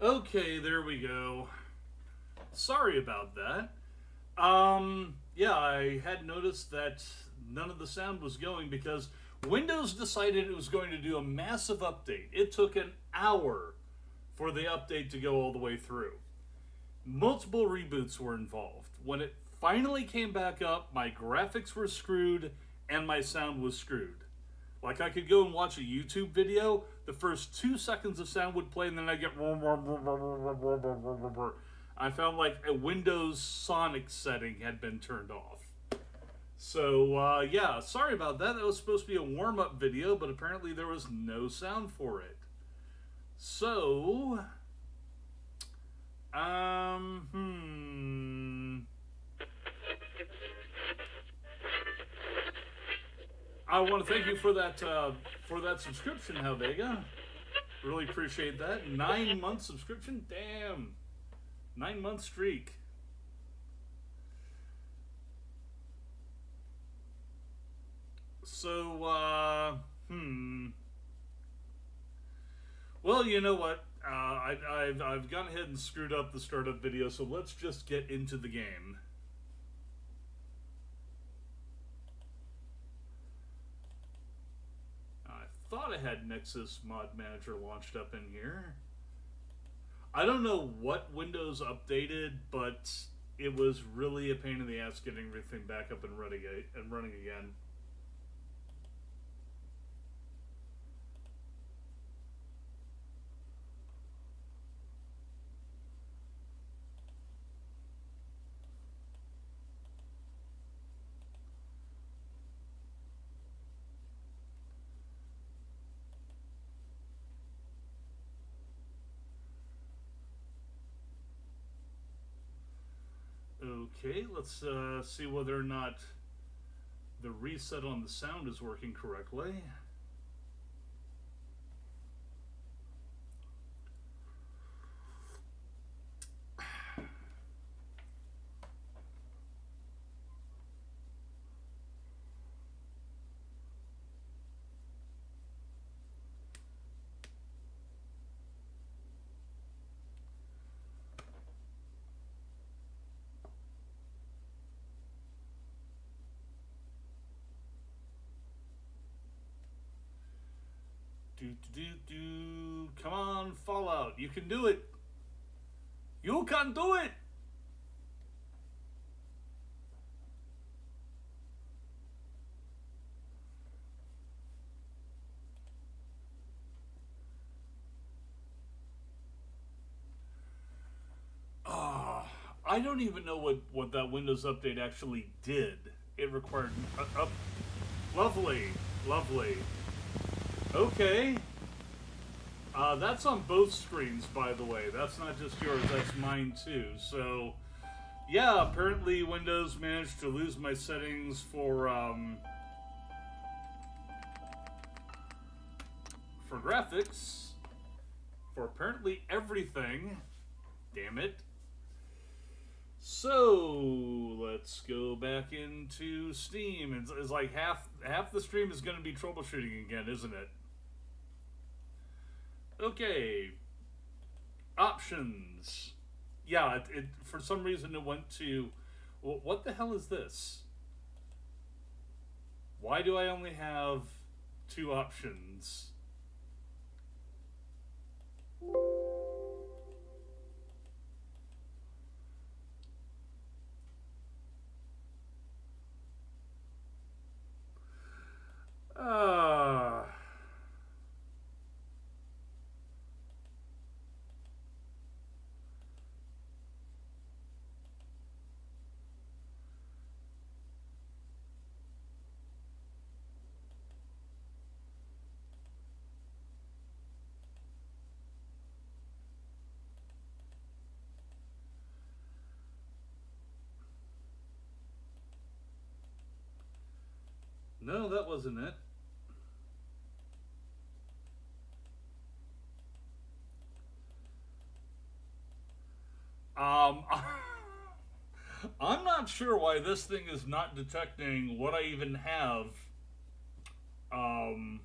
Okay, there we go. Sorry about that. Yeah, I had noticed that none of the sound was going because Windows decided it was going to do a massive update. It took an hour for the update to go all the way through. Multiple reboots were involved. When it finally came back up, my graphics were screwed and my sound was screwed. Like I could go and watch a YouTube video, the first 2 seconds of sound would play, and then I get. I found like a Windows Sonic setting had been turned off. So yeah, sorry about that. That was supposed to be a warm-up video, but apparently there was no sound for it. So, I want to thank you for that subscription, Halvega. Really appreciate that. 9 month subscription. Damn, 9 month streak. So, well, you know what? I've gone ahead and screwed up the startup video, so let's just get into the game. I thought I had Nexus Mod Manager launched up in here. I don't know what Windows updated, but it was really a pain in the ass getting everything back up and running again. Okay, let's see whether or not the reset on the sound is working correctly. Come on, Fallout. You can do it. You can do it. I don't even know what that Windows update actually did. It required lovely, lovely. Okay. That's on both screens, by the way. That's not just yours, that's mine too. So, yeah, apparently Windows managed to lose my settings for graphics, for apparently everything. Damn it. So, let's go back into Steam. It's like half the stream is going to be troubleshooting again, isn't it? Okay. Options. Yeah, it for some reason it went to... Well, what the hell is this? Why do I only have 2 options? No, that wasn't it. I'm not sure why this thing is not detecting what I even have. Um,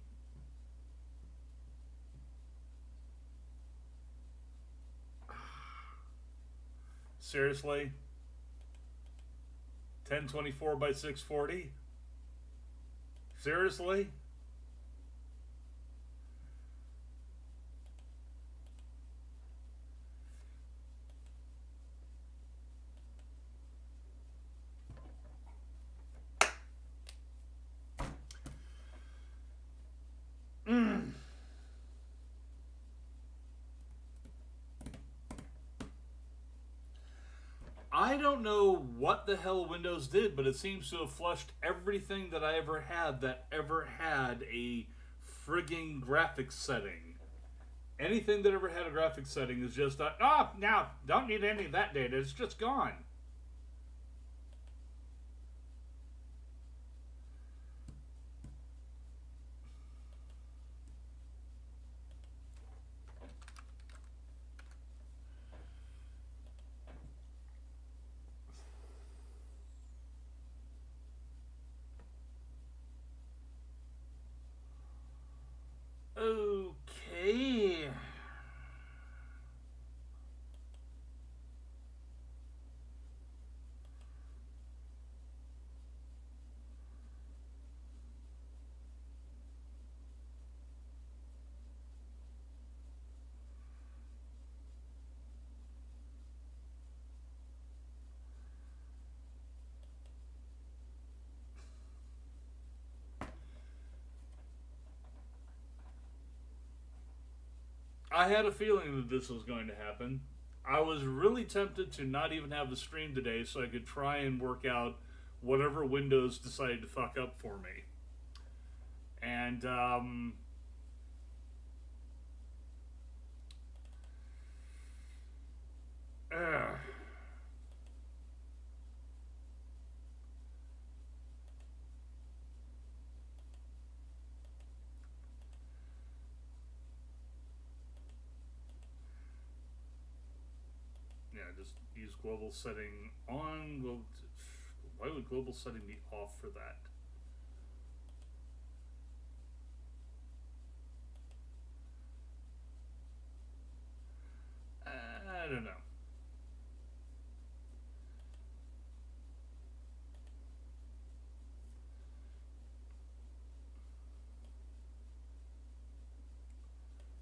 Seriously? 1024 by 640? Seriously? I don't know what the hell Windows did, but it seems to have flushed everything that I ever had that ever had a frigging graphics setting. Anything that ever had a graphics setting is just, no, don't need any of that data. It's just gone. Okay. I had a feeling that this was going to happen. I was really tempted to not even have the stream today so I could try and work out whatever Windows decided to fuck up for me. And, yeah, just use global setting on. Well, why would global setting be off for that? I don't know.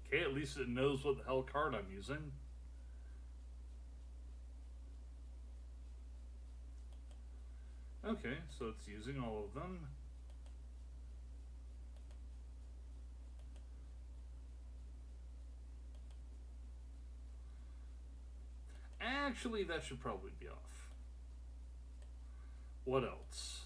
Okay, at least it knows what the hell card I'm using. Okay, so it's using all of them. Actually, that should probably be off. What else?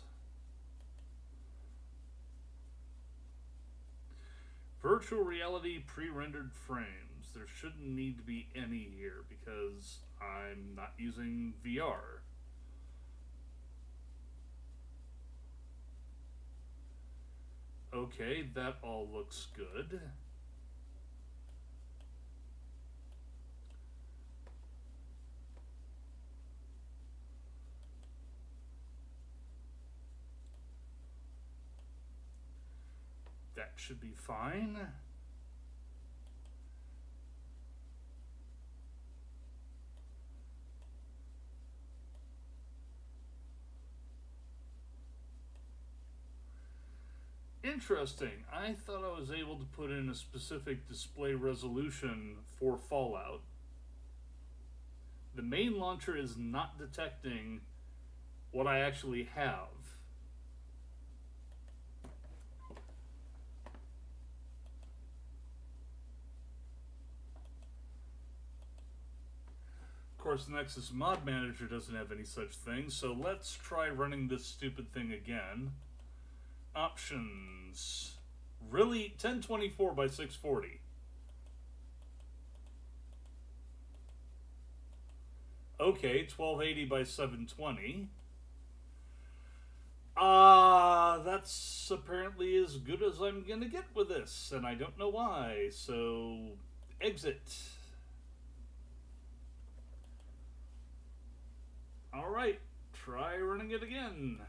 Virtual reality pre-rendered frames. There shouldn't need to be any here because I'm not using VR. Okay, that all looks good. That should be fine. Interesting. I thought I was able to put in a specific display resolution for Fallout. The main launcher is not detecting what I actually have. Of course, the Nexus Mod Manager doesn't have any such thing, so let's try running this stupid thing again. Options. Really? 1024 by 640. Okay, 1280 by 720. That's apparently as good as I'm gonna get with this, and I don't know why, so exit. Alright, try running it again.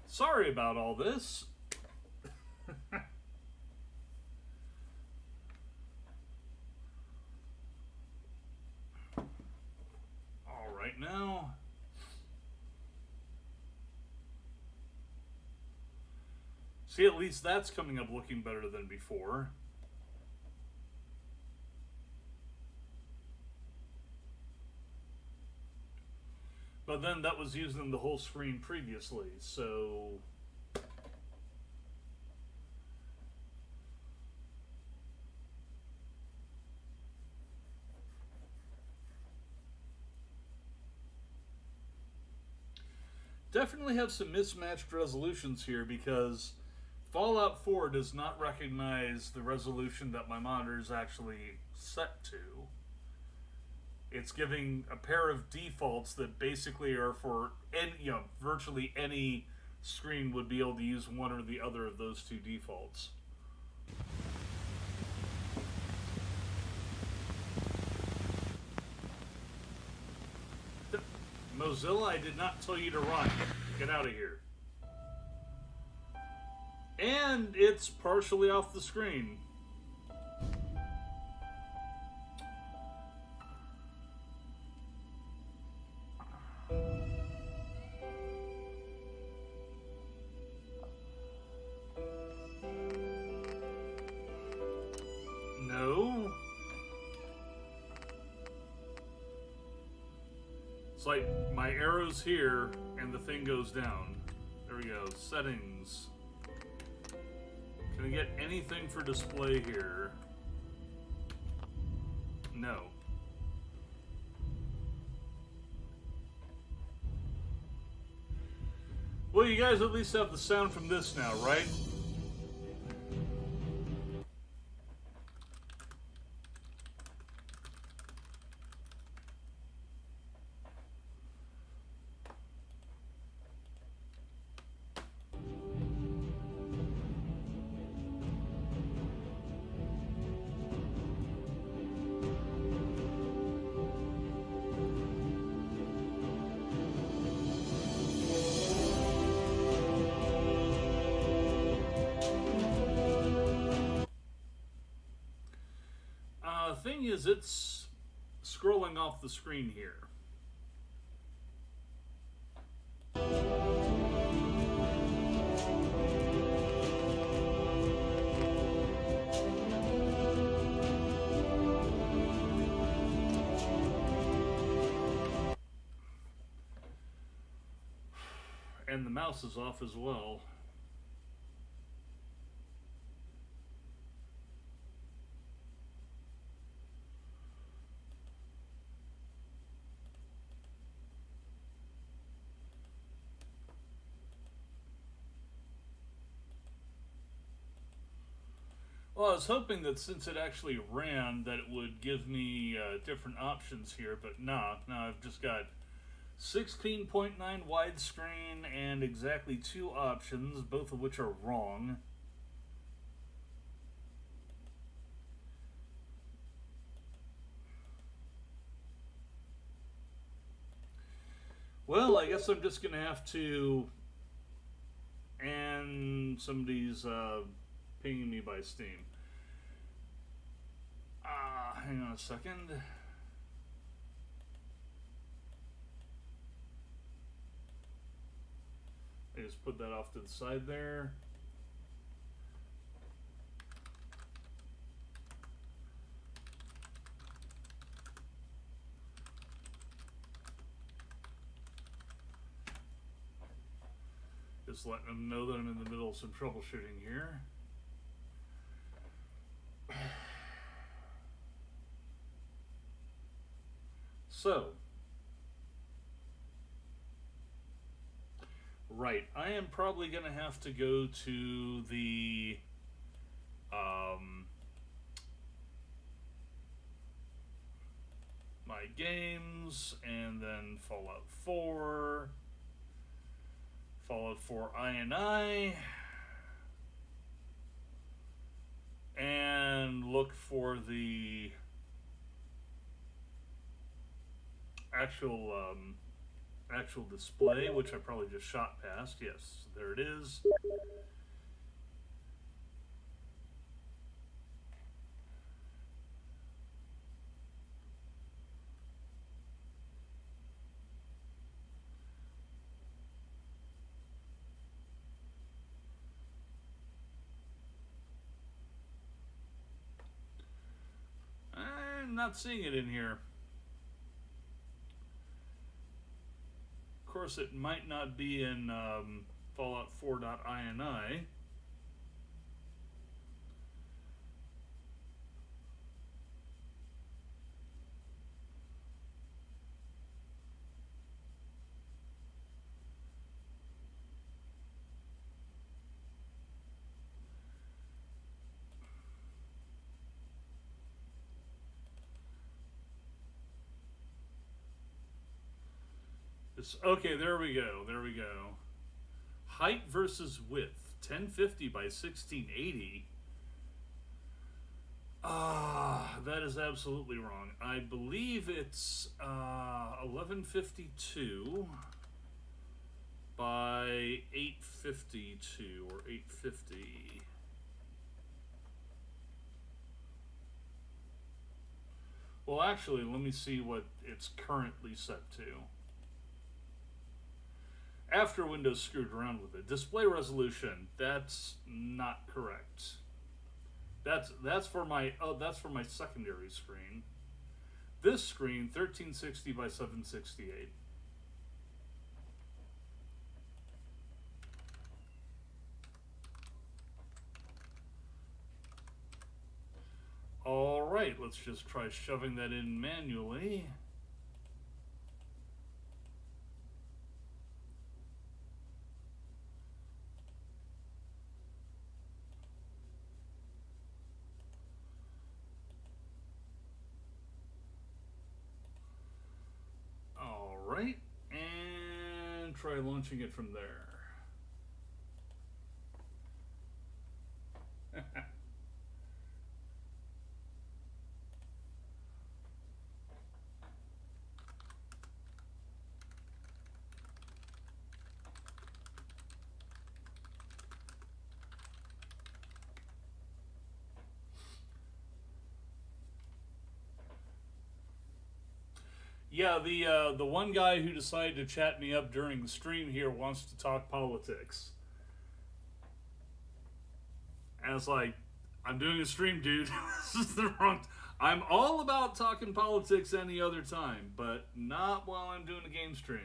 Sorry about all this. See, at least that's coming up looking better than before. But then that was using the whole screen previously, so... Definitely have some mismatched resolutions here because Fallout 4 does not recognize the resolution that my monitor is actually set to. It's giving a pair of defaults that basically are for any, virtually any screen would be able to use one or the other of those two defaults. Mozilla, I did not tell you to run. Get out of here. And it's partially off the screen. No. It's like my arrow's here and the thing goes down. There we go. Settings. Can I get anything for display here? No. Well, you guys at least have the sound from this now, right? Thing is, it's scrolling off the screen here. And the mouse is off as well. Well, I was hoping that since it actually ran, that it would give me different options here, but nah. Now I've just got 16.9 widescreen and exactly two options, both of which are wrong. Well, I guess I'm just going to have to... And somebody's pinging me by Steam. Hang on a second. I just put that off to the side there. Just letting them know that I'm in the middle of some troubleshooting here. So, right, I am probably going to have to go to the my games, and then Fallout 4, Fallout 4 INI, and look for the actual display, which I probably just shot past. Yes, there it is. I'm not seeing it in here. Of course, it might not be in Fallout 4.ini. Okay, there we go. There we go. Height versus width. 1050 by 1680. That is absolutely wrong. I believe it's 1152 by 852 or 850. Well, actually, let me see what it's currently set to. After Windows screwed around with it. Display resolution, that's not correct. That's for my secondary screen. This screen 1360 by 768. All right, let's just try shoving that in manually. Right, and try launching it from there. Yeah, the one guy who decided to chat me up during the stream here wants to talk politics. And it's like, I'm doing a stream, dude. This is the wrong. I'm all about talking politics any other time, but not while I'm doing a game stream.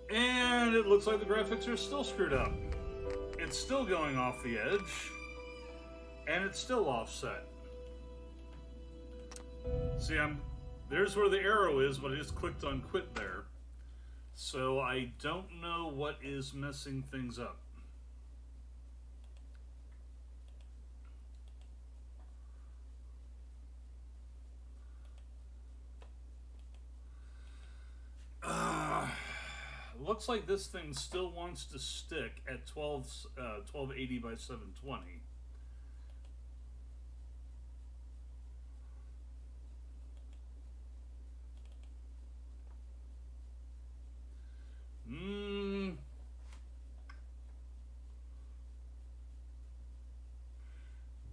And it looks like the graphics are still screwed up. It's still going off the edge, and it's still offset. See, there's where the arrow is, but I just clicked on quit there. So I don't know what is messing things up. Looks like this thing still wants to stick at 1280 by 720.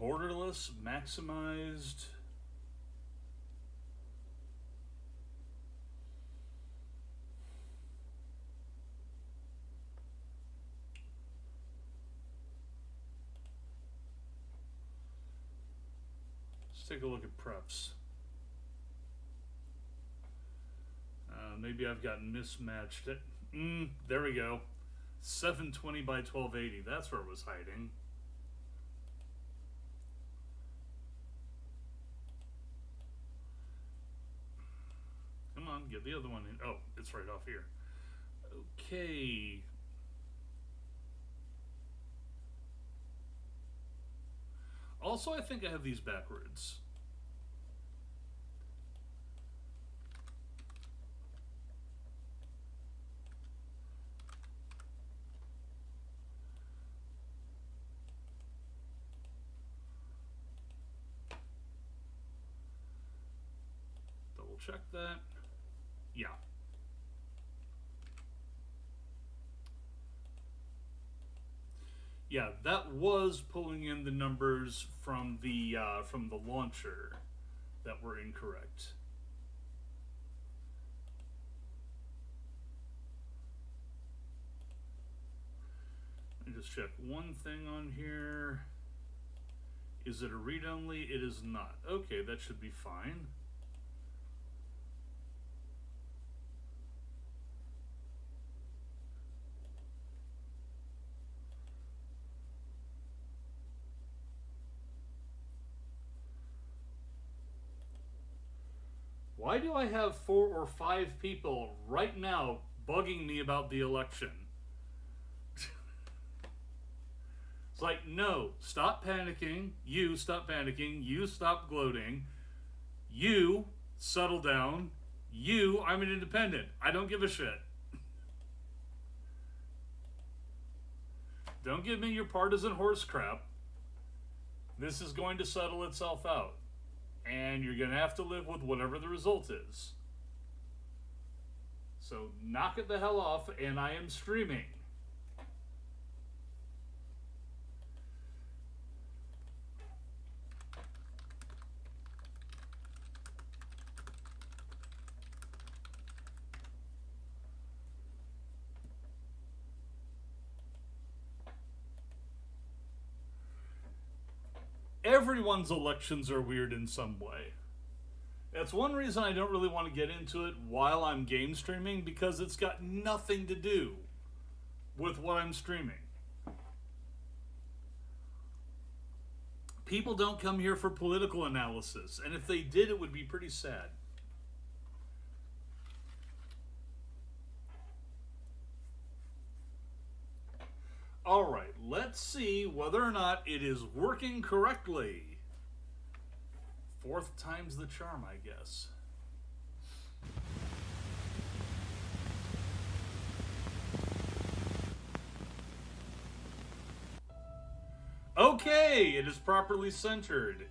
Borderless, maximized. Let's take a look at preps. Maybe I've got mismatched it. There we go. 720 by 1280. That's where it was hiding. Come on, get the other one in. Oh, it's right off here. Okay. also, I think I have these backwards. Double check that. Yeah. Yeah, that was pulling in the numbers from the launcher that were incorrect. Let me just check one thing on here. Is it a read-only? It is not. Okay, that should be fine. Why do I have 4 or 5 people right now bugging me about the election? It's like, no, stop panicking. You stop panicking. You stop gloating. You settle down. You, I'm an independent. I don't give a shit. Don't give me your partisan horse crap. This is going to settle itself out. And you're going to have to live with whatever the result is. So knock it the hell off, and I am streaming. Everyone's elections are weird in some way. That's one reason I don't really want to get into it while I'm game streaming, because it's got nothing to do with what I'm streaming. People don't come here for political analysis, and if they did, it would be pretty sad. Alright, let's see whether or not it is working correctly. 4th time's the charm, I guess. Okay, it is properly centered.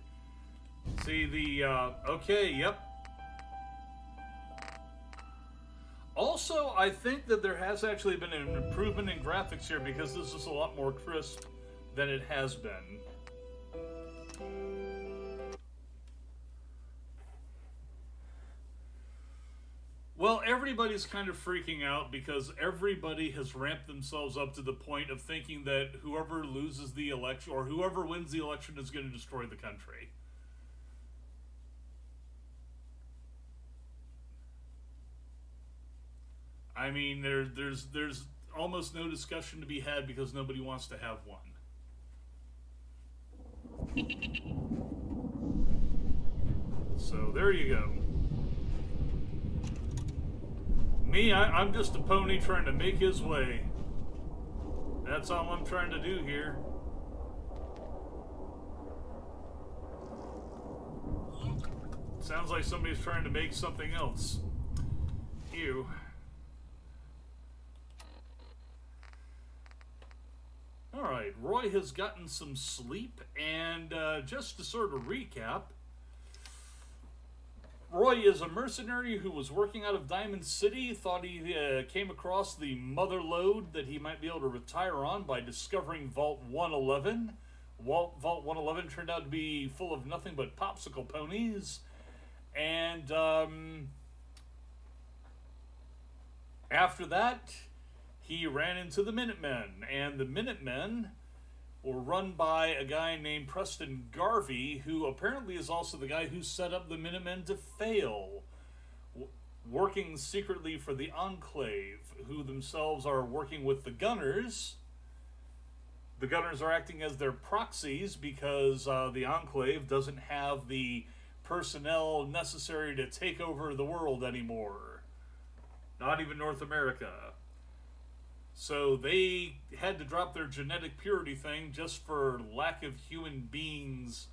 See the, okay, yep. Also, I think that there has actually been an improvement in graphics here, because this is a lot more crisp than it has been. Well, everybody's kind of freaking out because everybody has ramped themselves up to the point of thinking that whoever loses the election, or whoever wins the election, is going to destroy the country. I mean, there's almost no discussion to be had because nobody wants to have one. So there you go. Me, I'm just a pony trying to make his way. That's all I'm trying to do here. Sounds like somebody's trying to make something else. Ew. Alright, Roy has gotten some sleep, and just to sort of recap, Roy is a mercenary who was working out of Diamond City, thought he came across the mother lode that he might be able to retire on by discovering Vault 111. Vault 111 turned out to be full of nothing but popsicle ponies, and after that, he ran into the Minutemen, and the Minutemen were run by a guy named Preston Garvey, who apparently is also the guy who set up the Minutemen to fail, working secretly for the Enclave, who themselves are working with the Gunners. The Gunners are acting as their proxies because the Enclave doesn't have the personnel necessary to take over the world anymore. Not even North America. So they had to drop their genetic purity thing just for lack of human beings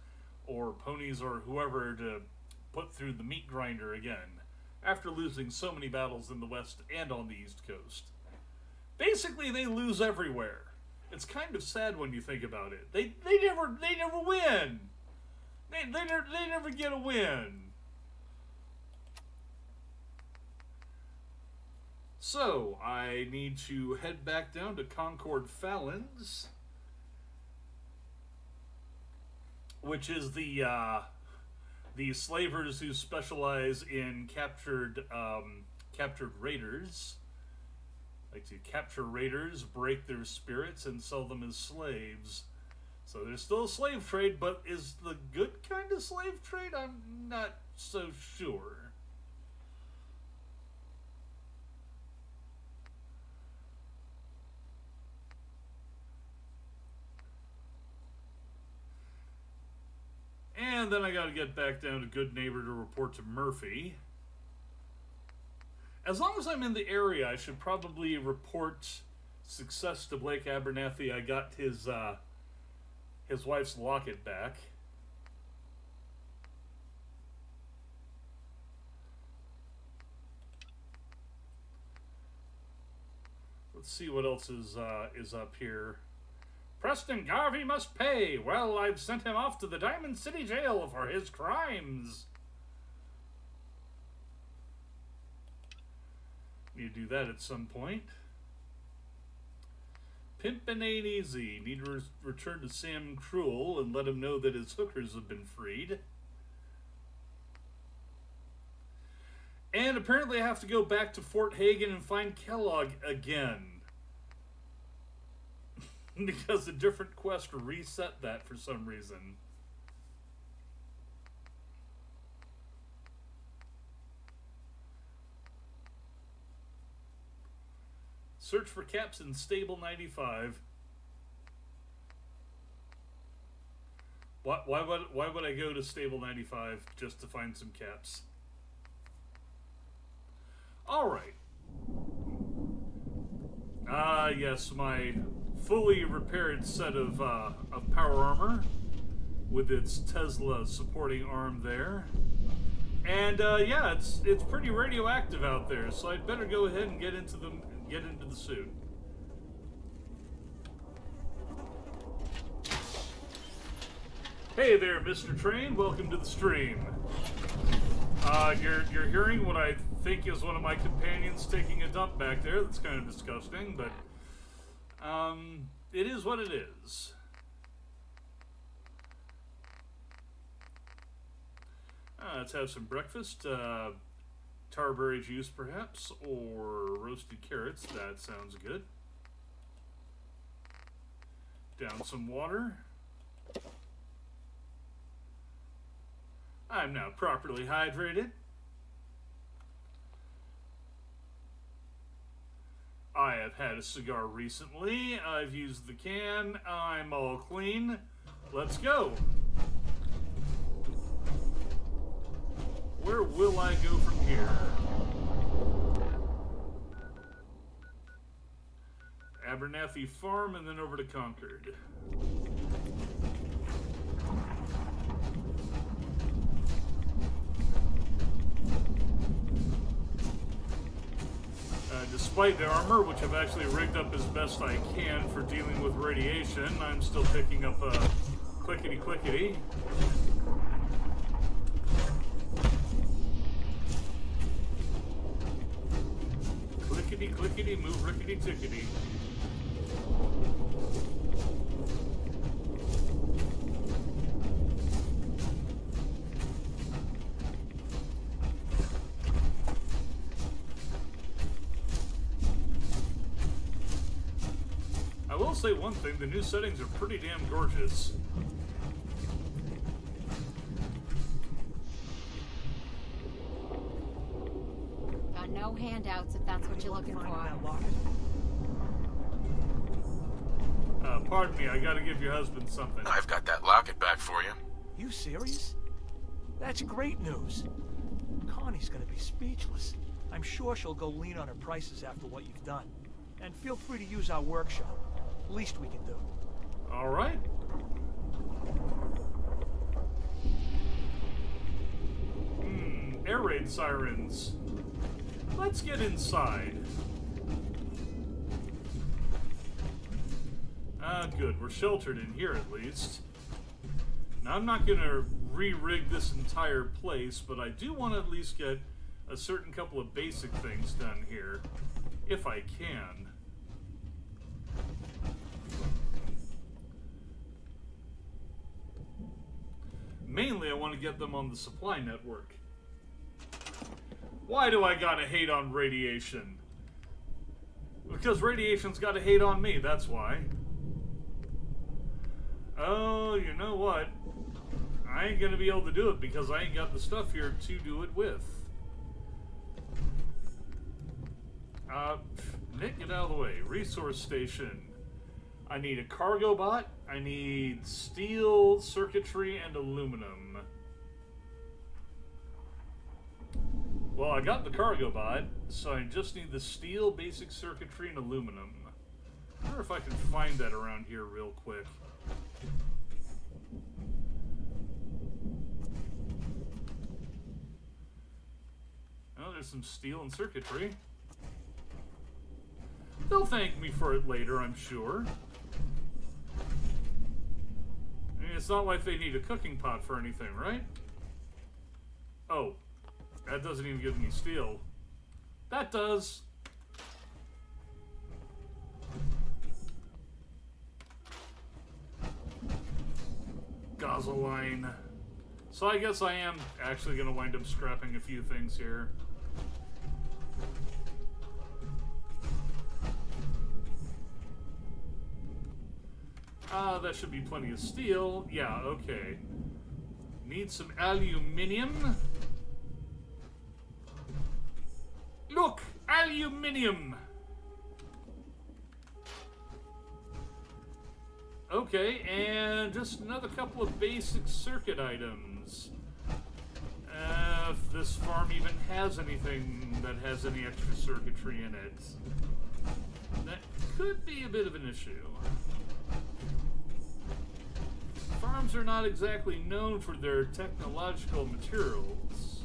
or ponies or whoever to put through the meat grinder again, after losing so many battles in the West and on the East Coast. Basically, they lose everywhere. It's kind of sad when you think about it. They never win. They never get a win. So, I need to head back down to Concord Phalanx, which is the slavers who specialize in captured raiders. Like to capture raiders, break their spirits, and sell them as slaves. So there's still a slave trade, but is the good kind of slave trade? I'm not so sure. And then I gotta get back down to Good Neighbor to report to Murphy. As long as I'm in the area, I should probably report success to Blake Abernathy. I got his wife's locket back. Let's see what else is up here. Preston Garvey must pay. Well, I've sent him off to the Diamond City Jail for his crimes. Need to do that at some point. Pimpin' ain't easy. Need to return to Sam Cruel and let him know that his hookers have been freed. And apparently I have to go back to Fort Hagen and find Kellogg again. Because a different quest reset that for some reason. Search for caps in Stable 95. Why would I go to Stable 95 just to find some caps? Alright. Yes, my fully repaired set of power armor with its Tesla supporting arm there. And yeah, it's pretty radioactive out there, so I'd better go ahead and get into the suit. Hey there, Mr. Train. Welcome to the stream. You're hearing what I think is one of my companions taking a dump back there. That's kind of disgusting, but it is what it is. Let's have some breakfast. Tarberry juice, perhaps, or roasted carrots. That sounds good. Down some water. I'm now properly hydrated. I have had a cigar recently. I've used the can. I'm all clean. Let's go. Where will I go from here? Abernathy Farm and then over to Concord. Despite the armor, which I've actually rigged up as best I can for dealing with radiation, I'm still picking up a clickety-clickety. Clickety, move rickety tickety. I will say one thing, the new settings are pretty damn gorgeous. No handouts if that's what you're looking for. Pardon me, I gotta give your husband something. I've got that locket back for you. You serious? That's great news. Connie's gonna be speechless. I'm sure she'll go lean on her prices after what you've done. And feel free to use our workshop. Least we can do. All right. Air raid sirens. Let's get inside. Ah, good. We're sheltered in here at least. Now, I'm not going to re-rig this entire place, but I do want to at least get a certain couple of basic things done here, if I can. Mainly, I want to get them on the supply network. Why do I gotta hate on radiation? Because radiation's gotta hate on me, that's why. Oh, you know what? I ain't gonna be able to do it because I ain't got the stuff here to do it with. Nick, get out of the way. Resource station. I need a cargo bot. I need steel, circuitry, and aluminum. Well, I got the cargo bot, so I just need the steel, basic circuitry, and aluminum. I wonder if I can find that around here real quick. Oh, there's some steel and circuitry. They'll thank me for it later, I'm sure. I mean, it's not like they need a cooking pot for anything, right? Oh, that doesn't even give me steel. That does. Gasoline. So I guess I am actually going to wind up scrapping a few things here. That should be plenty of steel. Yeah, okay. Need some aluminium. Look! Aluminium! Okay, and just another couple of basic circuit items. If this farm even has anything that has any extra circuitry in it. That could be a bit of an issue. Farms are not exactly known for their technological materials.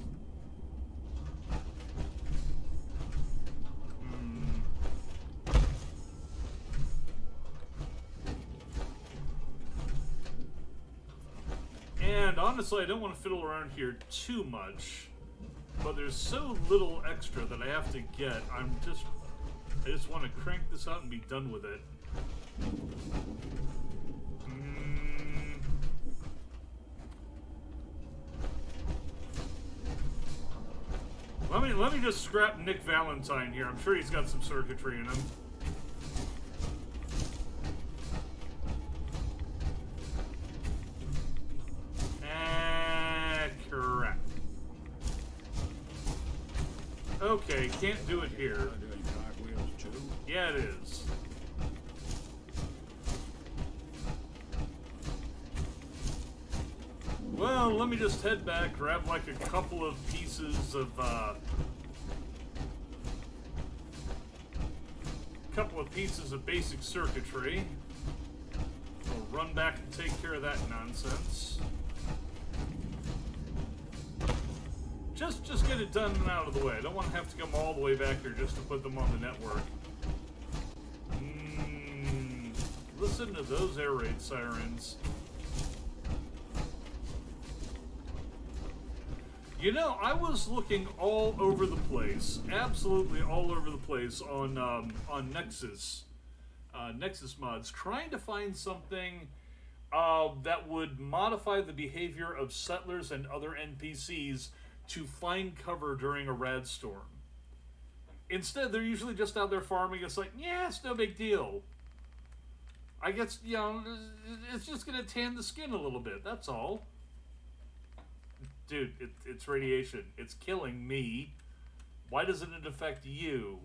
And honestly, I don't want to fiddle around here too much, but there's so little extra that I have to get. I just want to crank this out and be done with it. Let me just scrap Nick Valentine here. I'm sure he's got some circuitry in him. Crap. Okay, can't do it here. Yeah, it is. Well, let me just head back, grab like a couple of pieces of, basic circuitry. I'll run back and take care of that nonsense. Just get it done and out of the way. I don't want to have to come all the way back here just to put them on the network. Listen to those air raid sirens. You know, I was looking all over the place, absolutely all over the place on Nexus, Nexus mods, trying to find something that would modify the behavior of settlers and other NPCs to find cover during a rad storm. Instead, they're usually just out there farming. It's like, yeah, it's no big deal. I guess, you know, it's just going to tan the skin a little bit, that's all. Dude, it's radiation. It's killing me. Why doesn't it affect you?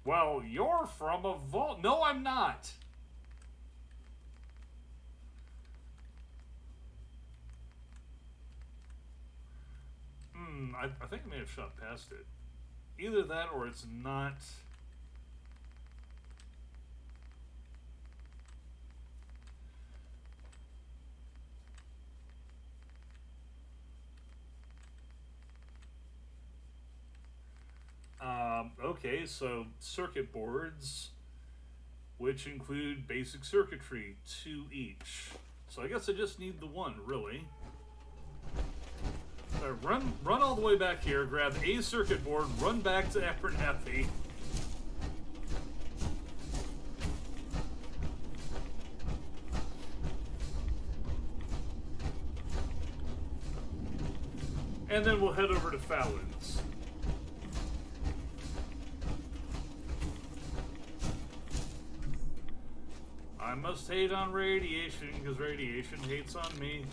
Well, you're from a vault. No, I'm not. I think I may have shot past it. Either that or it's not. Okay, so circuit boards, which include basic circuitry, 2 each. So I guess I just need the 1, really. So run all the way back here, grab a circuit board, run back to Abernathy. And then we'll head over to Fallon's. I must hate on radiation because radiation hates on me.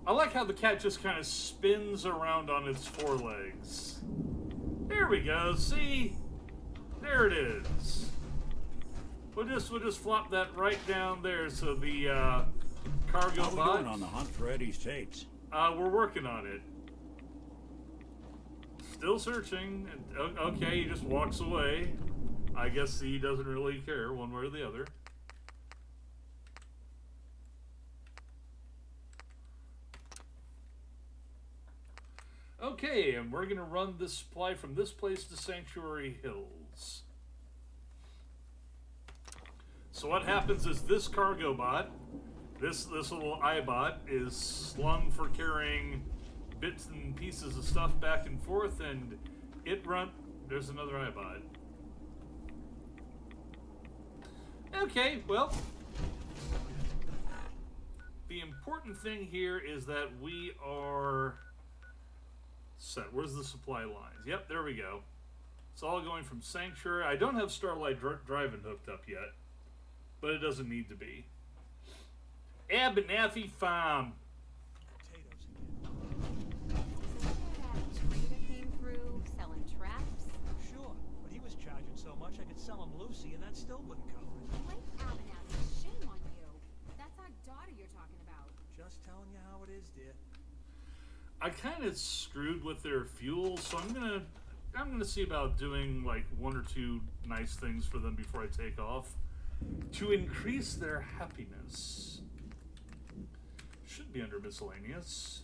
I like how the cat just kind of spins around on its 4 legs. There we go. See? There it is. We'll just flop that right down there so the cargo How we bot. doing on the hunt for Eddie's tapes? We're working on it. Still searching. Okay, he just walks away. I guess he doesn't really care one way or the other. Okay, and we're going to run this supply from this place to Sanctuary Hills. So what happens is this cargo bot, this little iBot, is slung for carrying bits and pieces of stuff back and forth, and there's another iBot. Okay, well, the important thing here is that we are set. Where's the supply lines? Yep, there we go. It's all going from Sanctuary. I don't have Starlight Driving hooked up yet, but it doesn't need to be. Abernathy Farm. Trader came through selling traps. Sure, but he was charging so much I could sell him Lucy, and that still wouldn't cover it. Like Abernathy, shame on you. That's our daughter you're talking about. Just telling you how it is, dear. I kind of screwed with their fuel, so I'm gonna see about doing like 1 or 2 nice things for them before I take off to increase their happiness. Should be under miscellaneous.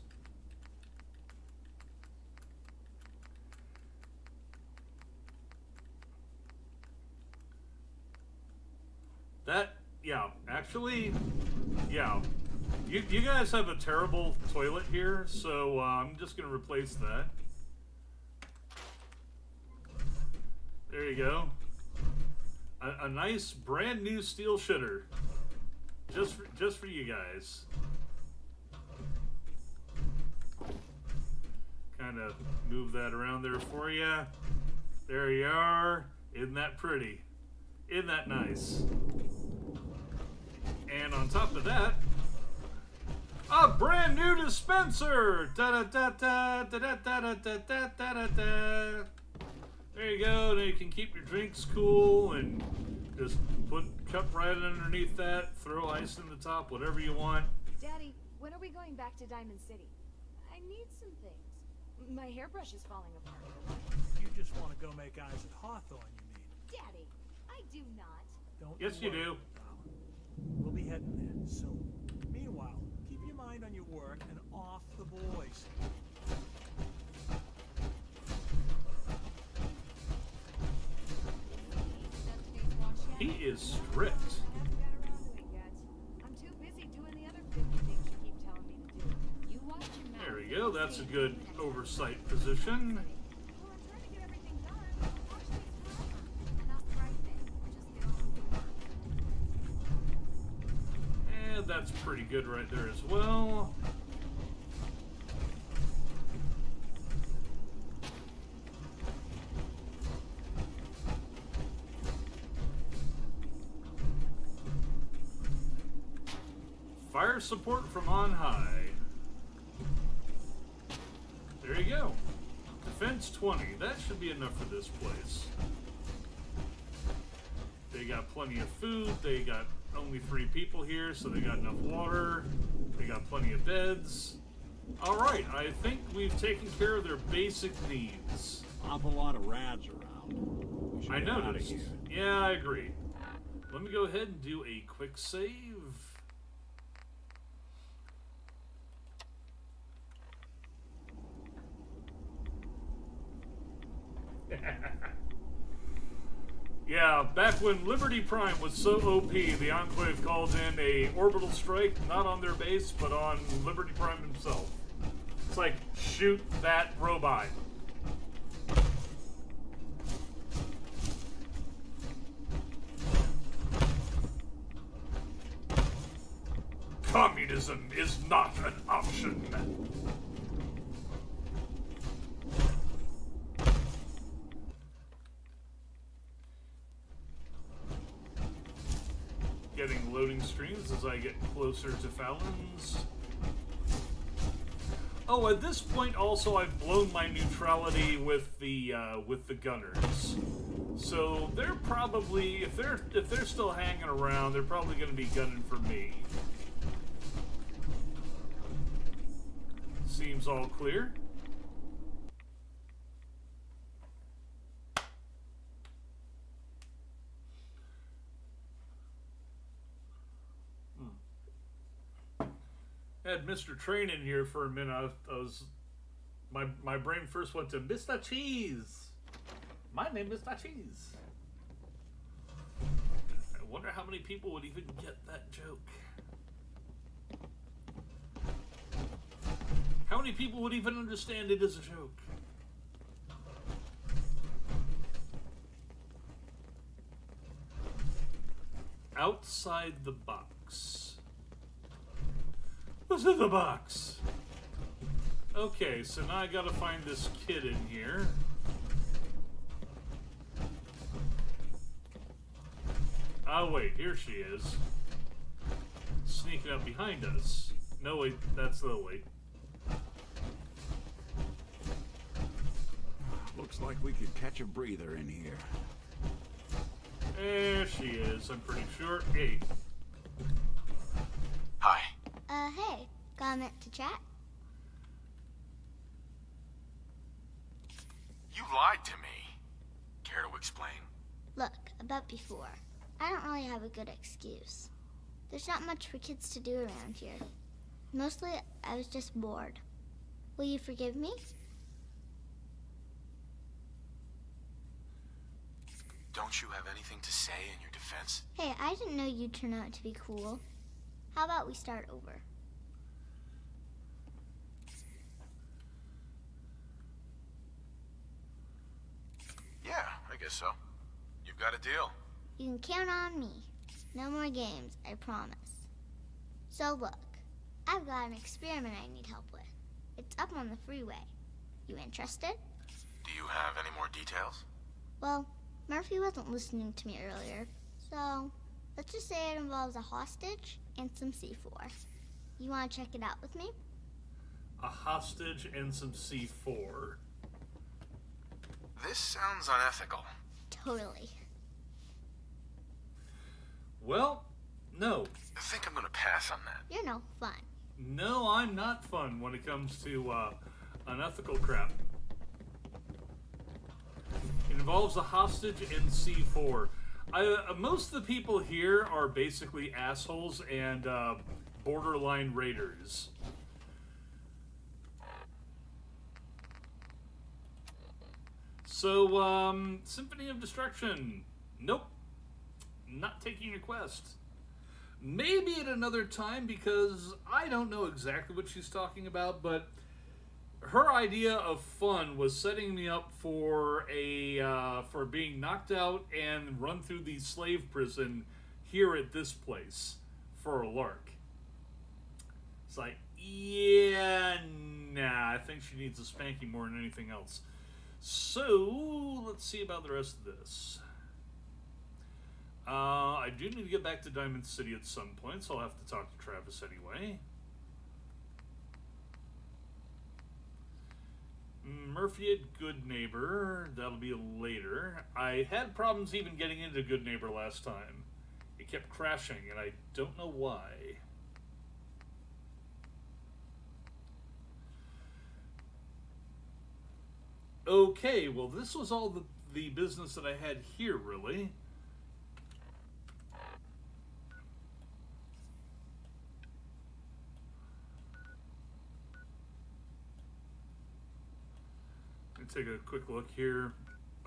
Yeah. You guys have a terrible toilet here, so I'm just going to replace that. There you go. A nice brand new steel shitter. Just for you guys. Kind of move that around there for you. There you are. Isn't that pretty? Isn't that nice? And on top of that, a brand new dispenser! Da-da-da-da, da-da-da-da-da-da-da-da. There you go. Now you can keep your drinks cool and just put cup right underneath that, throw ice in the top, whatever you want. Daddy, when are we going back to Diamond City? I need some things. My hairbrush is falling apart. You just want to go make eyes at Hawthorne, you mean? Daddy, I do not. Don't Yes, you worry, do. darling. We'll be heading there soon. Meanwhile, keep your mind on your work and off the boys. He is strict. I haven't got around to it yet. I'm too busy doing the other 50 things you keep telling me to do. You watch your mouth. There we go. That's a good oversight position. Well, I'm trying to get everything done. Watch these forever. Not right then. Just get on with the work. And that's pretty good right there as well. Fire support from on high. There you go. Defense 20. That should be enough for this place. They got plenty of food. They got only 3 people here, so they got enough water. They got plenty of beds. Alright, I think we've taken care of their basic needs. Awful lot of rads around. We should I get outta noticed. here. Yeah, I agree. Let me go ahead and do a quick save. Yeah, back when Liberty Prime was so OP, the Enclave called in a orbital strike, not on their base, but on Liberty Prime himself. It's like, shoot that robot. Communism is not an option. Getting loading screens as I get closer to Fallon's. Oh, at this point also I've blown my neutrality with the gunners. So they're probably, if they're still hanging around, they're probably going to be gunning for me. Seems all clear. Had Mr. Train in here for a minute. My brain first went to Mr. Cheese. My name is Mr. Cheese. I wonder how many people would even get that joke. How many people would even understand it as a joke? Outside the box. What's in the box? Okay, so now I gotta find this kid in here. Oh wait, here she is. Sneaking up behind us. No wait, that's the wait. Looks like we could catch a breather in here. There she is, I'm pretty sure. Hey. Hi. Hey, got a minute to chat? You lied to me. Care to explain? Look, about before. I don't really have a good excuse. There's not much for kids to do around here. Mostly, I was just bored. Will you forgive me? Don't you have anything to say in your defense? Hey, I didn't know you'd turn out to be cool. How about we start over? Yeah, I guess so. You've got a deal. You can count on me. No more games, I promise. So look, I've got an experiment I need help with. It's up on the freeway. You interested? Do you have any more details? Well, Murphy wasn't listening to me earlier, so let's just say it involves a hostage and some C4. You want to check it out with me? A hostage and some C4. This sounds unethical. Totally. Well, no. I think I'm gonna pass on that. You're no fun. No, I'm not fun when it comes to unethical crap. It involves a hostage and C4. Most of the people here are basically assholes and borderline raiders. So, Symphony of Destruction. Nope. Not taking your quest. Maybe at another time, because I don't know exactly what she's talking about, but her idea of fun was setting me up for for being knocked out and run through the slave prison here at this place for a lark. It's like, yeah, nah, I think she needs a spanking more than anything else. So, let's see about the rest of this. I do need to get back to Diamond City at some point, so I'll have to talk to Travis anyway. Murphy at Good Neighbor. That'll be later. I had problems even getting into Good Neighbor last time. It kept crashing, and I don't know why. Okay, well, this was all the business that I had here, really. Let me take a quick look here.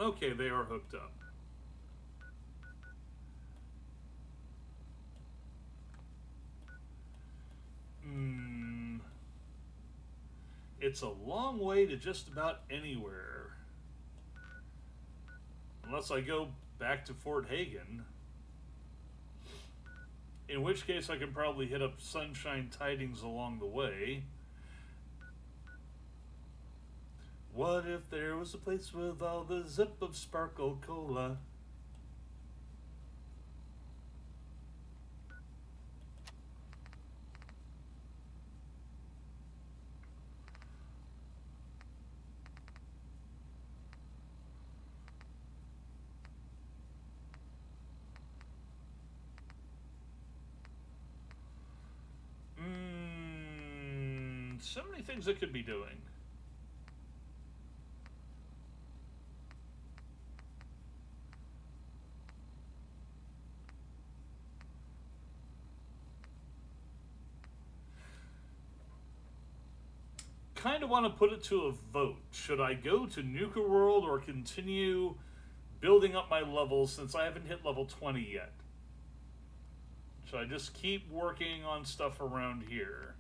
Okay, they are hooked up. It's a long way to just about anywhere. Unless I go back to Fort Hagen. In which case I can probably hit up Sunshine Tidings along the way. What if there was a place with all the zip of Sparkle Cola? So many things I could be doing. Kind of want to put it to a vote. Should I go to Nuka World or continue building up my levels since I haven't hit level 20 yet? Should I just keep working on stuff around here?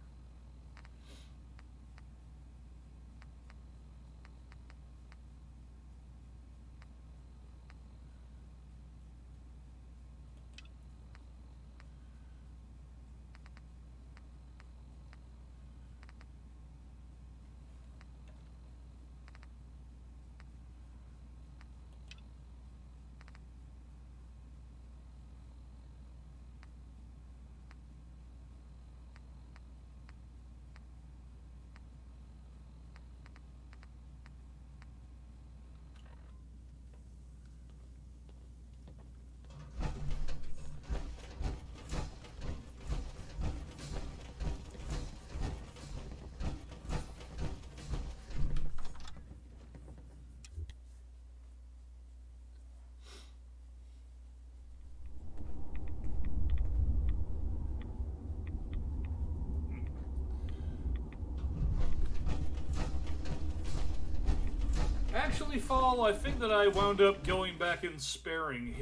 Actually, Fall, I think that I wound up going back and sparing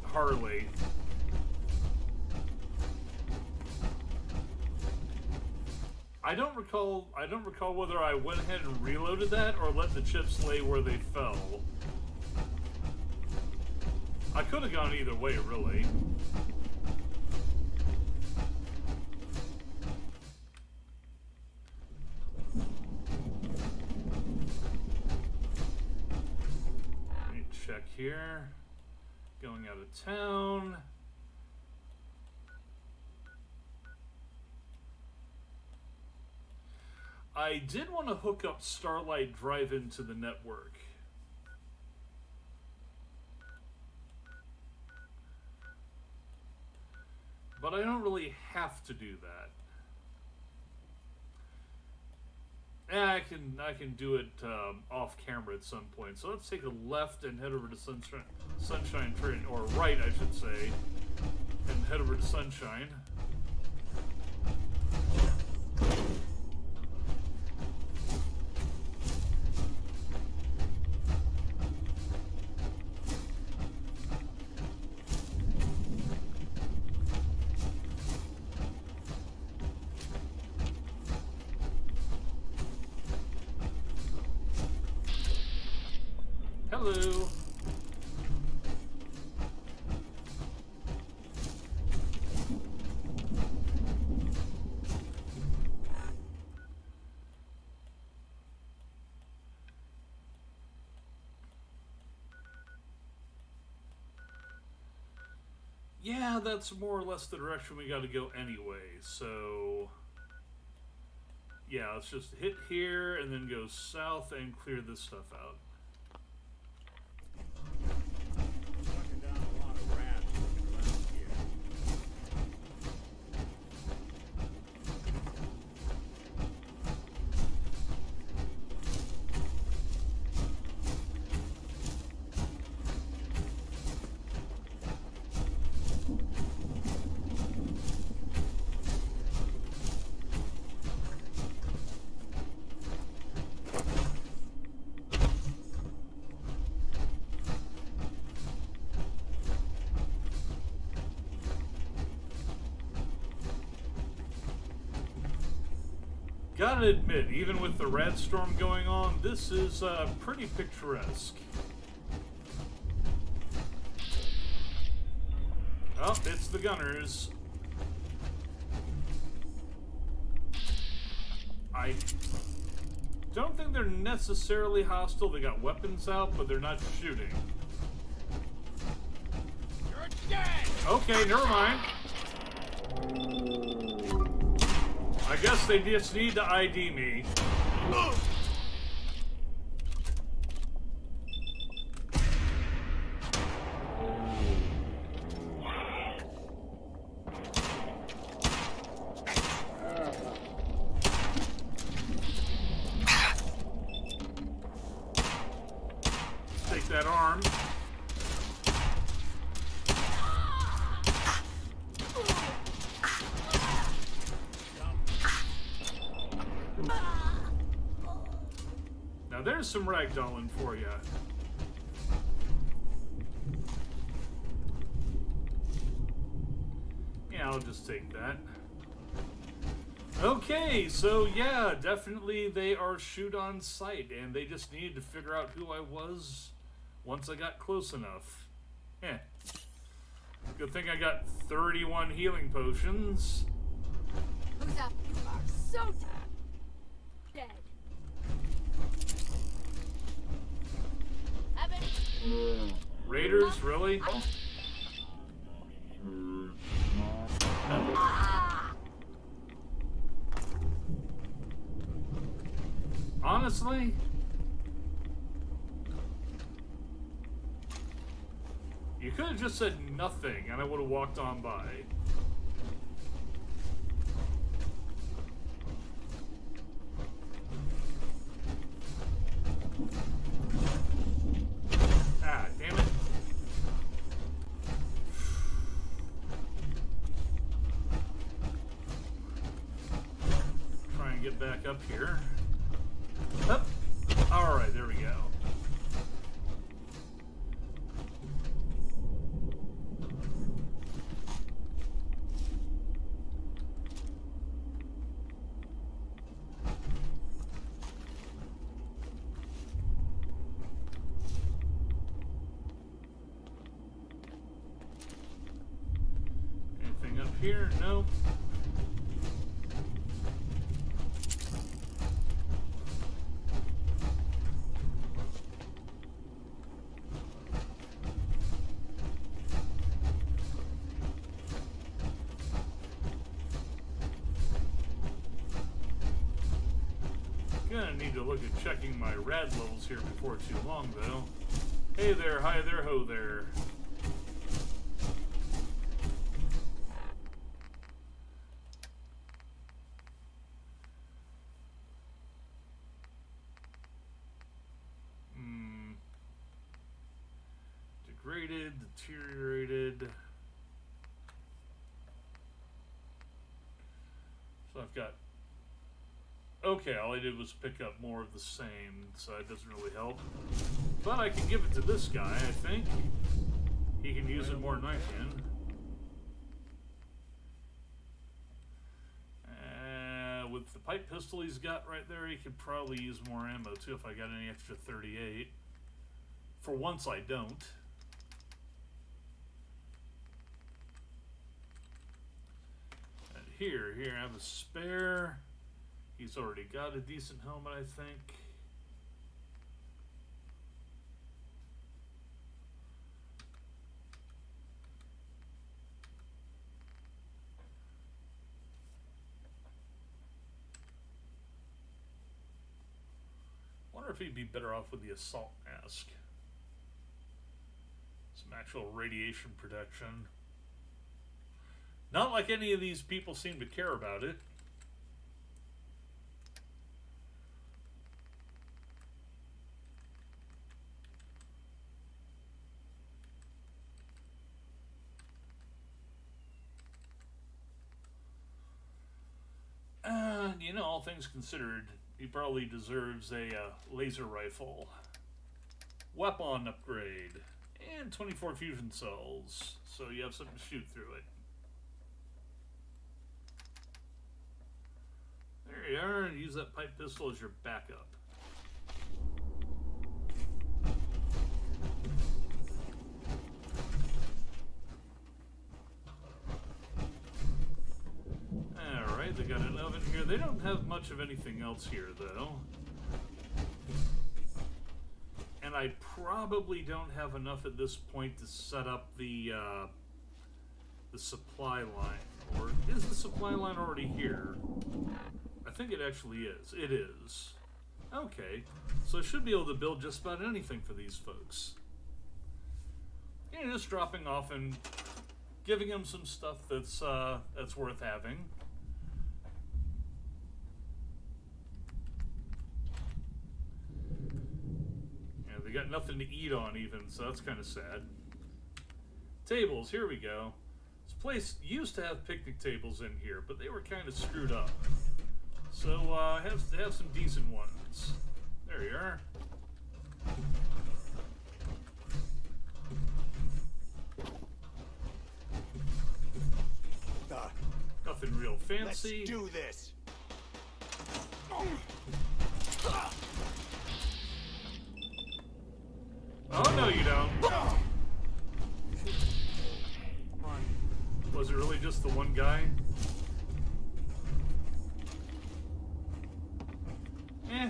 Harley. I don't recall whether I went ahead and reloaded that or let the chips lay where they fell. I could have gone either way, really. Check here. Going out of town. I did want to hook up Starlight Drive-In to the network. But I don't really have to do that. I can do it off camera at some point. So let's take a left and head over to Sunshine Train, or right, I should say, and head over to Sunshine. Hello. Yeah, that's more or less the direction we got to go anyway, so... Yeah, let's just hit here and then go south and clear this stuff out. Knocking down a lot of rats looking around here. Gotta admit, even with the rat storm going on, this is pretty picturesque. Oh, it's the gunners. I don't think they're necessarily hostile. They got weapons out, but they're not shooting. You're dead! Okay, never mind. I guess they just need to ID me. Take that arm. Now there's some ragdolling for you. Yeah, I'll just take that. Okay, so yeah, definitely they are shoot on sight, and they just needed to figure out who I was once I got close enough. Eh. Good thing I got 31 healing potions. Who's up? You are so dead. Raiders, really? Honestly? You could have just said nothing and I would have walked on by. Ah, damn it. Try and get back up here. Up. Alright, there we go. Anything up here? Nope. Gonna need to look at checking my rad levels here before too long, though. Hey there, hi there, ho there. Degraded, deteriorated. So I've got... Okay, all I did was pick up more of the same, so it doesn't really help. But I can give it to this guy, I think. He can use it more than I can. With the pipe pistol he's got right there, he could probably use more ammo too if I got any extra 38. For once I don't. And here I have a spare. He's already got a decent helmet, I think. wonder if he'd be better off with the assault mask. Some actual radiation protection. Not like any of these people seem to care about it. You know, all things considered, he probably deserves a laser rifle, weapon upgrade, and 24 fusion cells, so you have something to shoot through it. There you are, and use that pipe pistol as your backup. Alright, they got an oven here. They don't have much of anything else here, though. And I probably don't have enough at this point to set up the supply line. Or is the supply line already here? I think it actually is. It is. Okay. So I should be able to build just about anything for these folks. You know, just dropping off and giving them some stuff that's worth having. Yeah, they got nothing to eat on even, so that's kind of sad. Tables, here we go. This place used to have picnic tables in here, but they were kind of screwed up. So have some decent ones. There you are. Nothing real fancy. Let's do this. Oh no, you don't. Was it really just the one guy? Eh.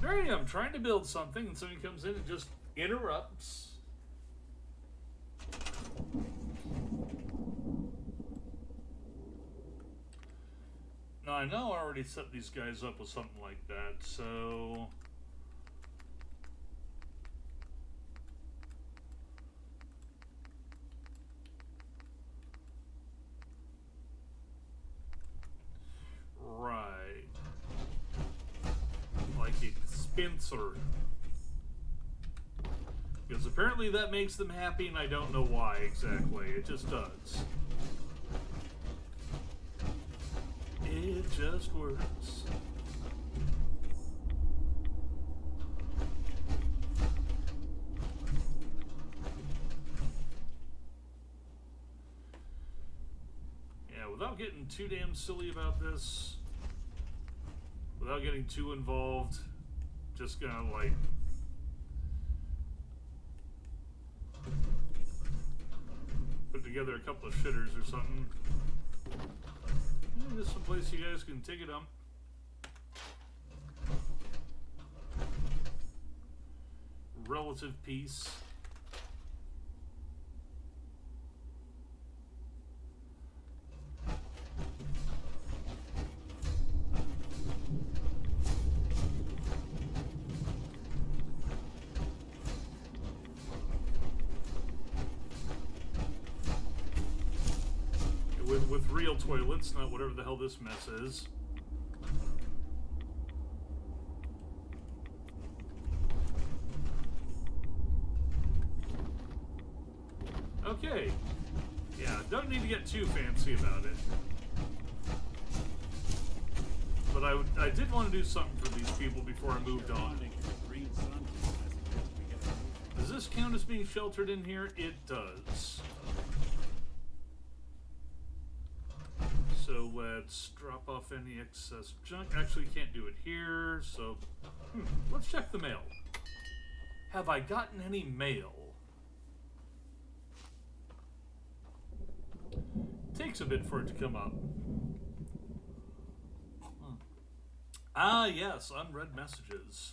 There I am, trying to build something, and somebody comes in and just interrupts. Now, I know I already set these guys up with something like that, so... Right. Like a dispenser. Because apparently that makes them happy, and I don't know why exactly. It just does. It just works. Yeah, without getting too damn silly about this, without getting too involved, just gonna like put together a couple of shitters or something. Yeah, just someplace you guys can take it up. Relative peace. With real toilets, not whatever the hell this mess is. Okay. Yeah, don't need to get too fancy about it. But I did want to do something for these people before I moved on. Does this count as being sheltered in here? It does. So let's drop off any excess junk. Actually, can't do it here, so let's check the mail. Have I gotten any mail? Takes a bit for it to come up. Ah, yes, unread messages.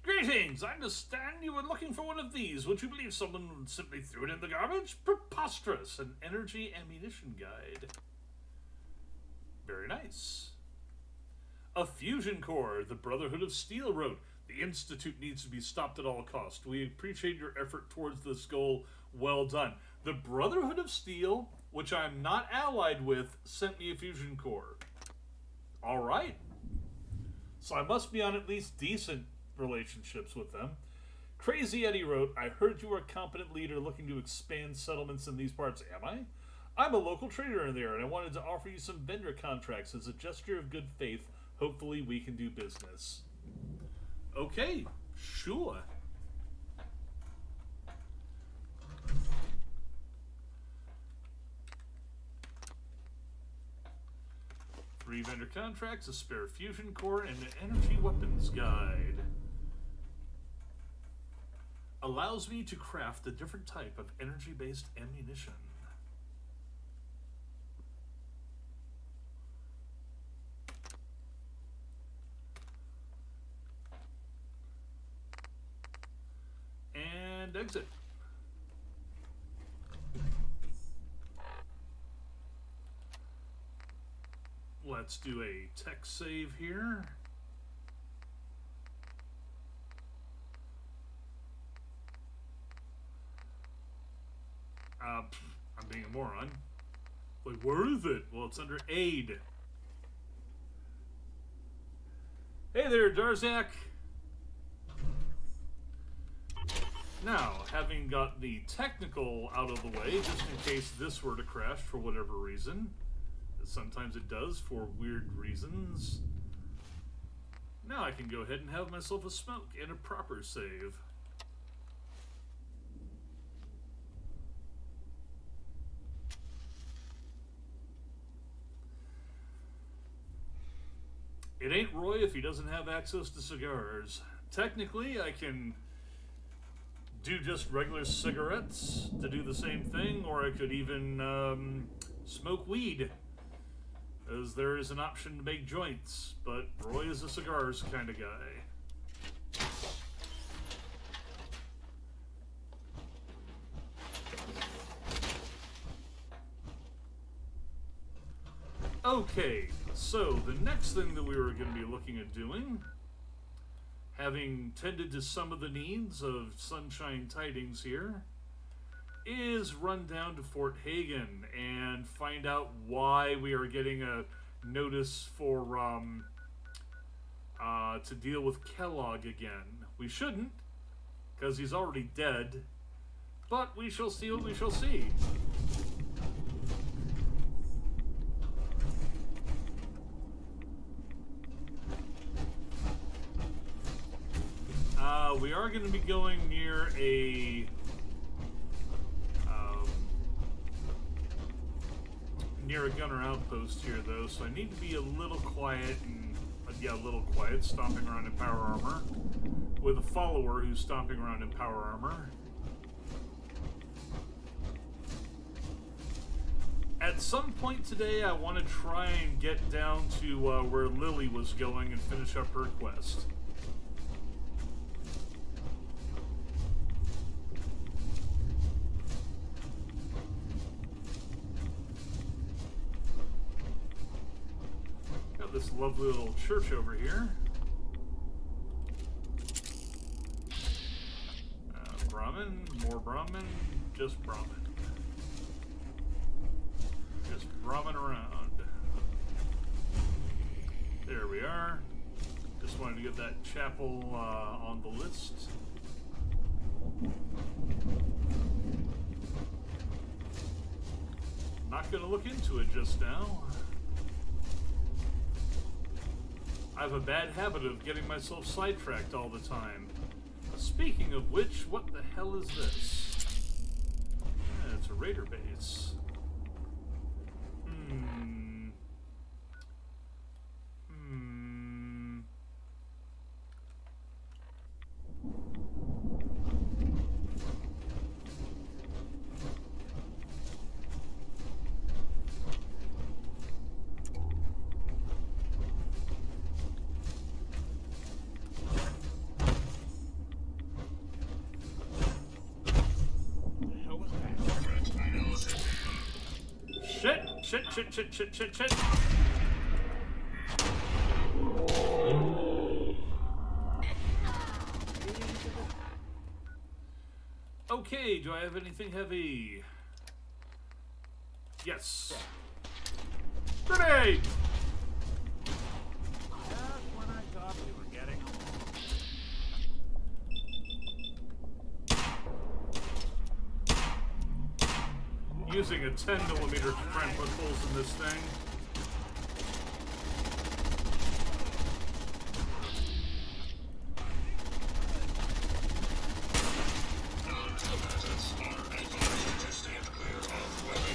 Greetings! I understand you were looking for one of these. Would you believe someone simply threw it in the garbage? Preposterous! An energy ammunition guide. Very nice. A fusion core, the Brotherhood of Steel wrote, "The Institute needs to be stopped at all costs. We appreciate your effort towards this goal. Well done." The Brotherhood of Steel, which I'm not allied with, sent me a fusion core. Alright. So I must be on at least decent relationships with them. Crazy Eddie wrote, "I heard you are a competent leader looking to expand settlements in these parts." Am I? "I'm a local trader in there, and I wanted to offer you some vendor contracts as a gesture of good faith. Hopefully we can do business." Okay, sure. Three vendor contracts, a spare fusion core, and an energy weapons guide. Allows me to craft a different type of energy-based ammunition. And exit. Let's do a tech save here. I'm being a moron. Like, where is it? Well, it's under aid. Hey there, Darzak. Now, having got the technical out of the way, just in case this were to crash for whatever reason, as sometimes it does for weird reasons, now I can go ahead and have myself a smoke and a proper save. It ain't Roy if he doesn't have access to cigars. Technically, I can do just regular cigarettes to do the same thing, or I could even smoke weed, as there is an option to make joints, but Roy is a cigars kind of guy. Okay, so the next thing that we were going to be looking at doing, having tended to some of the needs of Sunshine Tidings here, is run down to Fort Hagen and find out why we are getting a notice for to deal with Kellogg again. We shouldn't, because he's already dead, but we shall see what we shall see. We are going to be going near a gunner outpost here, though, so I need to be a little quiet and a little quiet, stomping around in power armor with a follower who's stomping around in power armor. At some point today, I want to try and get down to where Lily was going and finish up her quest. This lovely little church over here. Brahmin, more Brahmin, just Brahmin. Just Brahmin around. There we are. Just wanted to get that chapel on the list. Not going to look into it just now. I have a bad habit of getting myself sidetracked all the time. Speaking of which, what the hell is this? It's a raider base. Shit. Okay, do I have anything heavy? Yes. Grenade! Just when I thought we were getting Using a 10mm to try and put holes in this thing.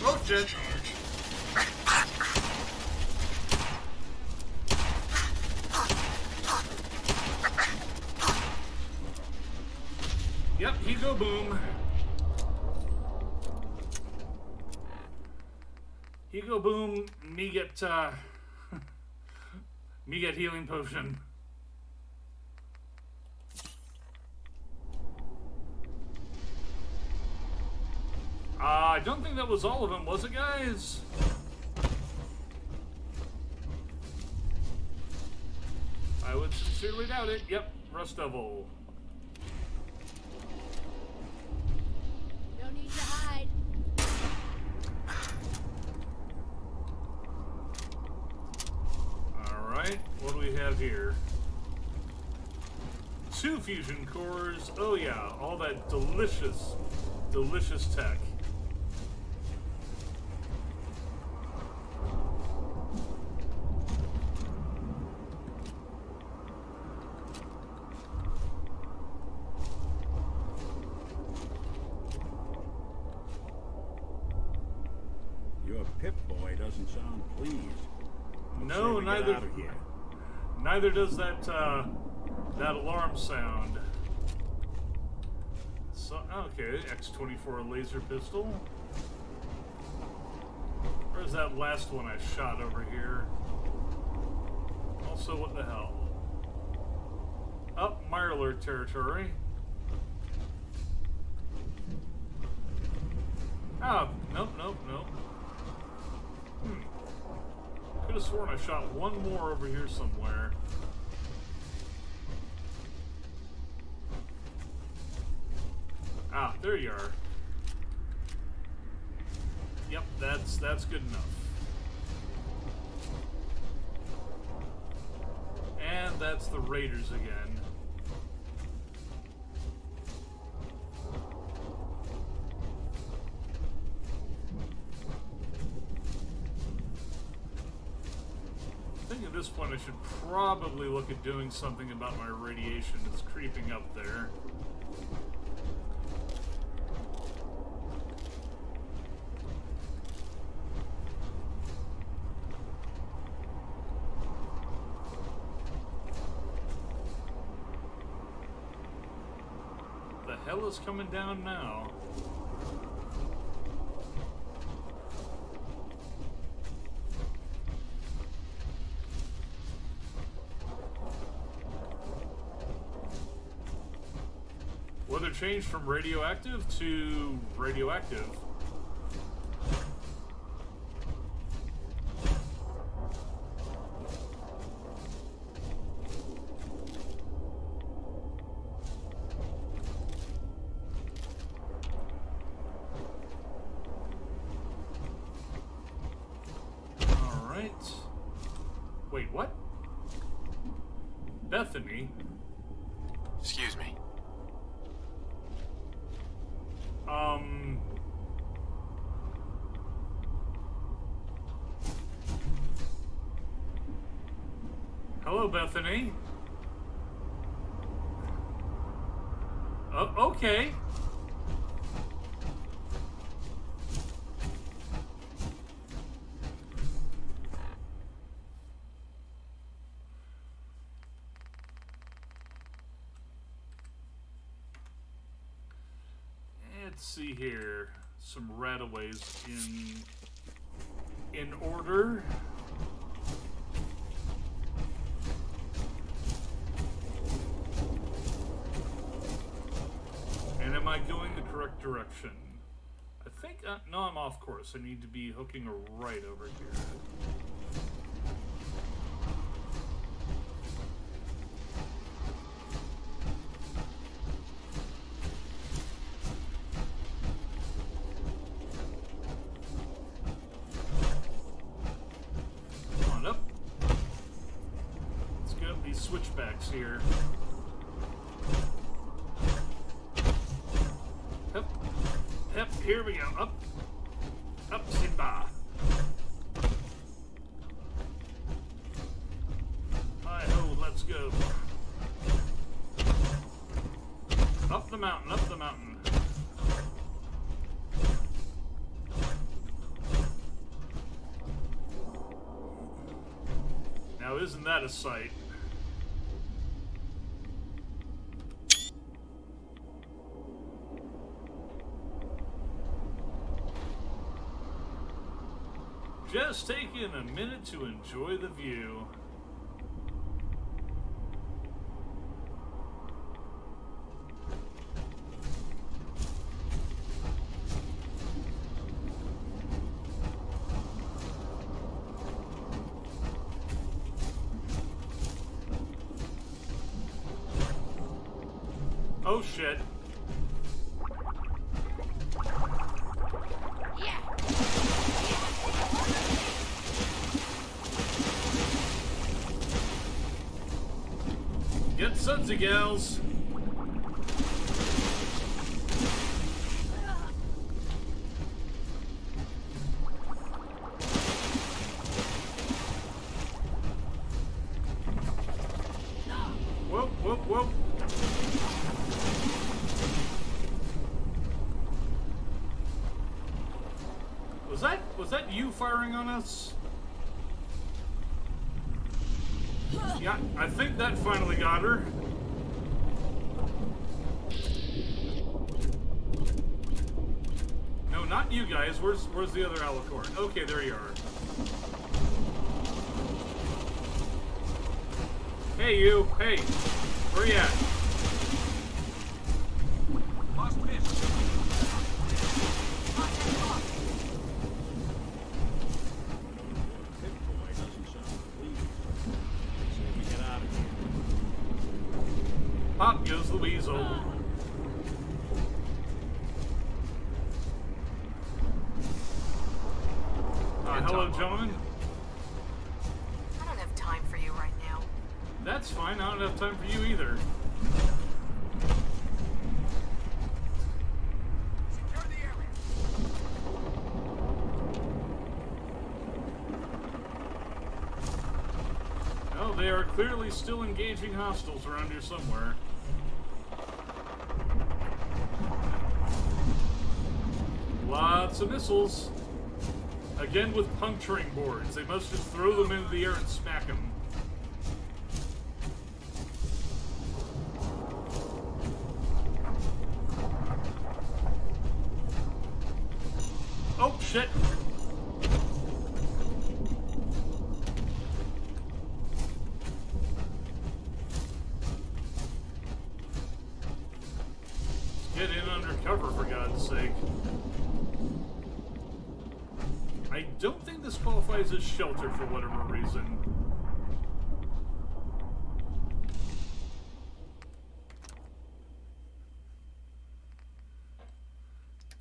Oh shit! Yep, he go boom. He go boom, me get me get healing potion. I don't think that was all of them, was it, guys? I would sincerely doubt it. Yep, Rust Devil. No need to hide. Alright, what do we have here? 2 fusion cores. Oh yeah, all that delicious, delicious tech. Your Pip-Boy doesn't sound pleased. Let's say No, we get neither. out of here. Neither does that that alarm sound. So okay, X-24 laser pistol. Where's that last one I shot over here? Also, what the hell? Up Mirelurk territory. Oh, nope, nope, nope. Could have sworn I shot one more over here somewhere. Ah, there you are. Yep, that's good enough. And that's the Raiders again. I think at this point I should probably look at doing something about my radiation that's creeping up there. The hell is coming down now? Weather changed from radioactive to radioactive. All right. Wait, what? Bethany? Excuse me. Hello, Bethany. Oh, okay. Let's see here. Some rataways in order. And am I going the correct direction? I think, no, I'm off course. I need to be hooking a right over here. box here. Up, up, here we go. Up, Simba. Hi-ho, let's go. Up the mountain, up the mountain. Now, isn't that a sight? Just taking a minute to enjoy the view. Oh shit. Get sudsy, gals. Whoop, whoop, whoop. Was that you firing on us? Yeah, I think that finally got her. No, not you guys. Where's the other alicorn? Okay, there you are. Hey, you. Hey, where you at? Lost him. Pip-Boy doesn't sound pleased. So we get out of here. Pop goes the weasel. Hello, gentlemen. I don't have time for you right now. That's fine. I don't have time for you either. Secure the area. Oh, they are clearly still engaging hostiles around here somewhere. Lots of missiles. Again with puncturing boards. They must just throw them into the air and smack them. Oh, shit! Get in under cover, for God's sake. I don't think this qualifies as shelter for whatever reason.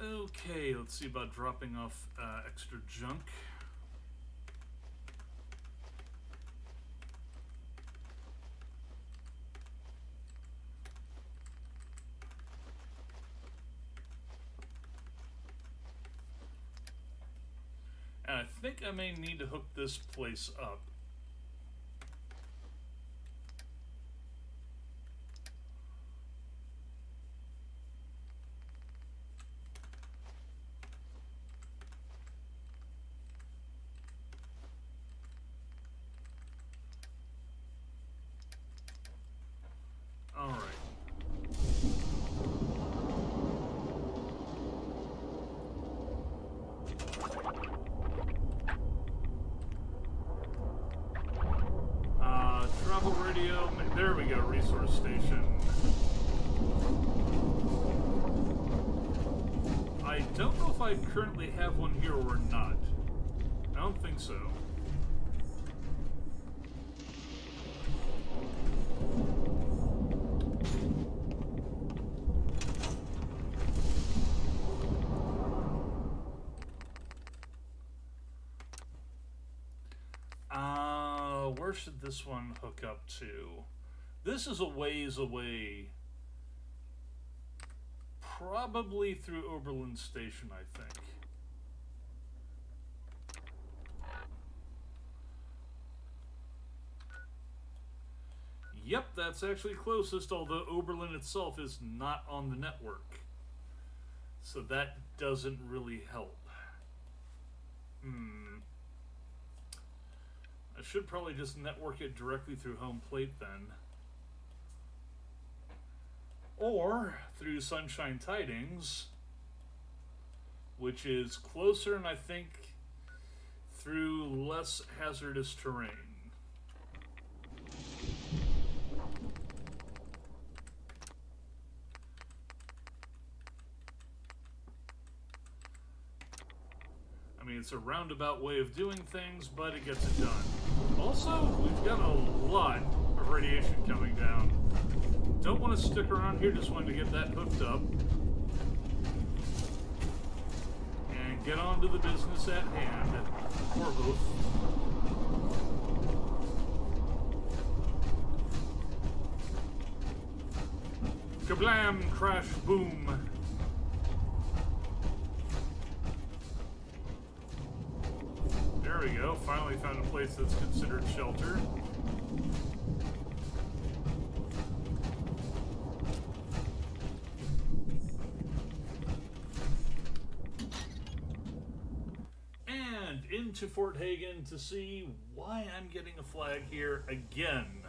Okay, let's see about dropping off extra junk. And I think I may need to hook this place up. All right. Travel radio. There we go. Resource station. I don't know if I currently have one here or not. I don't think so. Where should this one hook up to? This is a ways away. Probably through Oberlin Station, I think. Yep, that's actually closest, although Oberlin itself is not on the network. So that doesn't really help. I should probably just network it directly through home plate then. Or through Sunshine Tidings, which is closer and I think through less hazardous terrain. I mean, it's a roundabout way of doing things, but it gets it done. Also, we've got a lot of radiation coming down. Don't want to stick around here, just wanted to get that hooked up. And get on to the business at hand. Or both. Kablam, crash, boom. There we go. Finally found a place that's considered shelter. And into Fort Hagen to see why I'm getting a flag here again.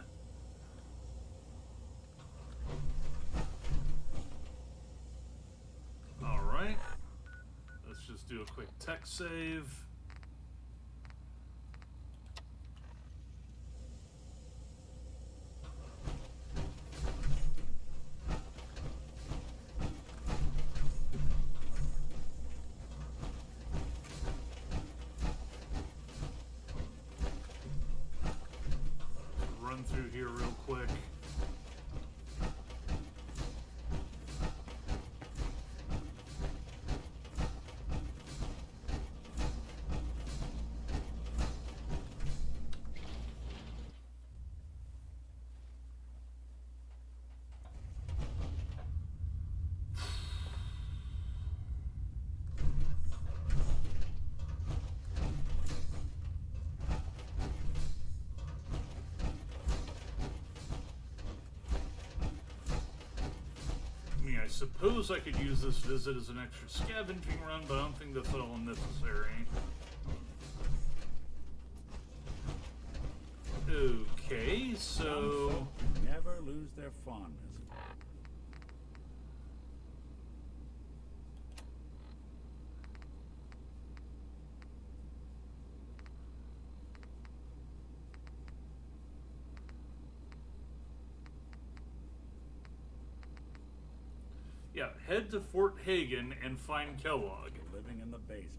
Alright. Let's just do a quick tech save. Through here real quick. I suppose I could use this visit as an extra scavenging run, but I don't think that's at all necessary. Okay, so... Never lose their fondness. Yeah, head to Fort Hagen and find Kellogg. Living in the basement.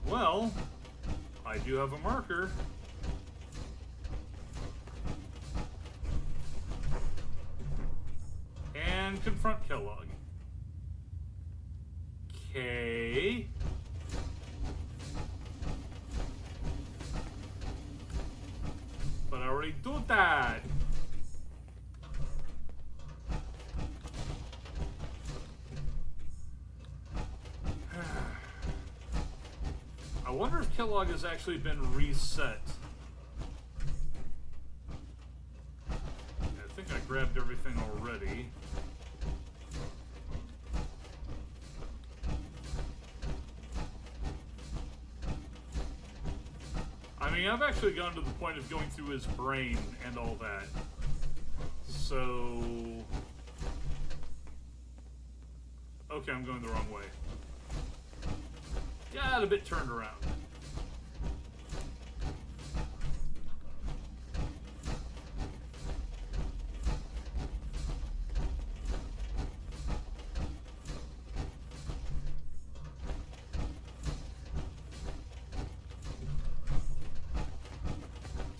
Well, I do have a marker. And confront Kellogg. Okay. But I already do that. I wonder if Kellogg has actually been reset. I think I grabbed everything already. I mean, I've actually gone to the point of going through his brain and all that. So... Okay, I'm going the wrong way. Got a bit turned around.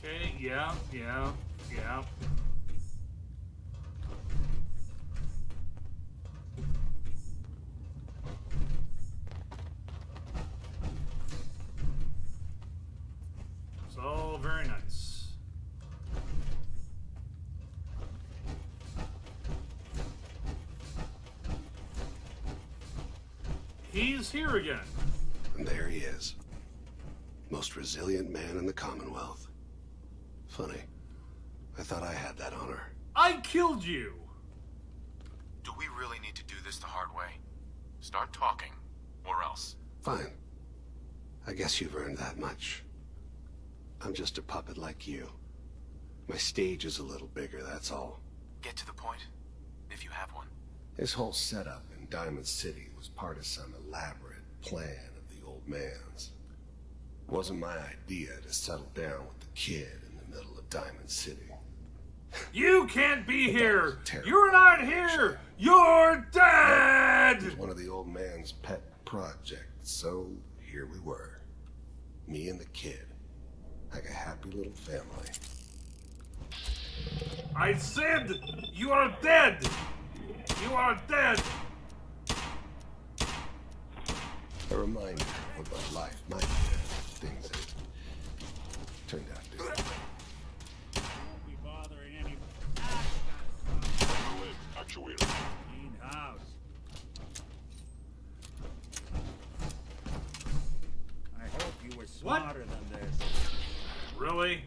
Okay, yeah. He's here again. And there he is. Most resilient man in the Commonwealth. Funny. I thought I had that honor. I killed you! Do we really need to do this the hard way? Start talking, or else. Fine. I guess you've earned that much. I'm just a puppet like you. My stage is a little bigger, that's all. Get to the point, if you have one. This whole setup in Diamond City was part of some elaborate plan of the old man's. It wasn't my idea to settle down with the kid in the middle of Diamond City. You can't be here! You're not here! You're dead! It was one of the old man's pet projects, so here we were. Me and the kid. Like a happy little family. I said you are dead! You are dead! A reminder of what my life might be. Things that turned out to be. Won't be bothering any. Actuator. Clean house. I hope you were smarter than this. Really?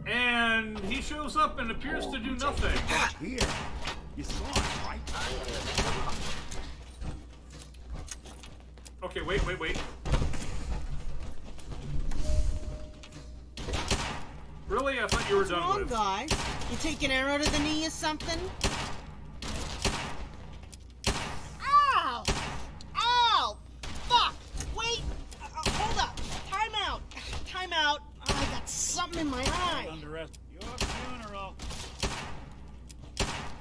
And he shows up and appears to do nothing. Here. You saw it, right? Okay, wait. Really? I thought you were What's done wrong, with. guys? You take an arrow to the knee or something? Ow! Ow! Fuck! Wait! Hold up! Time out! Time out! I got something in my eye! Underestimate your funeral.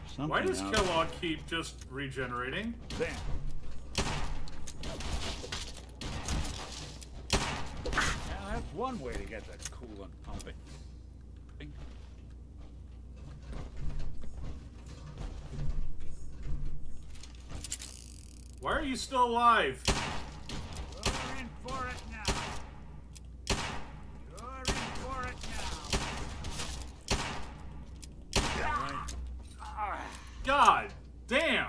Something Why does else. Kellogg keep just regenerating? There. Now, that's one way to get the coolant pumping. Why are you still alive? You're in for it now. You're in for it now. Right. God damn!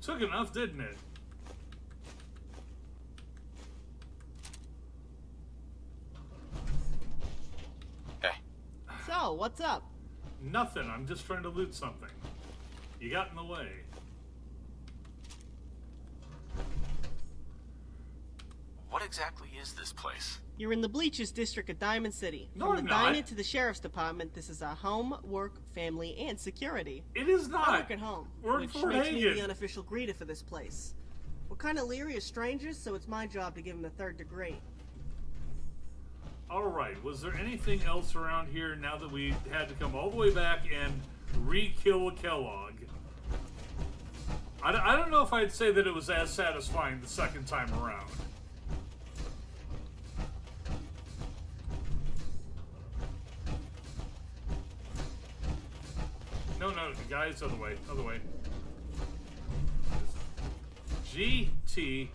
Took enough, didn't it? Hey. So, what's up? Nothing. I'm just trying to loot something. You got in the way. What exactly is this place? You're in the Bleachers District of Diamond City. No, From I'm the not. diner to the sheriff's department, this is our home, work, family, and security. It is I not. work at home, We're in which Fort makes me Hagen. the unofficial greeter for this place. We're kind of leery of strangers, so it's my job to give them the third degree. Alright, was there anything else around here now that we had to come all the way back and re-kill Kellogg? I don't know if I'd say that it was as satisfying the second time around. No, guys, other way. GTFO.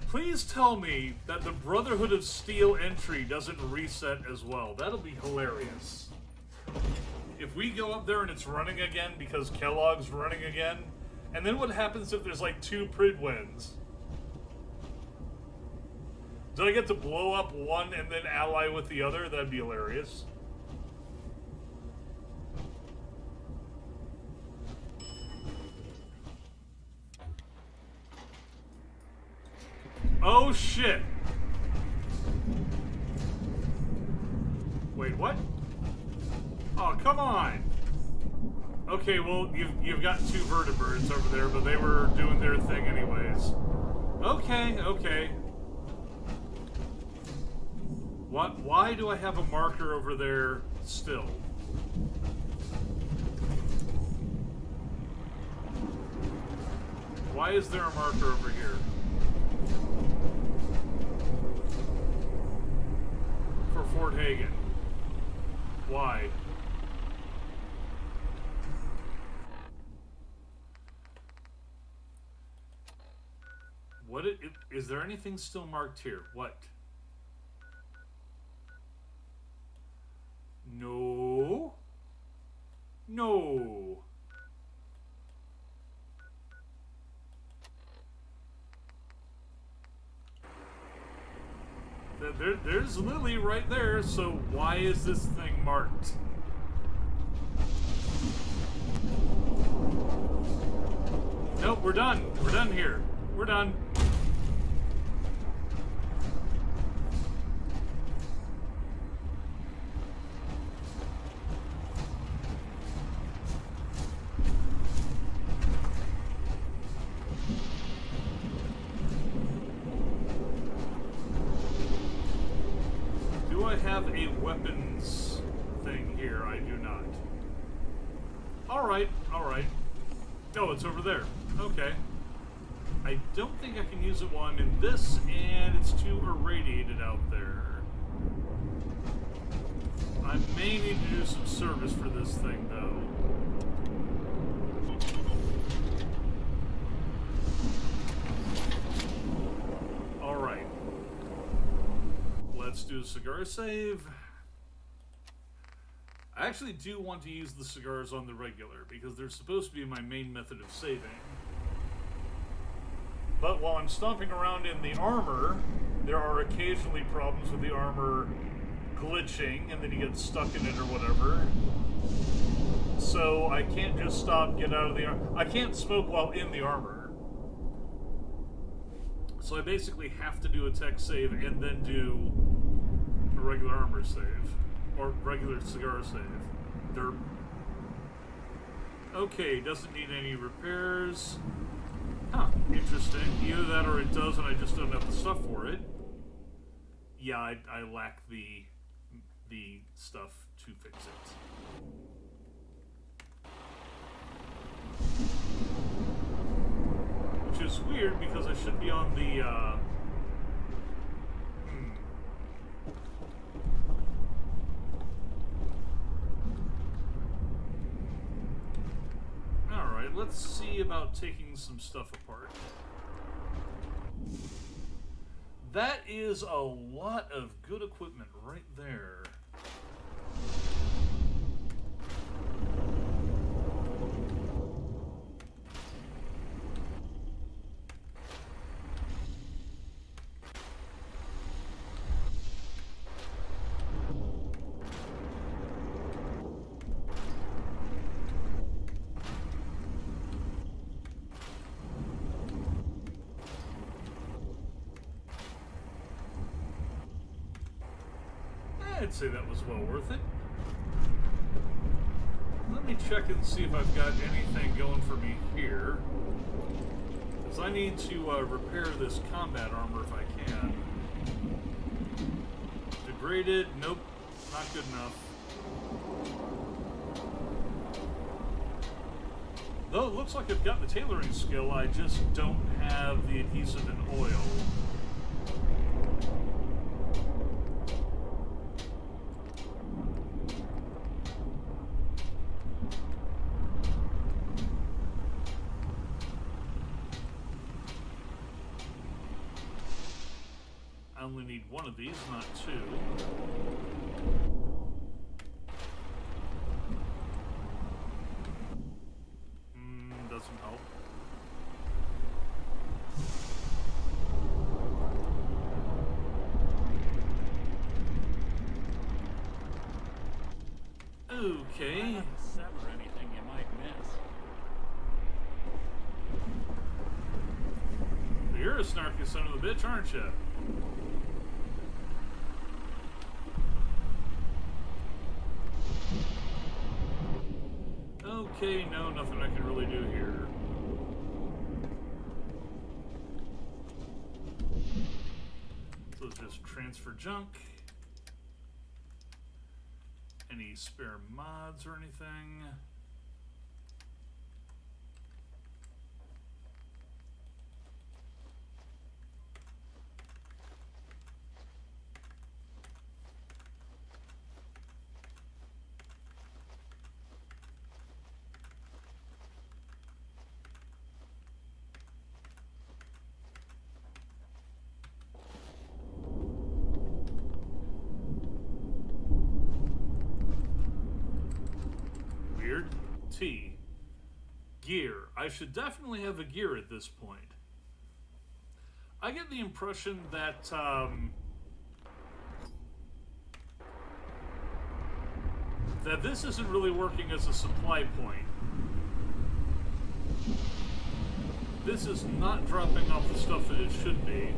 Please tell me that the Brotherhood of Steel entry doesn't reset as well. That'll be hilarious. If we go up there and it's running again because Kellogg's running again, and then what happens if there's like 2 Pridwins? Do I get to blow up one and then ally with the other? That'd be hilarious. Oh shit! Wait, what? Oh, come on! Okay, well, you've got 2 vertebrates over there, but they were doing their thing anyways. Okay. Why do I have a marker over there still? Why is there a marker over here? For Fort Hagen. Why? Is there anything still marked here? What? No. No. There's Lily right there, so why is this thing marked? Nope, we're done. We're done here. We're done. Do I have a weapons thing here? I do not. Alright, alright. Oh, it's over there. Okay. I don't think I can use it while I'm in this, and it's too irradiated out there. I may need to do some service for this thing, though. Alright. Let's do a cigar save. I actually do want to use the cigars on the regular, because they're supposed to be my main method of saving. But while I'm stomping around in the armor, there are occasionally problems with the armor glitching, and then you get stuck in it or whatever. So I can't just stop, get out of the armor. I can't smoke while in the armor. So I basically have to do a tech save and then do a regular armor save. Or regular cigar save. Derp. Okay, doesn't need any repairs. Huh, interesting. Either that or it does and I just don't have the stuff for it. Yeah, I lack the stuff to fix it. Which is weird because I should be on the, Alright, let's see about taking some stuff apart. That is a lot of good equipment right there. I'd say that was well worth it. Let me check and see if I've got anything going for me here. Because I need to repair this combat armor if I can. Degraded? Nope. Not good enough. Though it looks like I've got the tailoring skill, I just don't have the adhesive and oil. I only need one of these, not two. Doesn't help. Okay. Sever anything you might miss. You're a snarky son of a bitch, aren't you? Okay, no, nothing I can really do here. So just transfer junk. Any spare mods or anything? I should definitely have a gear at this point. I get the impression that that this isn't really working as a supply point. This is not dropping off the stuff that it should be.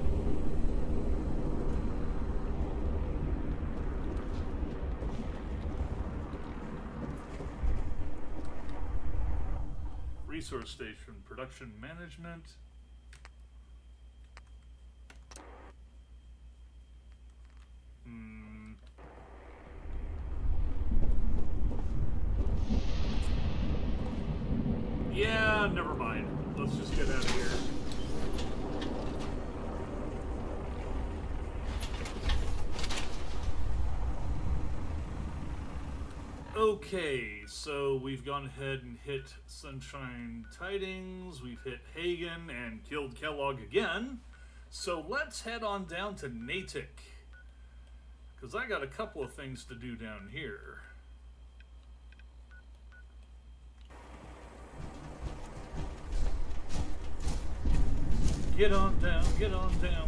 Resource station, production management. Yeah, never mind. Let's just get out of here. Okay, so we've gone ahead and hit Sunshine Tidings, we've hit Hagen, and killed Kellogg again. So let's head on down to Natick, because I got a couple of things to do down here. Get on down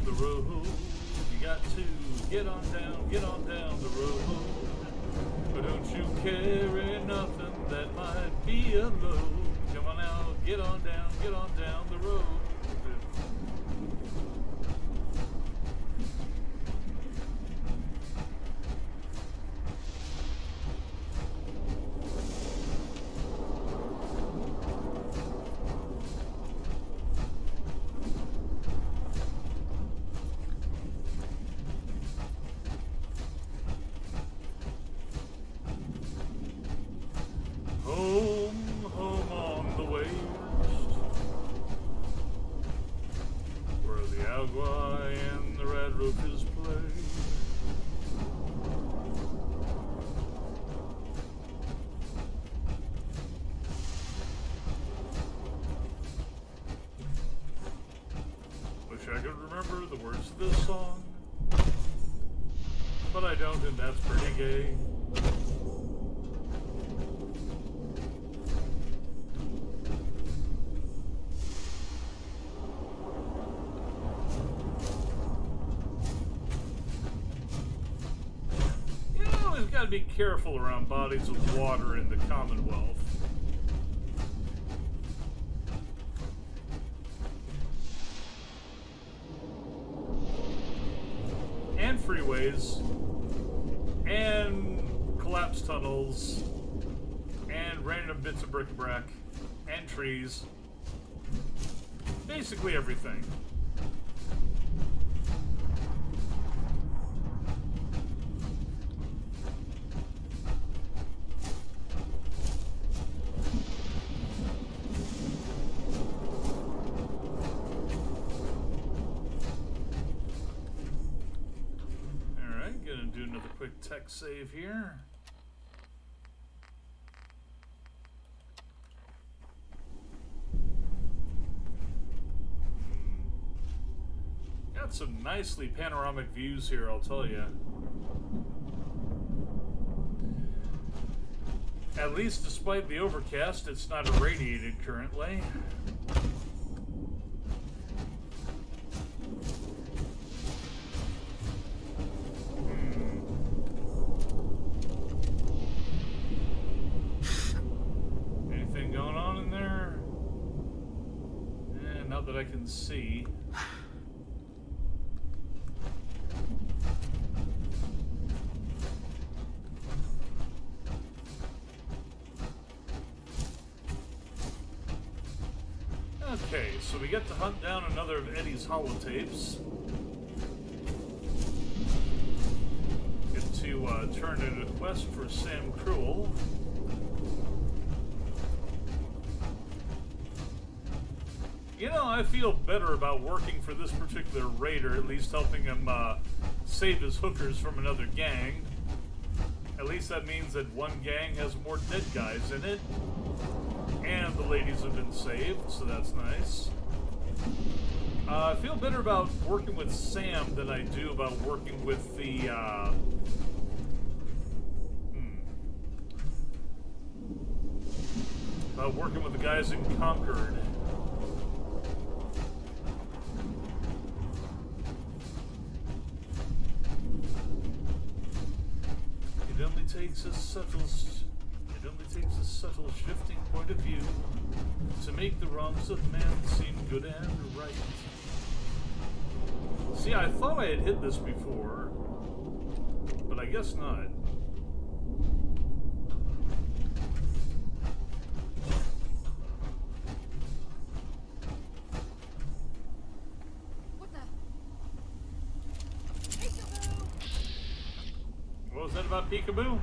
the road. You got to get on down the road. But don't you carry nothing that might be a load. Come on out, get on down the road. Home on the waste, where the agua and the red roaches play. Wish I could remember the words of this song, but I don't, and that's pretty gay. Got to be careful around bodies of water in the Commonwealth. And freeways, and collapsed tunnels, and random bits of bric-a-brac, and trees. Basically everything. Tech save here. Got some nicely panoramic views here, I'll tell you. At least despite the overcast, it's not irradiated currently. That I can see. Okay, so we get to hunt down another of Eddie's holotapes. Get to turn in a quest for Sam Cruel. You know, I feel better about working for this particular raider, at least helping him save his hookers from another gang. At least that means that one gang has more dead guys in it. And the ladies have been saved, so that's nice. I feel better about working with Sam than I do about working with the, about working with the guys in Concord. It only takes a subtle shifting point of view to make the wrongs of man seem good and right. See, I thought I had hit this before, but I guess not. What the? Peekaboo! What was that about peekaboo?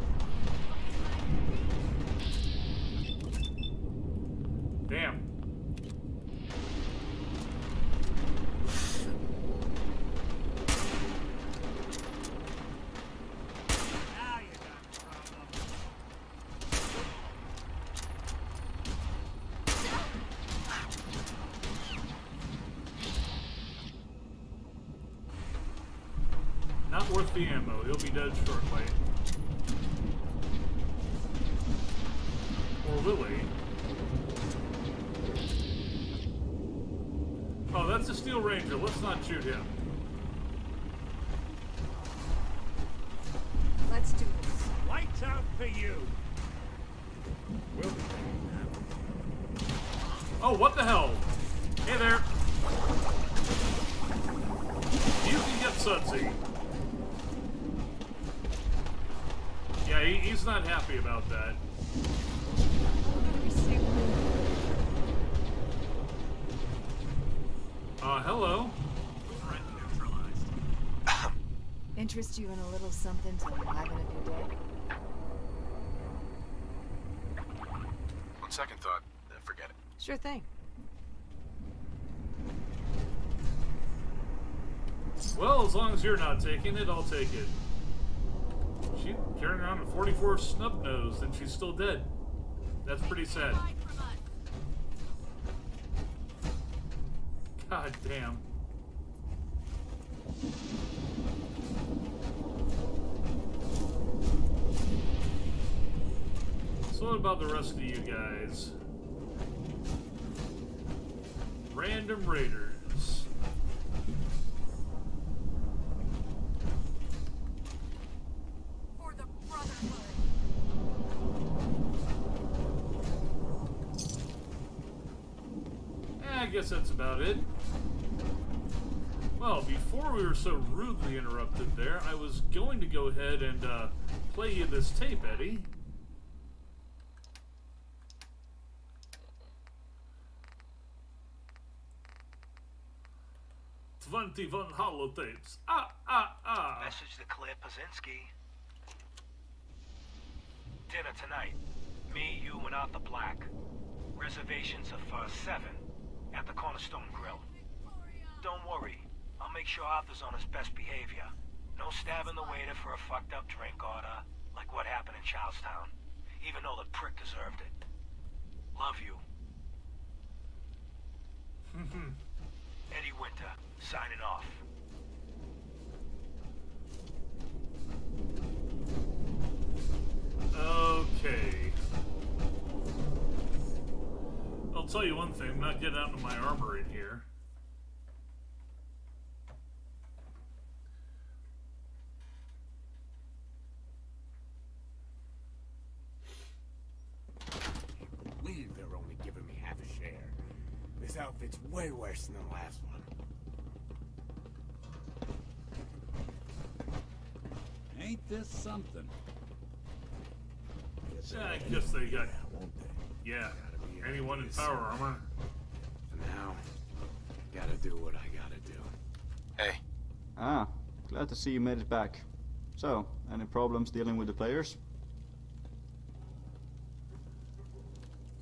Damn. Now you got a problem. Not worth the ammo. He'll be dead shortly. Or will he? Oh, that's a Steel Ranger. Let's not shoot him. Let's do this. Lights out for you. We'll be Oh, what the hell? Hey there. You can get sudsy. Yeah, he's not happy about that. Hello. Threat neutralized. Interest you in a little something to liven up your day? On second thought, forget it. Sure thing. Well, as long as you're not taking it, I'll take it. She carrying around a 44 snub nose, and she's still dead. That's pretty sad. God damn. So what about the rest of you guys? Random raiders. For the Brotherhood. I guess that's about it. Well, before we were so rudely interrupted there, I was going to go ahead and play you this tape, Eddie. 21 holotapes. Message to Claire Pazinski. Dinner tonight. Me, you, and Arthur Black. Reservations are for 7 at the Cornerstone Grill. Don't worry. I'll make sure Arthur's on his best behavior. No stabbing the waiter for a fucked up drink order, like what happened in Charlestown. Even though the prick deserved it. Love you. Eddie Winter, signing off. Okay. I'll tell you one thing, I'm not getting out of my armor in here. believe they're only giving me half a share. This outfit's way worse than the last one. Ain't this something? I guess they got, won't they? yeah, Gotta be anyone in this power something. armor. For now, gotta do what I gotta do. Hey, Ah, glad to see you made it back. So, any problems dealing with the players?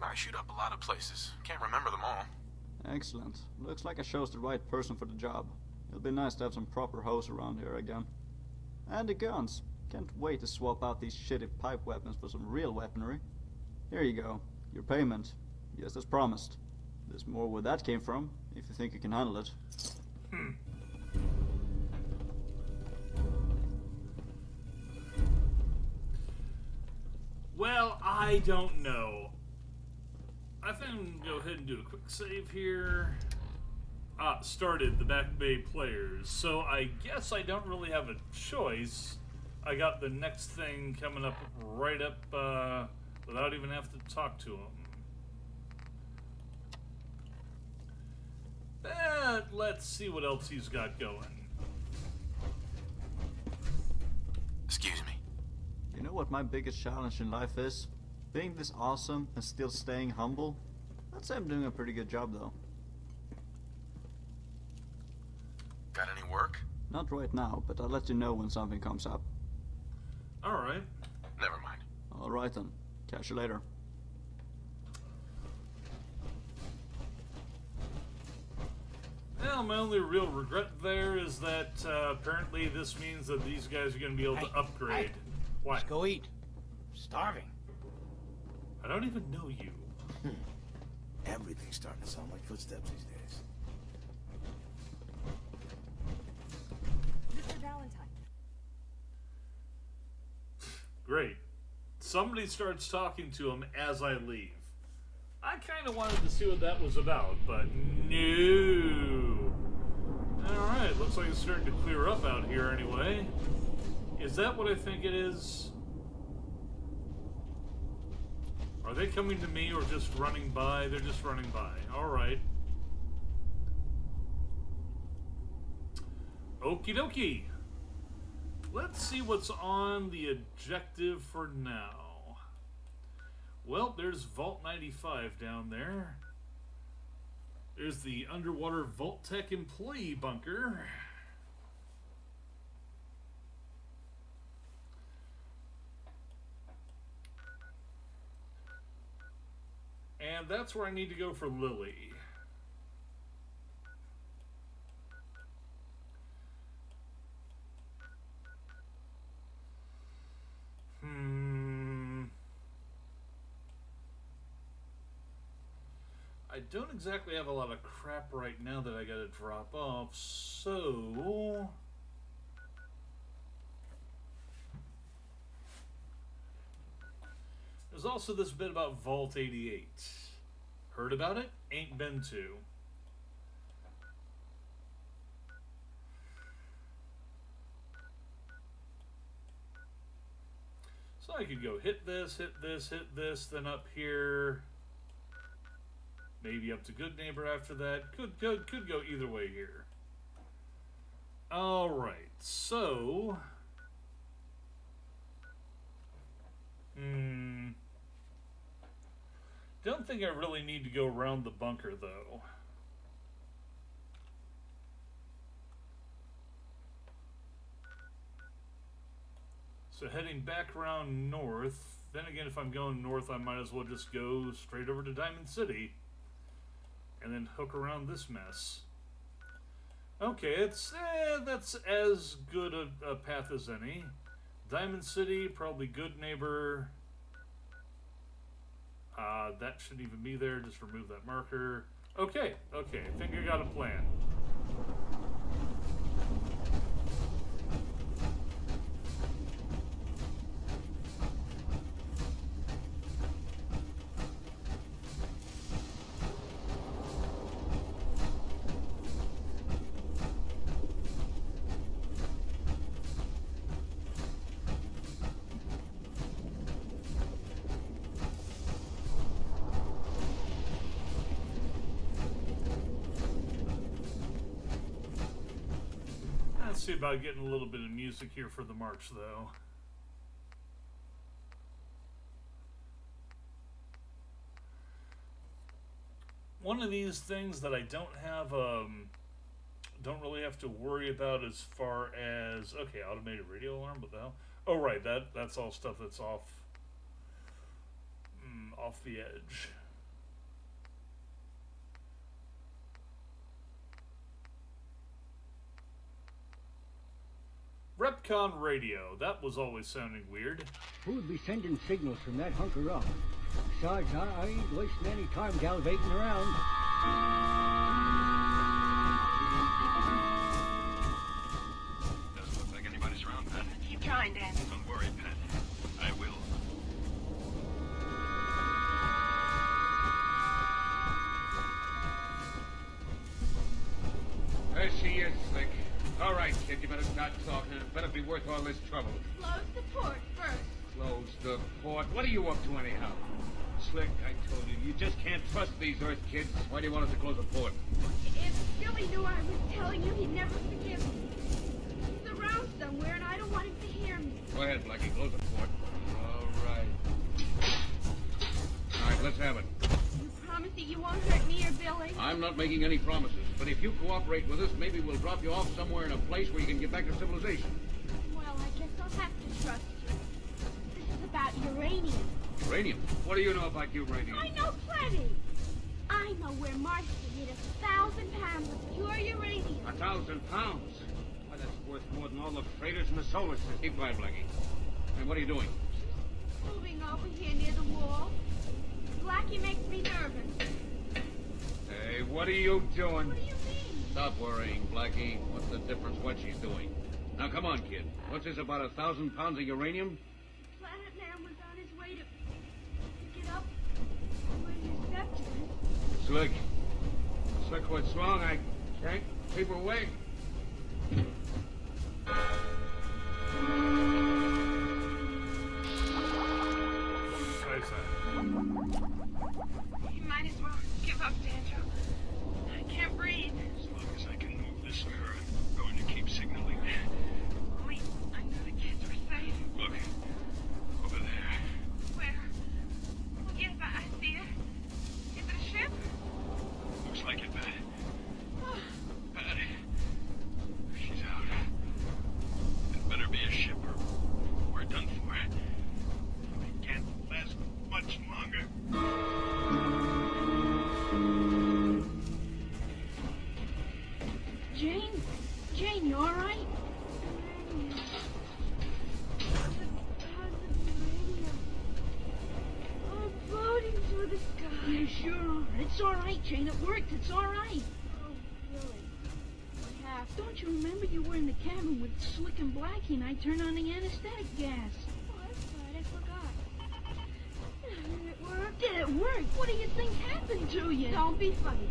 I shoot up a lot of places. Can't remember them all. Excellent. Looks like I chose the right person for the job. It'll be nice to have some proper hoes around here again. And the guns. Can't wait to swap out these shitty pipe weapons for some real weaponry. Here you go. Your payment. Just as promised. There's more where that came from, if you think you can handle it. Well, I don't know. I think I'm gonna go ahead and do a quick save here. Started the Back Bay players, so I guess I don't really have a choice. I got the next thing coming up right up without even having to talk to him. But let's see what else he's got going. Excuse me. You know what my biggest challenge in life is? Being this awesome and still staying humble. I'd say I'm doing a pretty good job though. Got any work? Not right now, but I'll let you know when something comes up. Alright. Never mind. Alright then. Catch you later. Well, my only real regret there is that apparently this means that these guys are going to be able to upgrade. What? Let's go eat. I'm starving. I don't even know you. Everything's starting to sound like footsteps these days. Mr. Valentine. Great. Somebody starts talking to him as I leave. I kind of wanted to see what that was about, but no. Alright, looks like it's starting to clear up out here anyway. Is that what I think it is? Are they coming to me or just running by? They're just running by. Alright. Okie dokie. Let's see what's on the objective for now. Well, there's Vault 95 down there. There's the underwater Vault Tech employee bunker. And that's where I need to go for Lily. I don't exactly have a lot of crap right now that I gotta drop off, so... There's also this bit about Vault 88. Heard about it? Ain't been to. So I could go hit this, hit this, hit this, then up here... Maybe up to Good Neighbor after that. Could go either way here. Alright, so... Don't think I really need to go around the bunker, though. So heading back around north. Then again, if I'm going north, I might as well just go straight over to Diamond City. And then hook around this mess. Okay, that's as good a path as any. Diamond City, probably Good Neighbor. That shouldn't even be there. Just remove that marker. Okay, I think I got a plan. See about getting a little bit of music here for the march, though. One of these things that I don't really have to worry about as far as, okay, automated radio alarm, what the hell? Oh, right, that's all stuff that's off the edge. Repcon radio. That was always sounding weird. Who would be sending signals from that hunker up? Besides, I ain't wasting any time gallivanting around. Doesn't look like anybody's around, Pat. Keep trying, Dan. Don't worry, Pat. I will. There she is, Slick. All right. right, kid. You better start talking, and it better be worth all this trouble. Close the port first. Close the port. What are you up to, anyhow? Slick, I told you, you just can't trust these Earth kids. Why do you want us to close the port? If Billy knew I was telling you, he'd never forgive me. He's around somewhere, and I don't want him to hear me. Go ahead, Blackie. Close the port. All right. All right, let's have it. You promise that you won't hurt me or Billy? I'm not making any promises, but if you cooperate with us, maybe we'll drop you off somewhere in a place where you can get back to civilization. Well, I guess I'll have to trust you. This is about uranium. Uranium? What do you know about uranium? I know plenty. I know where Marston hid 1,000 pounds of pure uranium. 1,000 pounds? Why, that's worth more than all the freighters in the solar system. Keep quiet, Blackie. And what are you doing? Moving over here near the wall. Blackie makes me nervous. Hey, what are you doing? What do you mean? Stop worrying, Blackie. What's the difference what she's doing? Now, come on, kid. What's this about 1,000 pounds of uranium? Planet Man was on his way to pick it up when you stepped in it. Slick. Slick, what's wrong? I can't keep her away. You might as well give up, Daniel. I can't breathe. As long as I can move this mirror, I'm going to keep signaling. Only I knew the kids were safe. Look, over there. Where? Oh, yes, I see it. Is it a ship? Looks like it, Pat. Oh, Pat. She's out. It better be a ship or we're done for. We can't last much longer. Jane, you all right? I'm floating through the sky. You sure are. It's all right, Jane. It worked. It's all right. Oh, really? What happened? Don't you remember you were in the cabin with Slick and Blackie and I turned on the anesthetic gas? Oh, that's right. I forgot. It worked. Did it work? What do you think happened to you? Don't be funny.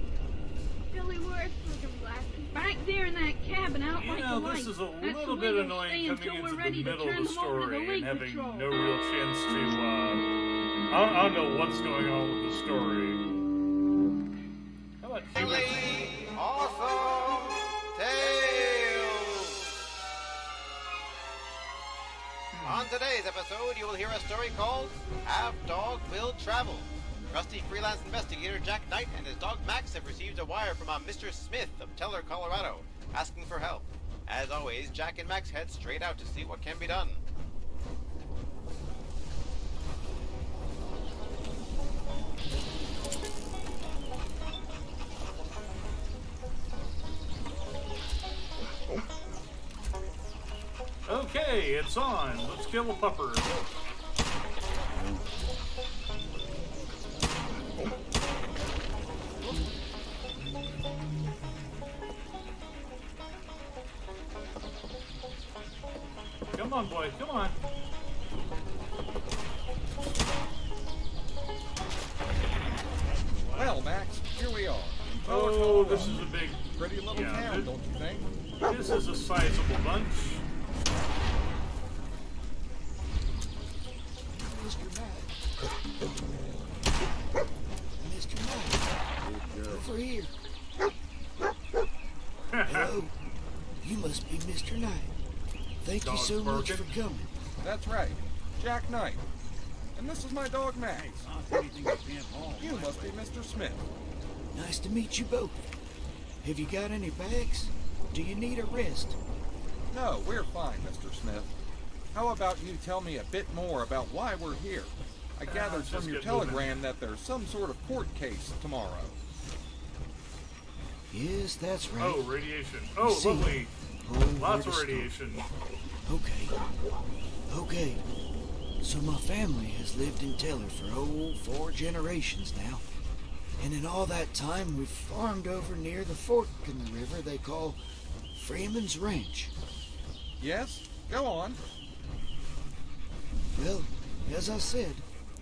Billy, where's Slick and Blackie? Back there in that cabin, out You like know, a light. this is a That's little the bit way they'll annoying stay coming until into we're the ready to middle of turn the them over to story the and Lake having Patrol. no real chance to, I don't know what's going on with the story. How about Awesome Tales! On today's episode, you will hear a story called Half Dog Will Travel. Trusty freelance investigator Jack Knight and his dog Max have received a wire from a Mr. Smith of Teller, Colorado, asking for help. As always, Jack and Max head straight out to see what can be done. Okay, it's on. Let's kill a pupper. Come on, boy. Come on. Well, Max, here we are. Oh, this is a big... Pretty little town, don't you think? This is a sizable bunch. Mr. Knight. Mr. Knight. Over here. Hello. You must be Mr. Knight. Thank you so much for coming. That's right. Jack Knight. And this is my dog, Max. You must be Mr. Smith. Nice to meet you both. Have you got any bags? Do you need a rest? No, we're fine, Mr. Smith. How about you tell me a bit more about why we're here? I gathered from your telegram that there's some sort of court case tomorrow. Yes, that's right. Oh, radiation. Oh, See, lovely. Lots of where to radiation. Okay. So my family has lived in Teller for 4 generations now. And in all that time, we've farmed over near the fork in the river they call Freeman's Ranch. Yes? Go on. Well, as I said,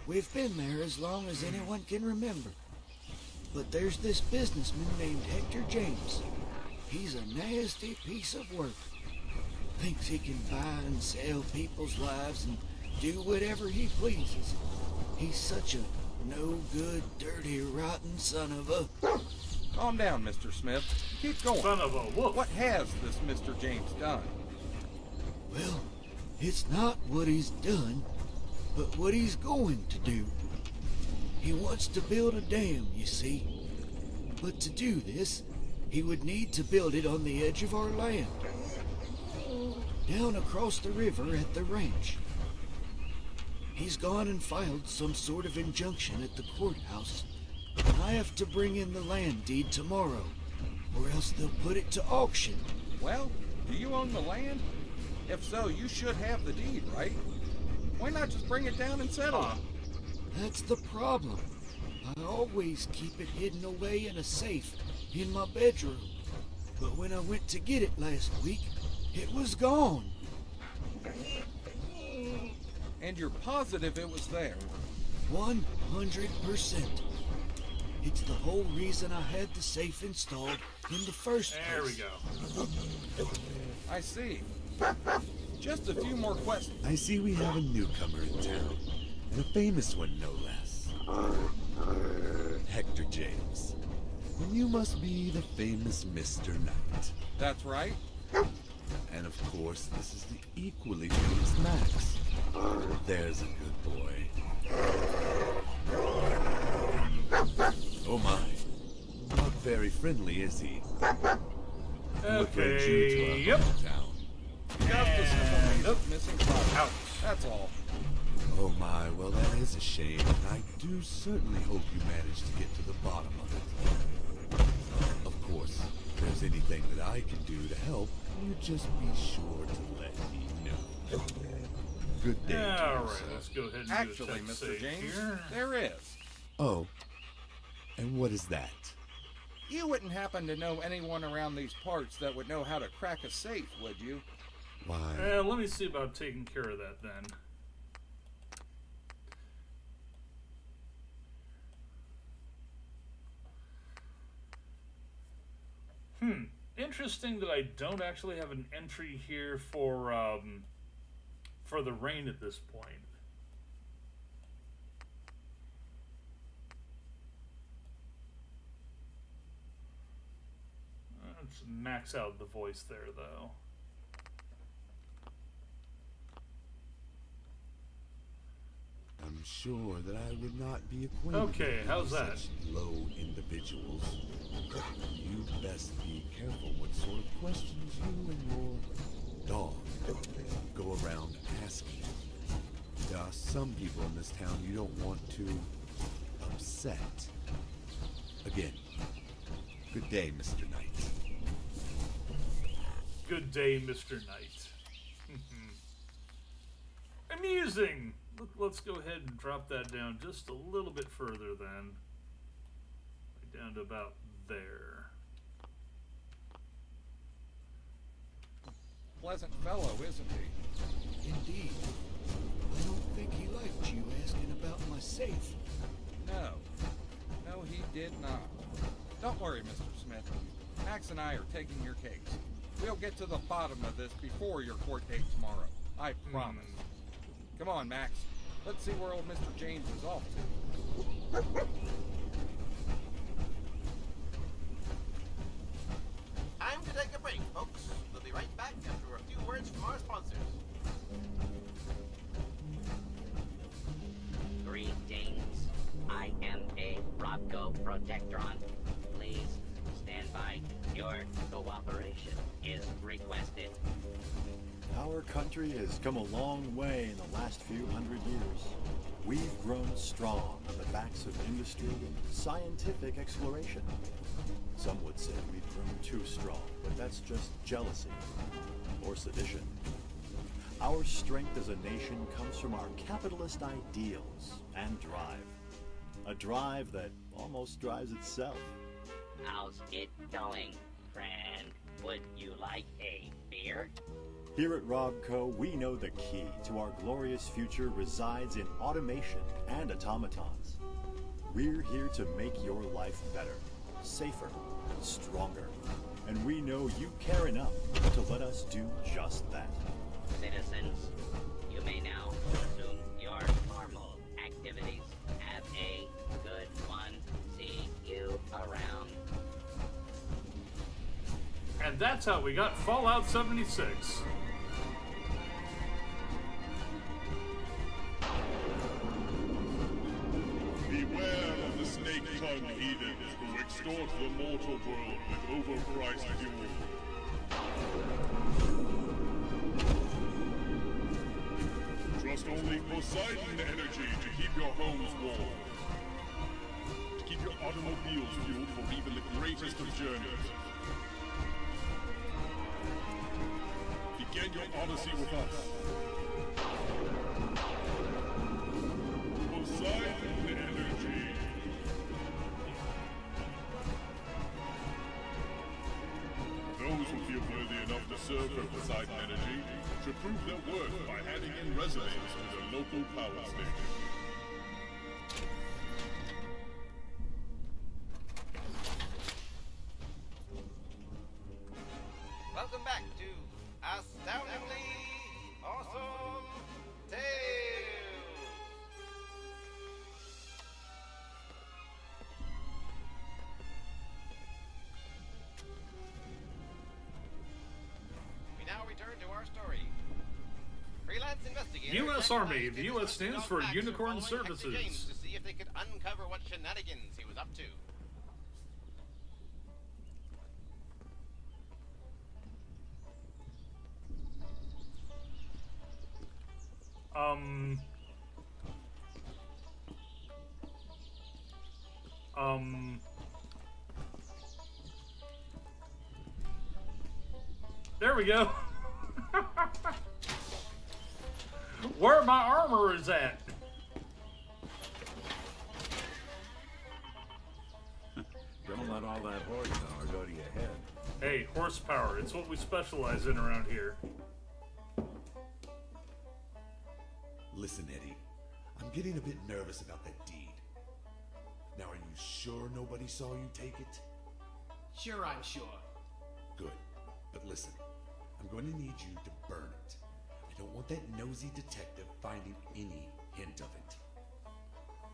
we've been there as long as anyone can remember. But there's this businessman named Hector James. He's a nasty piece of work. Thinks he can buy and sell people's lives and do whatever he pleases. He's such a no-good, dirty, rotten son of a... Calm down, Mr. Smith. Keep going. Son of a wolf. What has this Mr. James done? Well, it's not what he's done, but what he's going to do. He wants to build a dam, you see. But to do this, he would need to build it on the edge of our land. Down across the river at the ranch. He's gone and filed some sort of injunction at the courthouse. I have to bring in the land deed tomorrow, or else they'll put it to auction. Well, do you own the land? If so, you should have the deed, right? Why not just bring it down and settle it? That's the problem. I always keep it hidden away in a safe in my bedroom. But when I went to get it last week, it was gone. And you're positive it was there? 100%. It's the whole reason I had the safe installed in the first place. There we go. I see. Just a few more questions. I see we have a newcomer in town, and a famous one no less. Hector James. And you must be the famous Mr. Knight. That's right. And of course, this is the equally famous Max. There's a good boy. Oh my. Not very friendly, is he? Okay, yep. Nope, missing product. Ouch. That's all. Oh my, well that is a shame. I do certainly hope you manage to get to the bottom of it. Of course, if there's anything that I can do to help, you just be sure to let me know. Good day. Alright, let's go ahead and Actually, do a Mr. James, here. there is. Oh, and what is that? You wouldn't happen to know anyone around these parts that would know how to crack a safe, would you? Why? Let me see about taking care of that then. Interesting that I don't actually have an entry here for the rain at this point. Let's max out the voice there, though. I'm sure that I would not be acquainted Okay, with how's that? such low individuals. You best be careful what sort of questions you and your dog go around asking. There are some people in this town you don't want to upset. Again, good day, Mr. Knight. Good day, Mr. Knight. Amusing! Let's go ahead and drop that down just a little bit further then. Right down to about there. Pleasant fellow, isn't he? Indeed. I don't think he liked you asking about my safe. No. No, he did not. Don't worry, Mr. Smith. Max and I are taking your case. We'll get to the bottom of this before your court date tomorrow. I promise. Come on, Max. Let's see where old Mr. James is off to. Time to take a break, folks. We'll be right back after a few words from our sponsors. Greetings. I am a Robco Protectron. Please stand by. Your cooperation is requested. Our country has come a long way in the last few hundred years. We've grown strong on the backs of industry and scientific exploration. Some would say we've grown too strong, but that's just jealousy or sedition. Our strength as a nation comes from our capitalist ideals and drive. A drive that almost drives itself. How's it going, friend? Would you like a beer? Here at Robco, we know the key to our glorious future resides in automation and automatons. We're here to make your life better, safer, stronger. and we know you care enough to let us do just that. Citizens, you may now resume your normal activities. Have a good one. See you around. And that's how we got Fallout 76. Beware of the snake-tongued heathens who extort the mortal world with overpriced fuel. Trust only Poseidon energy to keep your homes warm. To keep your automobiles fueled for even the greatest of journeys. Begin your odyssey with us. Poseidon energy. Those who feel worthy enough to serve for Poseidon energy should prove their worth by handing in resumes to their local power station. Welcome back to Astoundingly Awesome Tales! We now return to our story. Freelance investigator U.S. Jack Army. Knight The and U.S. his stands dog for Max are Unicorn following Hector James Services. to see if they could uncover what shenanigans he was up to. There we go. Where my armor is at. Don't let all that horsepower go to your head. Hey, horsepower. It's what we specialize in around here. Listen, Eddie, I'm getting a bit nervous about that deed. Now, are you sure nobody saw you take it? Sure, I'm sure. Good. But listen, I'm going to need you to burn it. I don't want that nosy detective finding any hint of it.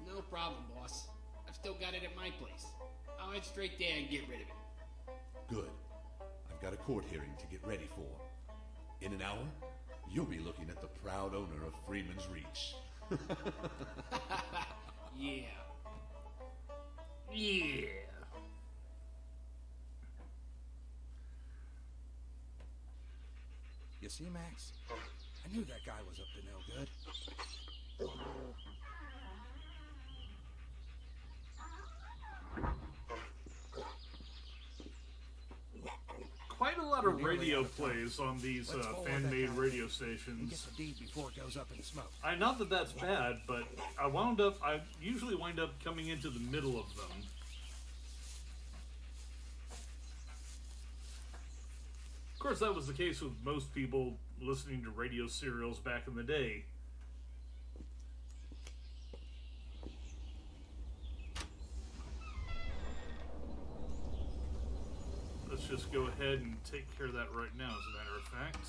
No problem, boss. I've still got it at my place. I'll head straight there and get rid of it. Good. I've got a court hearing to get ready for. In an hour, you'll be looking at the proud owner of Freeman's Reach. Yeah. Yeah. You see, Max? I knew that guy was up to no good. Quite a lot of radio plays on these fan-made radio stations. Get the deed before it goes up in smoke. Not that that's bad, but I usually wind up coming into the middle of them. Of course, that was the case with most people listening to radio serials back in the day. Let's just go ahead and take care of that right now, as a matter of fact.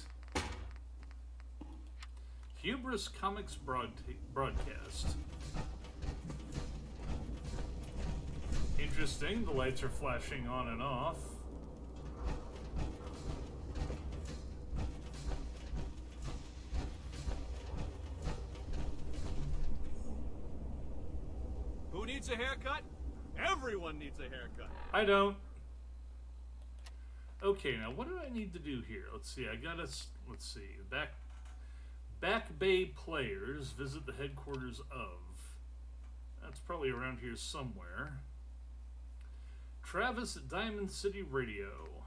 Hubris Comics broadcast. Interesting, the lights are flashing on and off. Who needs a haircut? Everyone needs a haircut. I don't. Okay, now what do I need to do here? Let's see, let's see. Back Bay players visit the headquarters of. That's probably around here somewhere. Travis at Diamond City Radio.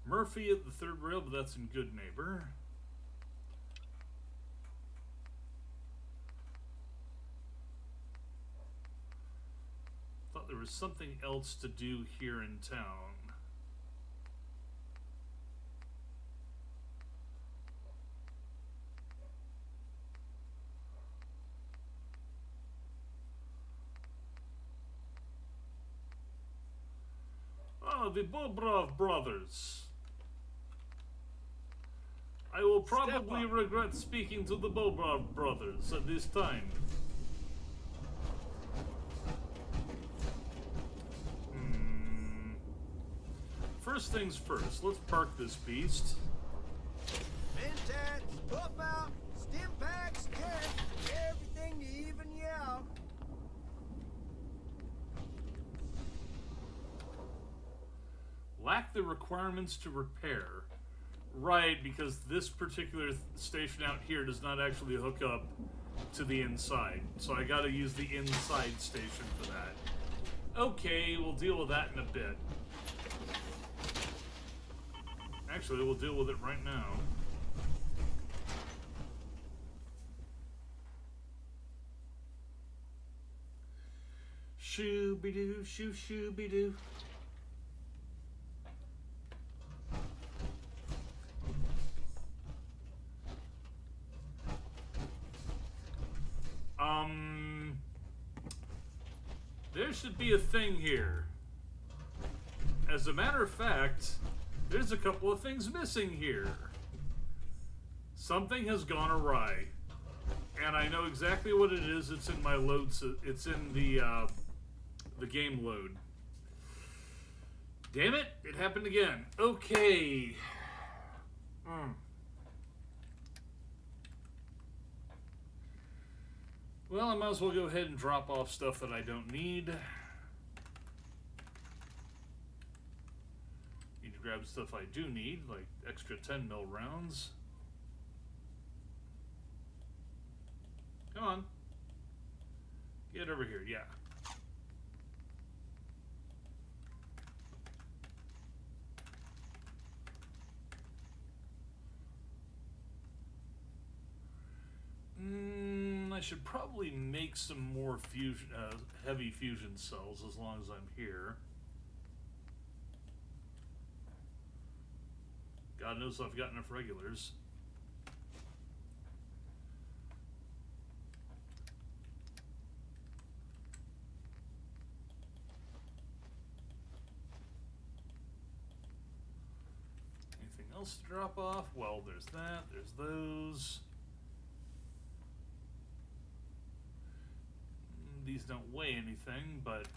Murphy at the third rail, but that's in Good Neighbor. Thought there was something else to do here in town. the Bobrov brothers. I will probably regret speaking to the Bobrov brothers at this time. First things first, let's park this beast. Mentats, puff out, stim packs, everything to even you out. Lack the requirements to repair. Right, because this particular station out here does not actually hook up to the inside. So I gotta use the inside station for that. Okay, we'll deal with that in a bit. Actually, we'll deal with it right now. Shoo-be-doo, shoo-shoo-be-doo. There should be a thing here. As a matter of fact, there's a couple of things missing here. Something has gone awry. And I know exactly what it is. It's in my load. So it's in the game load. Damn it! It happened again. Okay. Well, I might as well go ahead and drop off stuff that I don't need. Need to grab stuff I do need, like extra 10mm rounds. Come on. Get over here, yeah. I should probably make some more fusion, heavy fusion cells as long as I'm here. God knows I've got enough regulars. Anything else to drop off? Well, there's that, there's those. These don't weigh anything, but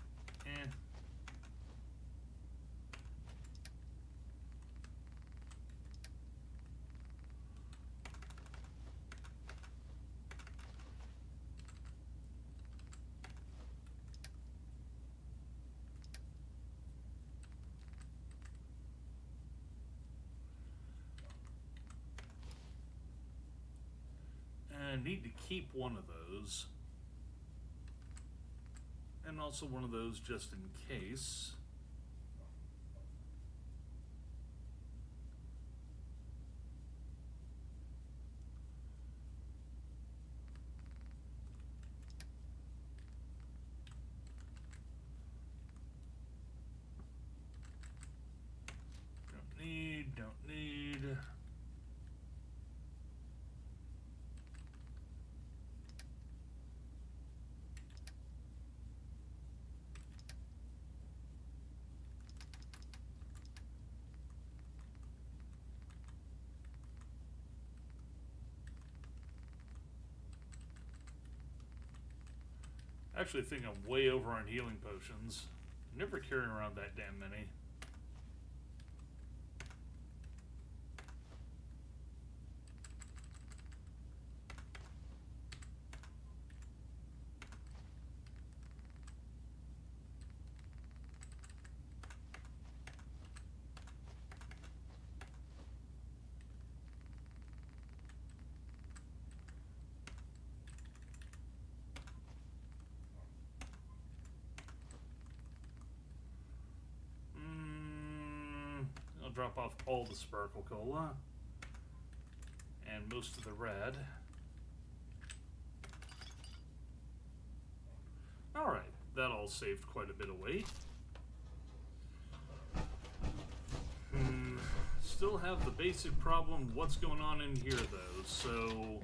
I need to keep one of those. And also one of those just in case. Don't need. I actually think I'm way over on healing potions. Never carrying around that damn many. Drop off all the Sparkle Cola and most of the red. Alright, that all saved quite a bit of weight. Still have the basic problem, what's going on in here though, so...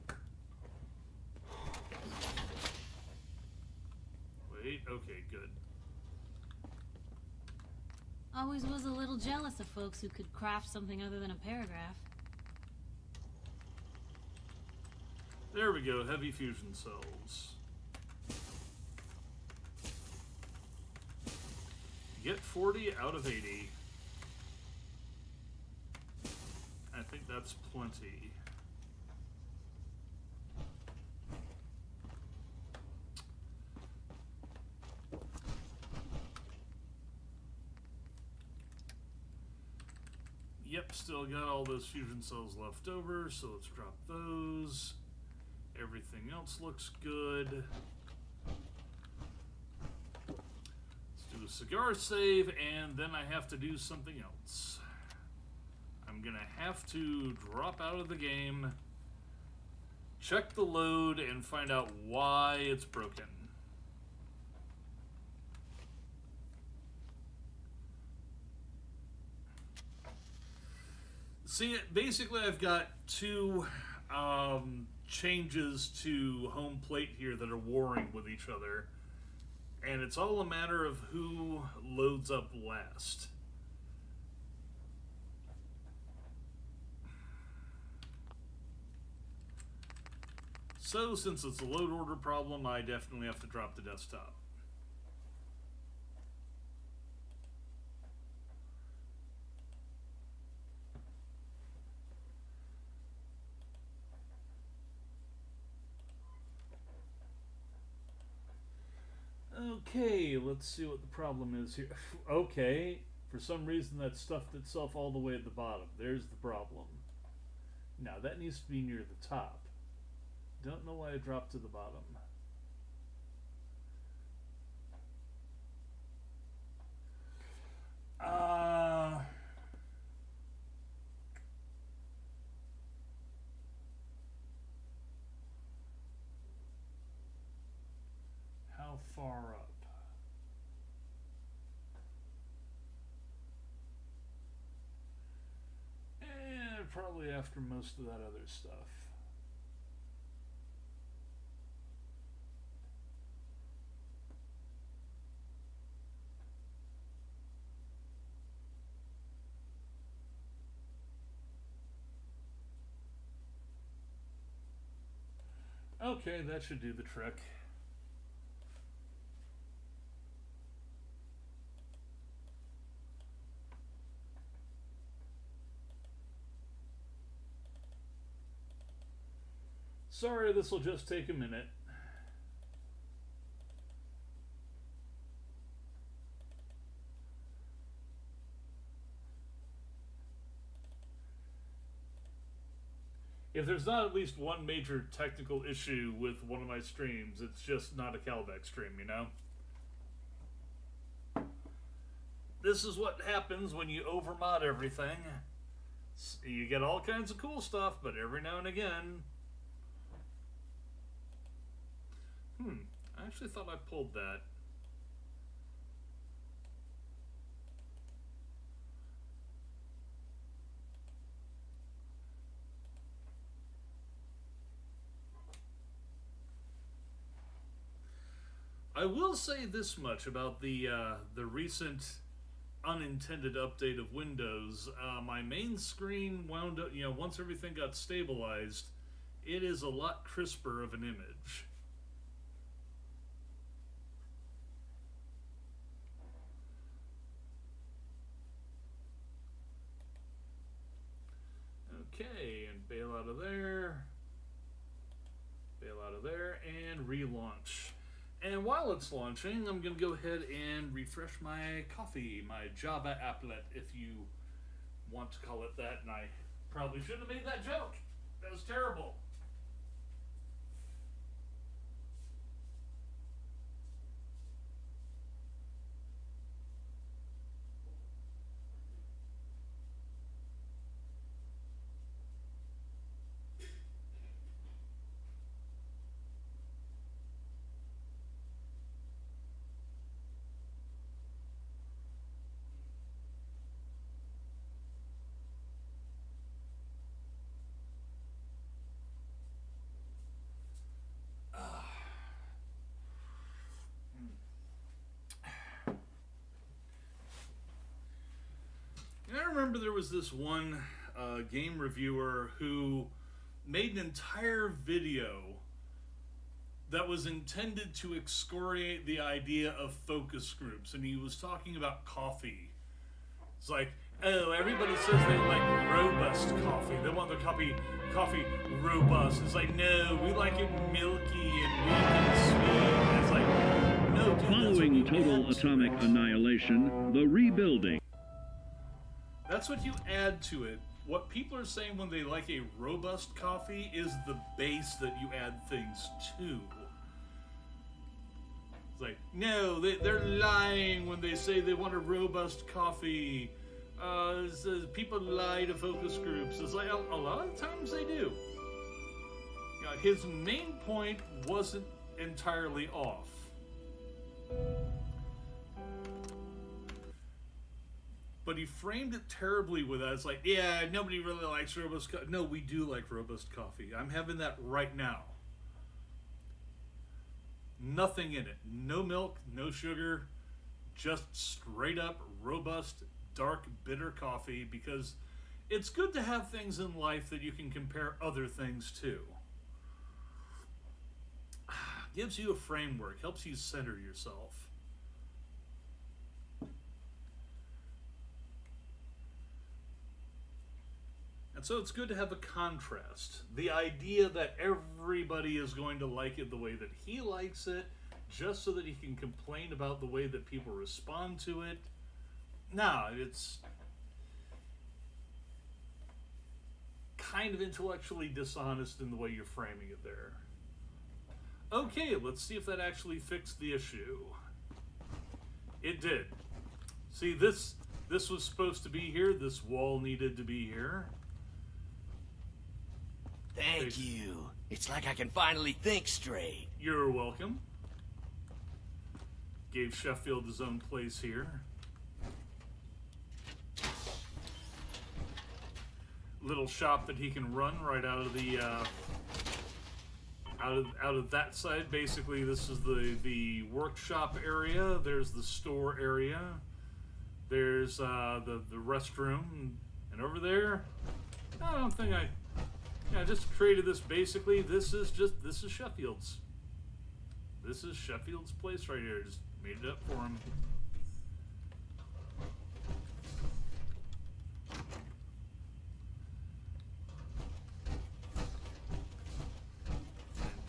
Wait, okay, good. Always was a little jealous of folks who could craft something other than a paragraph. There we go, heavy fusion cells. Get 40 out of 80. I think that's plenty. Yep, still got all those fusion cells left over, so let's drop those. Everything else looks good. Let's do a cigar save, and then I have to do something else. I'm gonna have to drop out of the game, check the load, and find out why it's broken. See, basically I've got two changes to home plate here that are warring with each other, and it's all a matter of who loads up last. So since it's a load order problem, I definitely have to drop the desktop. Okay, let's see what the problem is here. Okay, for some reason that stuffed itself all the way at the bottom. There's the problem. Now that needs to be near the top. Don't know why it dropped to the bottom. How far up? And probably after most of that other stuff. Okay, that should do the trick. Sorry, this will just take a minute. If there's not at least one major technical issue with one of my streams, it's just not a Calbeck stream, you know? This is what happens when you overmod everything. You get all kinds of cool stuff, but every now and again... I actually thought I pulled that. I will say this much about the recent unintended update of Windows. My main screen wound up, once everything got stabilized, it is a lot crisper of an image. Okay, and bail out of there, and relaunch. And while it's launching, I'm going to go ahead and refresh my coffee, my Java applet, if you want to call it that. And I probably shouldn't have made that joke. That was terrible. remember there was this one game reviewer who made an entire video that was intended to excoriate the idea of focus groups, and he was talking about coffee. It's like, oh, everybody says they like robust coffee. They want their coffee robust. It's like, no, we like it milky and weak and sweet. And it's like, no, dude, Following total atomic annihilation, the rebuilding. That's what you add to it. What people are saying when they like a robust coffee is the base that you add things to. It's like, no, they're lying when they say they want a robust coffee. People lie to focus groups. It's like, a lot of times they do. You know, his main point wasn't entirely off. But he framed it terribly with that. It's like, yeah, nobody really likes robust coffee. No, we do like robust coffee. I'm having that right now. Nothing in it. No milk, no sugar. Just straight up robust, dark, bitter coffee, because it's good to have things in life that you can compare other things to. Gives you a framework, helps you center yourself. And so it's good to have a contrast. The idea that everybody is going to like it the way that he likes it, just so that he can complain about the way that people respond to it. Nah, it's kind of intellectually dishonest in the way you're framing it there. Okay, let's see if that actually fixed the issue. It did. See, this was supposed to be here. This wall needed to be here. Thank you. It's like I can finally think straight. You're welcome. Gave Sheffield his own place here. Little shop that he can run right out of the out of that side. Basically, this is the workshop area. There's the store area. There's the restroom, and over there, I don't think I just created this. Basically, this is Sheffield's. This is Sheffield's place right here. Just made it up for him.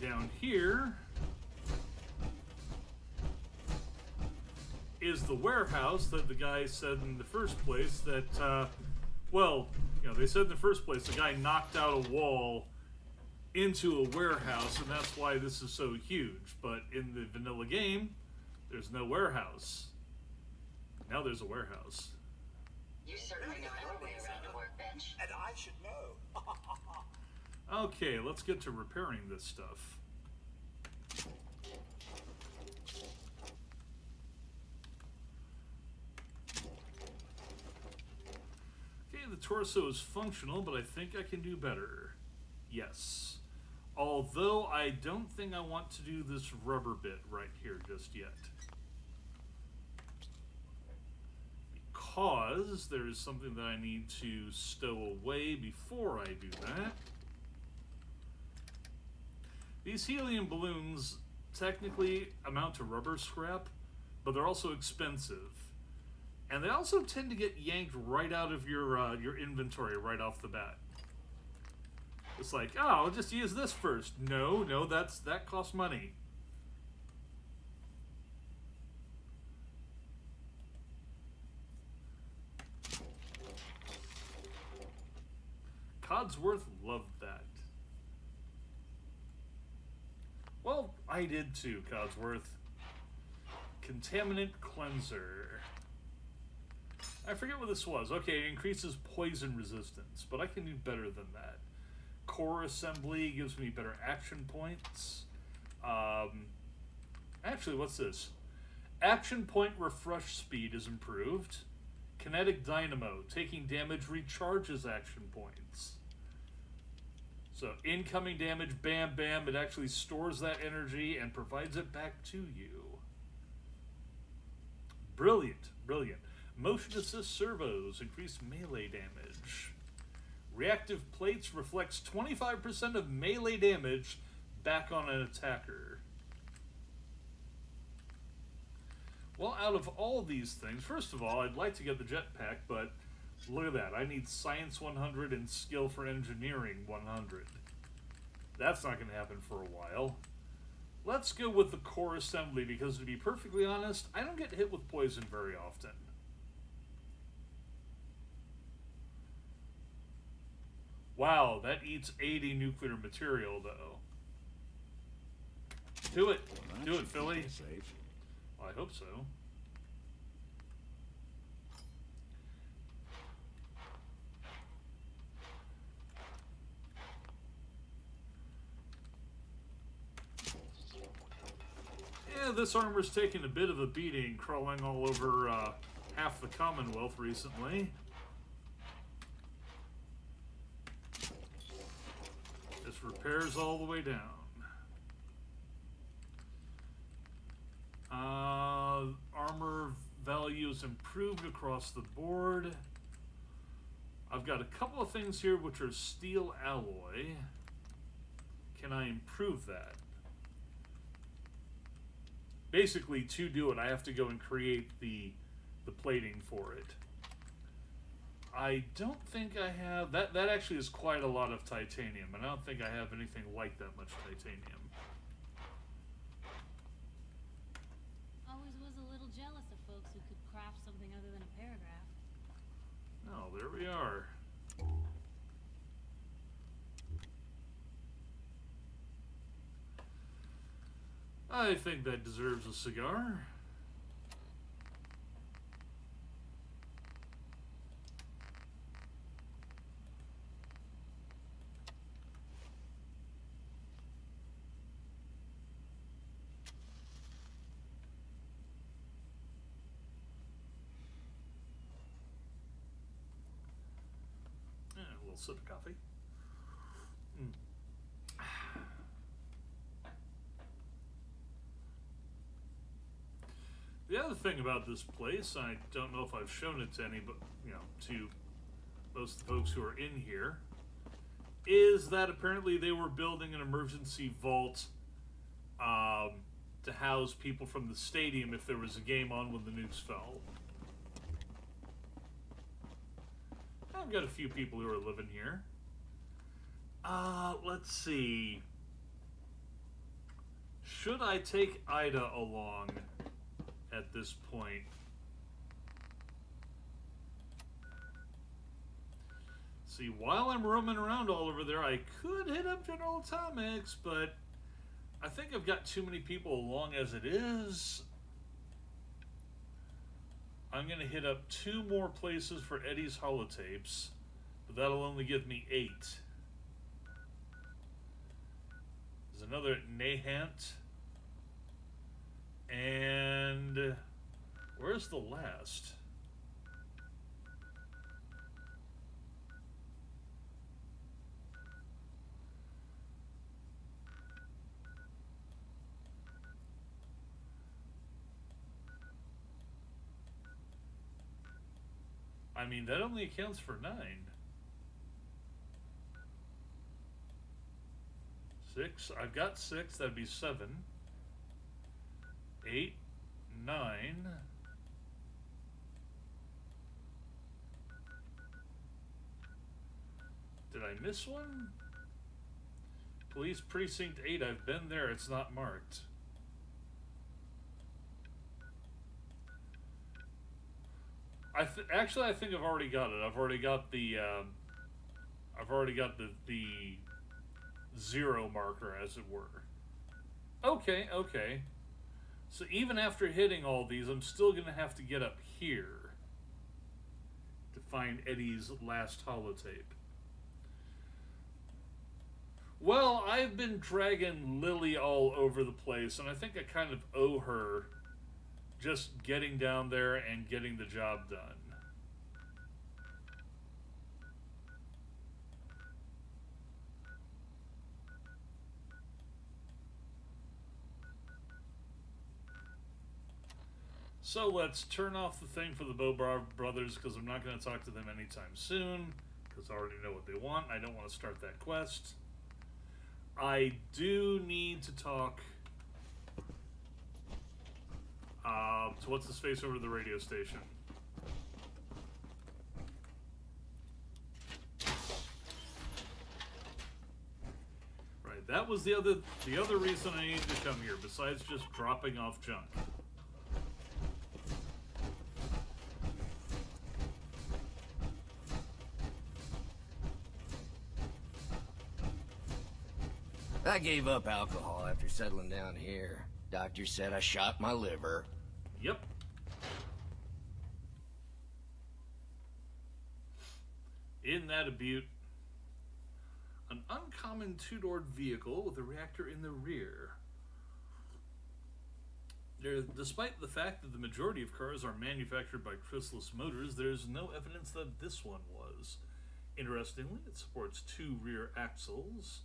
And down here is the warehouse that the guy said in the first place that, well, you know, they said in the first place the guy knocked out a wall into a warehouse, and that's why this is so huge. But in the vanilla game, there's no warehouse. Now there's a warehouse. You certainly know your way around a workbench. And I should know. Okay, let's get to repairing this stuff. Okay, the torso is functional, but I think I can do better. Yes. Although I don't think I want to do this rubber bit right here just yet. Because there is something that I need to stow away before I do that. These helium balloons technically amount to rubber scrap, but they're also expensive. And they also tend to get yanked right out of your inventory right off the bat. It's like, oh, I'll just use this first. No, that costs money. Codsworth loved that. Well, I did too, Codsworth. Contaminant Cleanser. I forget what this was. Okay, it increases poison resistance, but I can do better than that. Core Assembly gives me better action points. Actually, what's this? Action point refresh speed is improved. Kinetic Dynamo. Taking damage recharges action points. So incoming damage, bam, bam, it actually stores that energy and provides it back to you. Brilliant, brilliant. Motion assist servos increase melee damage. Reactive plates reflects 25% of melee damage back on an attacker. Well, out of all these things, first of all, I'd like to get the jetpack, but look at that. I need Science 100 and Skill for Engineering 100. That's not going to happen for a while. Let's go with the core assembly, because to be perfectly honest, I don't get hit with poison very often. Wow, that eats 80 nuclear material, though. Do it. Well, Do it, Philly. Safe. Well, I hope so. Yeah, this armor's taken a bit of a beating, crawling all over half the Commonwealth recently. This repairs all the way down. Armor values improved across the board. I've got a couple of things here which are steel alloy. Can I improve that? Basically, to do it, I have to go and create the plating for it. I don't think I have... That actually is quite a lot of titanium, and I don't think I have anything like that much titanium. Always was a little jealous of folks who could craft something other than a paragraph. Oh, there we are. I think that deserves a cigar. And a little sip of coffee. The other thing about this place, I don't know if I've shown it to any, but to most of the folks who are in here, is that apparently they were building an emergency vault to house people from the stadium if there was a game on when the nukes fell. I've got a few people who are living here. Let's see. Should I take Ida along at this point? See, while I'm roaming around all over there, I could hit up General Atomics, but I think I've got too many people along as it is. I'm going to hit up 2 more places for Eddie's holotapes, but that'll only give me 8. There's another at Nahant. And where's the last? I mean, that only accounts for 9. 6. I've got 6. That'd be 7. 8, 9. Did I miss one? Police Precinct 8. I've been there. It's not marked. Actually, I think I've already got it. I've already got the 0 marker, as it were. Okay, okay. So even after hitting all these, I'm still going to have to get up here to find Eddie's last holotape. Well, I've been dragging Lily all over the place, and I think I kind of owe her just getting down there and getting the job done. So let's turn off the thing for the Bobar brothers, because I'm not going to talk to them anytime soon, because I already know what they want. I don't want to start that quest. I do need to talk to what's his face over the radio station. Right, that was the other reason I needed to come here, besides just dropping off junk. I gave up alcohol after settling down here. Doctor said I shot my liver. Yep. In that a beaut. An uncommon two-doored vehicle with a reactor in the rear. Despite the fact that the majority of cars are manufactured by Chrysalis Motors, there's no evidence that this one was. Interestingly, it supports 2 rear axles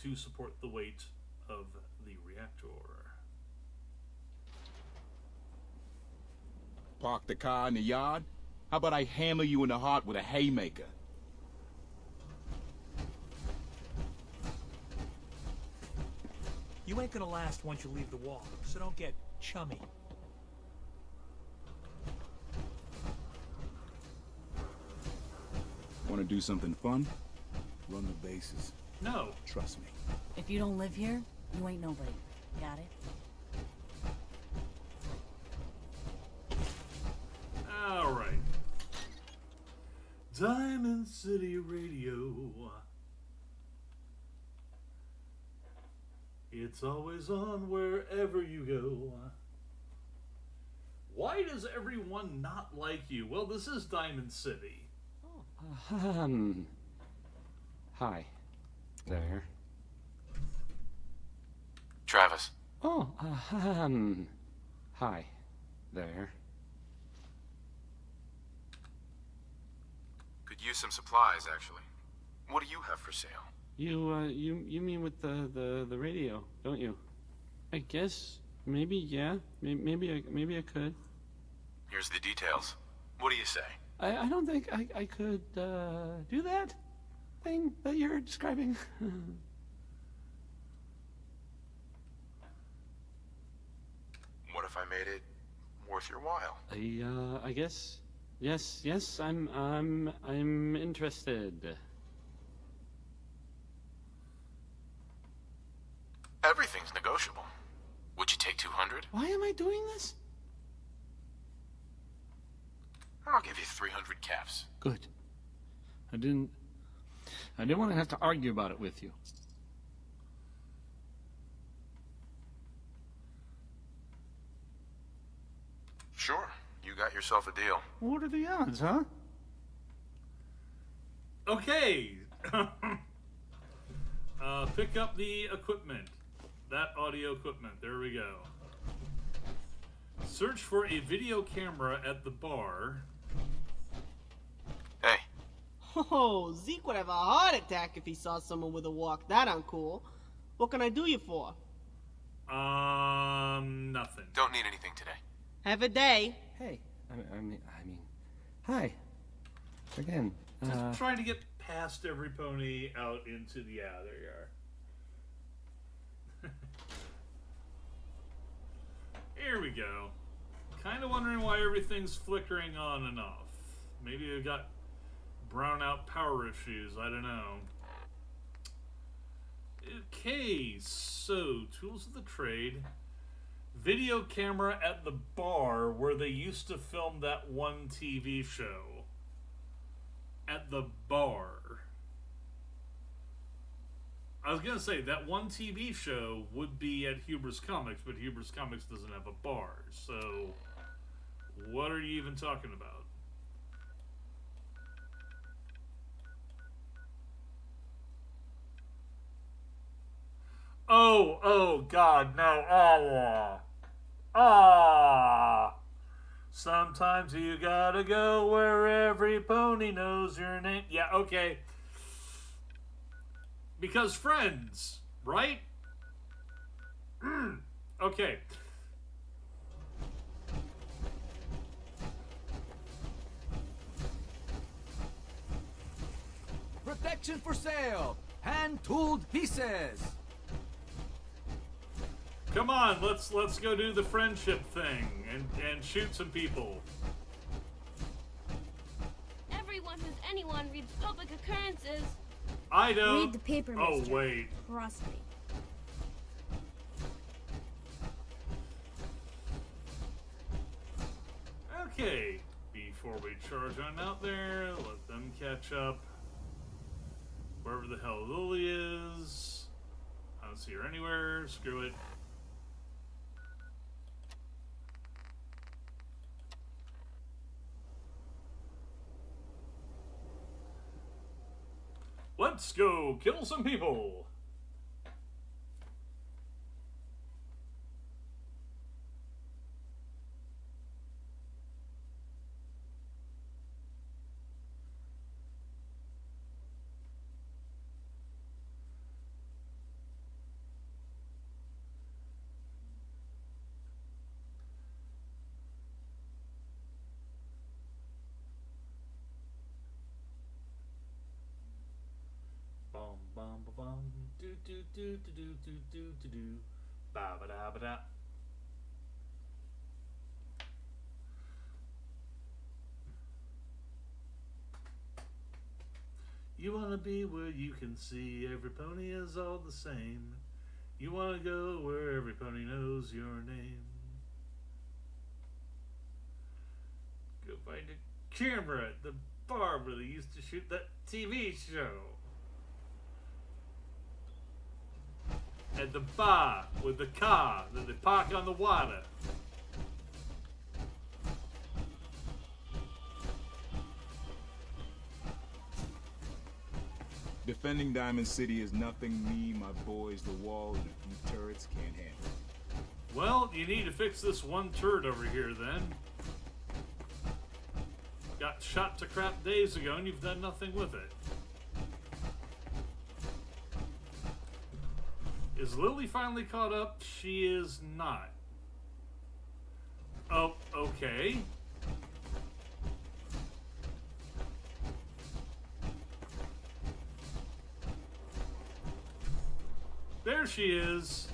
to support the weight of the reactor. Park the car in the yard? How about I hammer you in the heart with a haymaker? You ain't gonna last once you leave the wall, so don't get chummy. Want to do something fun? Run the bases. No. Trust me. If you don't live here, you ain't nobody. Got it? Alright. Diamond City Radio. It's always on wherever you go. Why does everyone not like you? Well, this is Diamond City. Hi. There. Travis. Oh, hi. There. Could use some supplies, actually. What do you have for sale? You mean with the radio, don't you? I guess, maybe, yeah. Maybe I could. Here's the details. What do you say? I don't think I could, do that thing that you're describing. What if I made it worth your while? I guess, yes, I'm interested. Everything's negotiable. Would you take 200? Why am I doing this? I'll give you 300 caps. Good. I didn't want to have to argue about it with you. Sure. You got yourself a deal. What are the odds, huh? Okay. Pick up the equipment. That audio equipment. There we go. Search for a video camera at the bar. Hey. Oh, Zeke would have a heart attack if he saw someone with a walk that uncool. What can I do you for? Nothing. Don't need anything today. Have a day. Hey, I mean, hi. Again. Just trying to get past every pony out into the... Yeah, there you are. Here we go. Kind of wondering why everything's flickering on and off. Maybe I got brownout power issues. I don't know. Okay, so tools of the trade. Video camera at the bar where they used to film that one TV show. At the bar. I was gonna say that one TV show would be at Hubris Comics, but Hubris Comics doesn't have a bar, so what are you even talking about? Oh, God, no. Sometimes you gotta go where every pony knows your name. Yeah, okay. Because friends, right? Okay. inspection for sale. Hand-tooled pieces. Come on, let's go do the friendship thing and shoot some people. Everyone who's anyone reads public occurrences. I don't. Read the paper, Oh, mister. wait. Trust me. Okay, before we charge on out there, let them catch up. Wherever the hell Lily is. I don't see her anywhere. Screw it. Let's go kill some people. Bum bum ba bum do do do do do do do do do ba ba da ba da. You wanna be where you can see every pony is all the same. You wanna go where every pony knows your name. Go find a camera at the bar where they used to shoot that TV show. At the bar with the car that they park on the water. Defending Diamond City is nothing me, my boys, the wall, and a few turrets can't handle. Well, you need to fix this one turret over here then. Got shot to crap days ago and you've done nothing with it. Is Lily finally caught up? She is not. Oh, okay. There she is.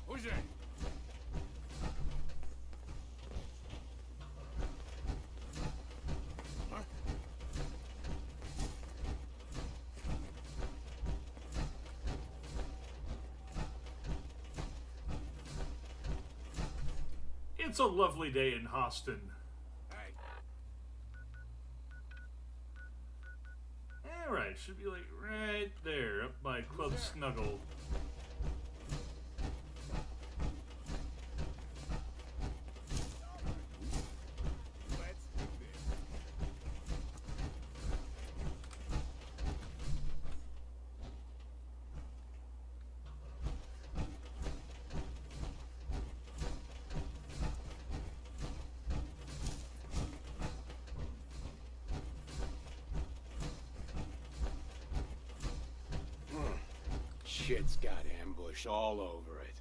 Who's that? It's a lovely day in Austin. Alright, should be like right there, up by Club Snuggle. Shit's got ambush all over it.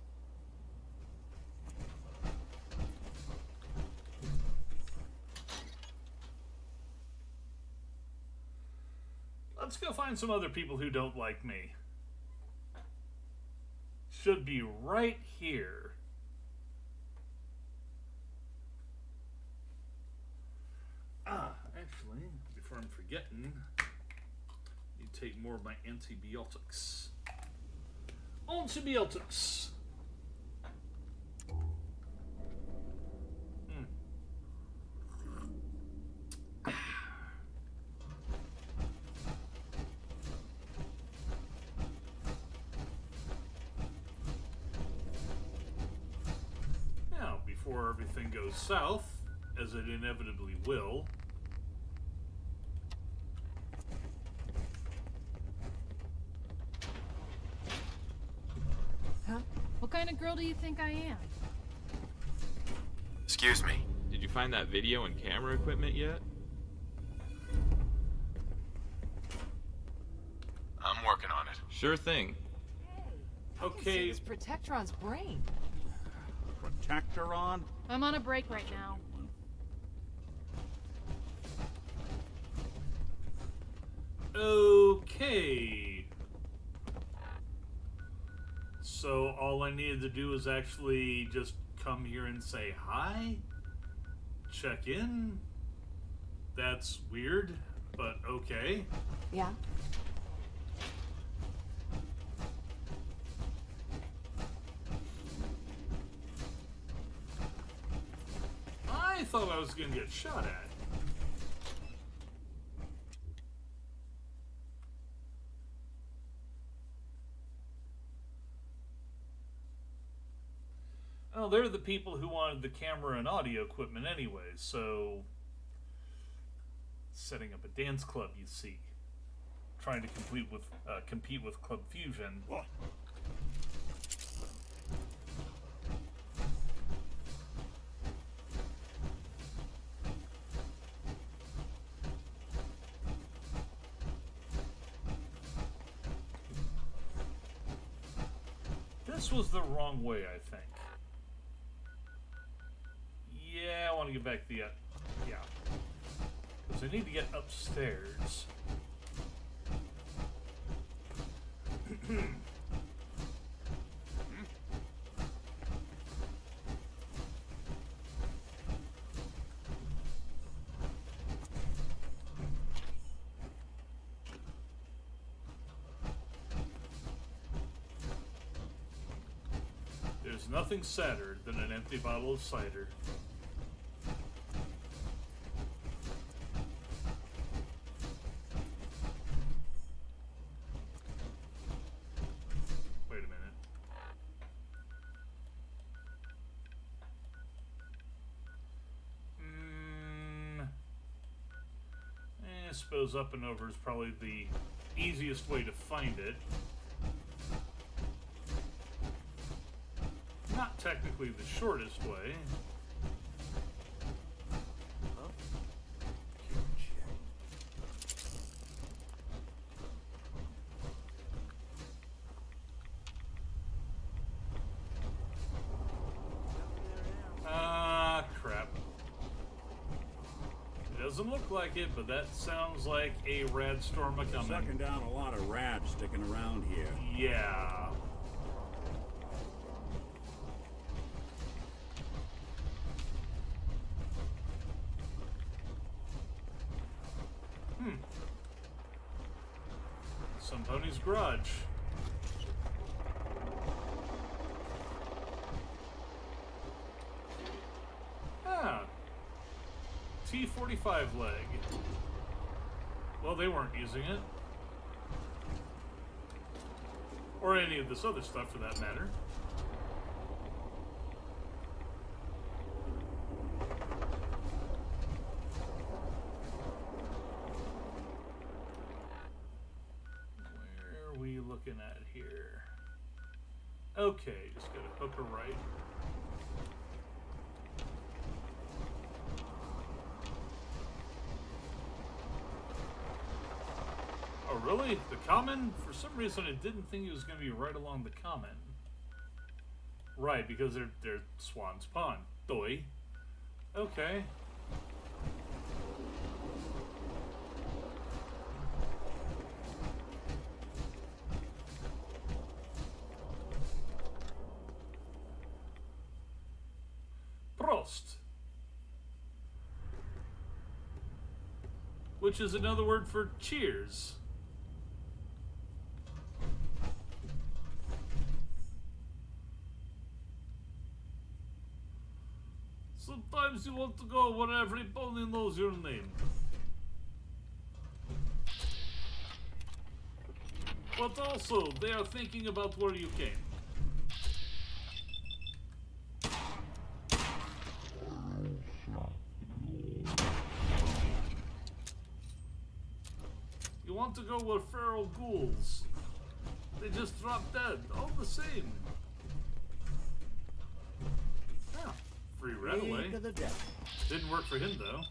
Let's go find some other people who don't like me. Should be right here. Actually, before I'm forgetting, I need to take more of my antibiotics. Antibiotics. Now, before everything goes south, as it inevitably will, Huh? What kind of girl do you think I am? Excuse me. Did you find that video and camera equipment yet? I'm working on it. Sure thing. Okay. It's Protectron's brain. Protectron? I'm on a break right now. Okay. So all I needed to do is actually just come here and say hi? Check in? That's weird, but okay. Yeah. I thought I was gonna get shot at. Oh, they're the people who wanted the camera and audio equipment anyway, so... Setting up a dance club, you see. Trying to compete with Club Fusion. What? This was the wrong way, I think. Yeah, I want to get back to the... yeah. Because I need to get upstairs. There's nothing sadder than an empty bottle of cider. Wait a minute. I suppose up and over is probably the easiest way to find it. Not technically the shortest way. Ah, crap. It doesn't look like it, but that sounds like a rad storm a-coming. Sucking down a lot of rads sticking around here. Yeah. Somebody's garage. Ah. T-45 leg. Well, they weren't using it. Or any of this other stuff for that matter. Looking at here. Okay, just gotta hook her right. Oh, really? The common? For some reason, I didn't think it was gonna be right along the common. Right, because they're Swan's Pond. Doi. Okay. Prost. Which is another word for cheers. Sometimes you want to go where everybody knows your name. But also, they are thinking about where you came. You want to go where feral ghouls. They just drop dead, all the same. Yeah, free right away. Freak of the devil. Didn't work for him though.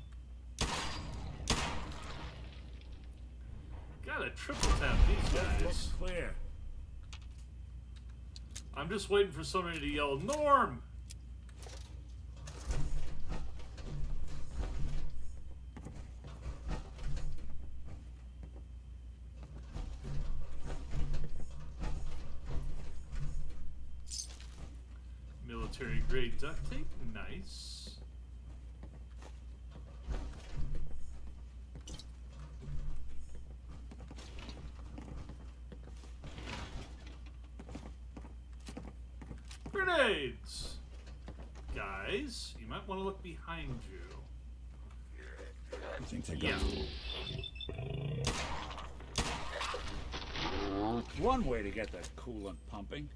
Gotta triple tap these guys. Looks clear. I'm just waiting for somebody to yell, Norm! Military grade duct tape, nice. Grenades! Guys, you might want to look behind you. You think they got one way to get that coolant pumping?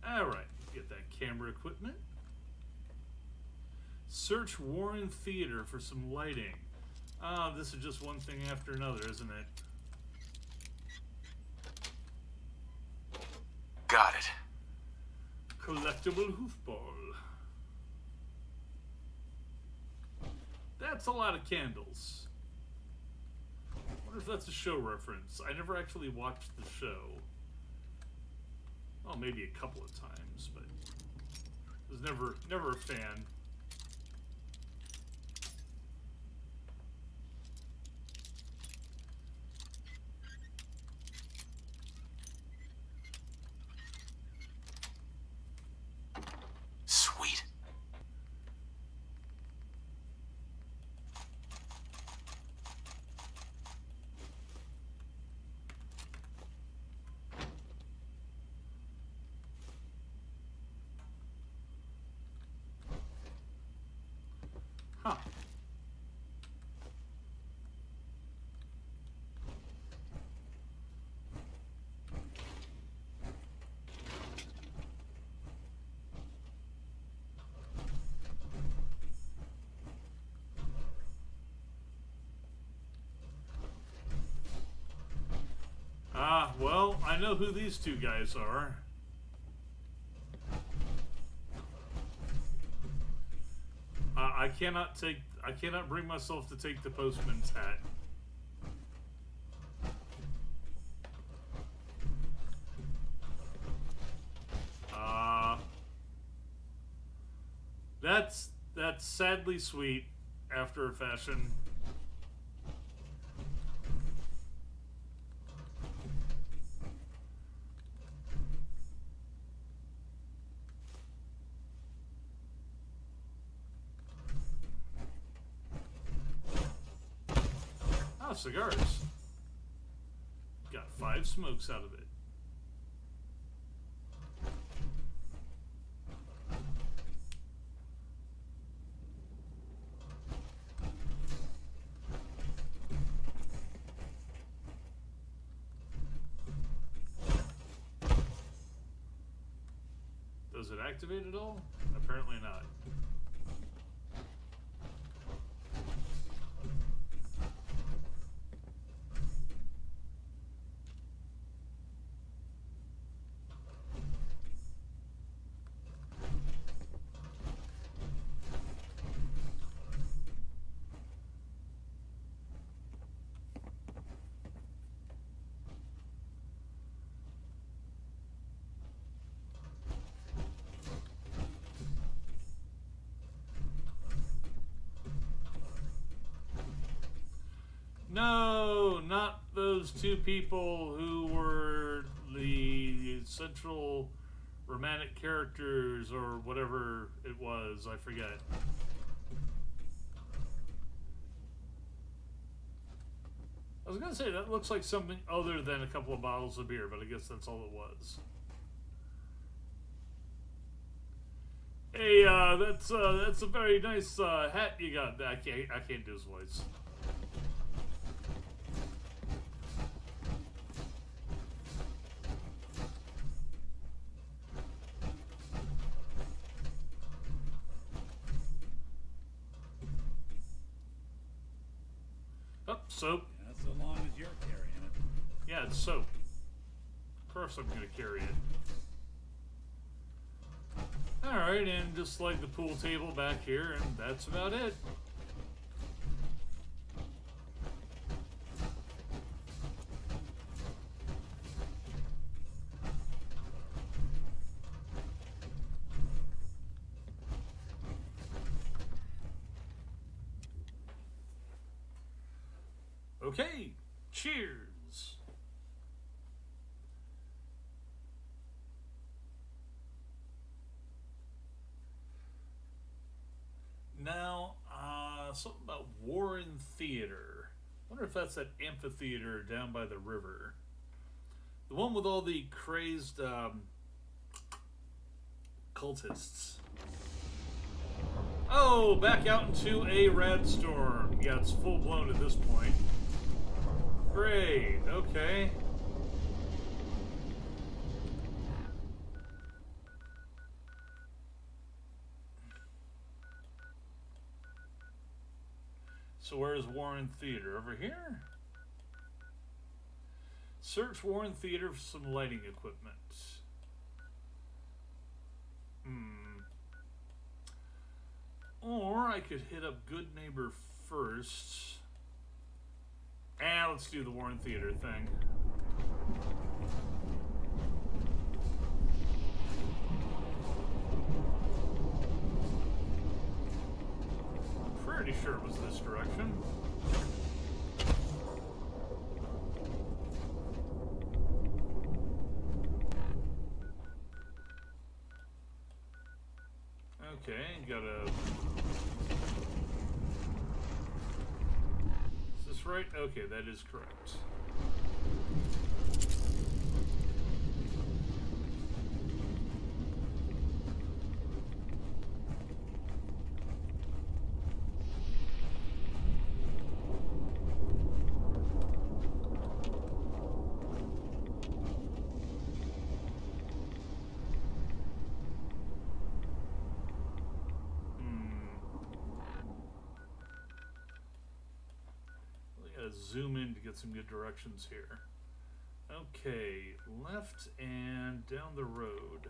Alright, get that camera equipment. Search Warren Theater for some lighting. Ah, this is just one thing after another, isn't it? Got it. Collectible hoofball. That's a lot of candles. I wonder if that's a show reference. I never actually watched the show. Well, maybe a couple of times, but was never a fan. Sweet. Huh. Ah, well, I know who these two guys are. I cannot bring myself to take the postman's hat. That's sadly sweet after a fashion. Oh, cigars. Got 5 smokes out of it. Does it activate at all? Apparently not. No, not those two people who were the central romantic characters or whatever it was. I forget. I was gonna say that looks like something other than a couple of bottles of beer, but I guess that's all it was. Hey, that's a very nice hat you got. I can't do his voice. Oh, soap. Yeah, so long as you're carrying it. Yeah, it's soap. Of course I'm gonna carry it. Alright, and just like the pool table back here, and that's about it. Okay, cheers. Now, something about Warren Theater. Wonder if that's that amphitheater down by the river. The one with all the crazed cultists. Oh, back out into a red storm. Yeah, it's full blown at this point. Great, okay. So where's Warren Theater? Over here? Search Warren Theater for some lighting equipment. Or I could hit up Good Neighbor first. And let's do the Warren Theater thing. Pretty sure it was this direction. Okay, gotta... Is this right? Okay, that is correct. Zoom in to get some good directions here. Okay, left and down the road.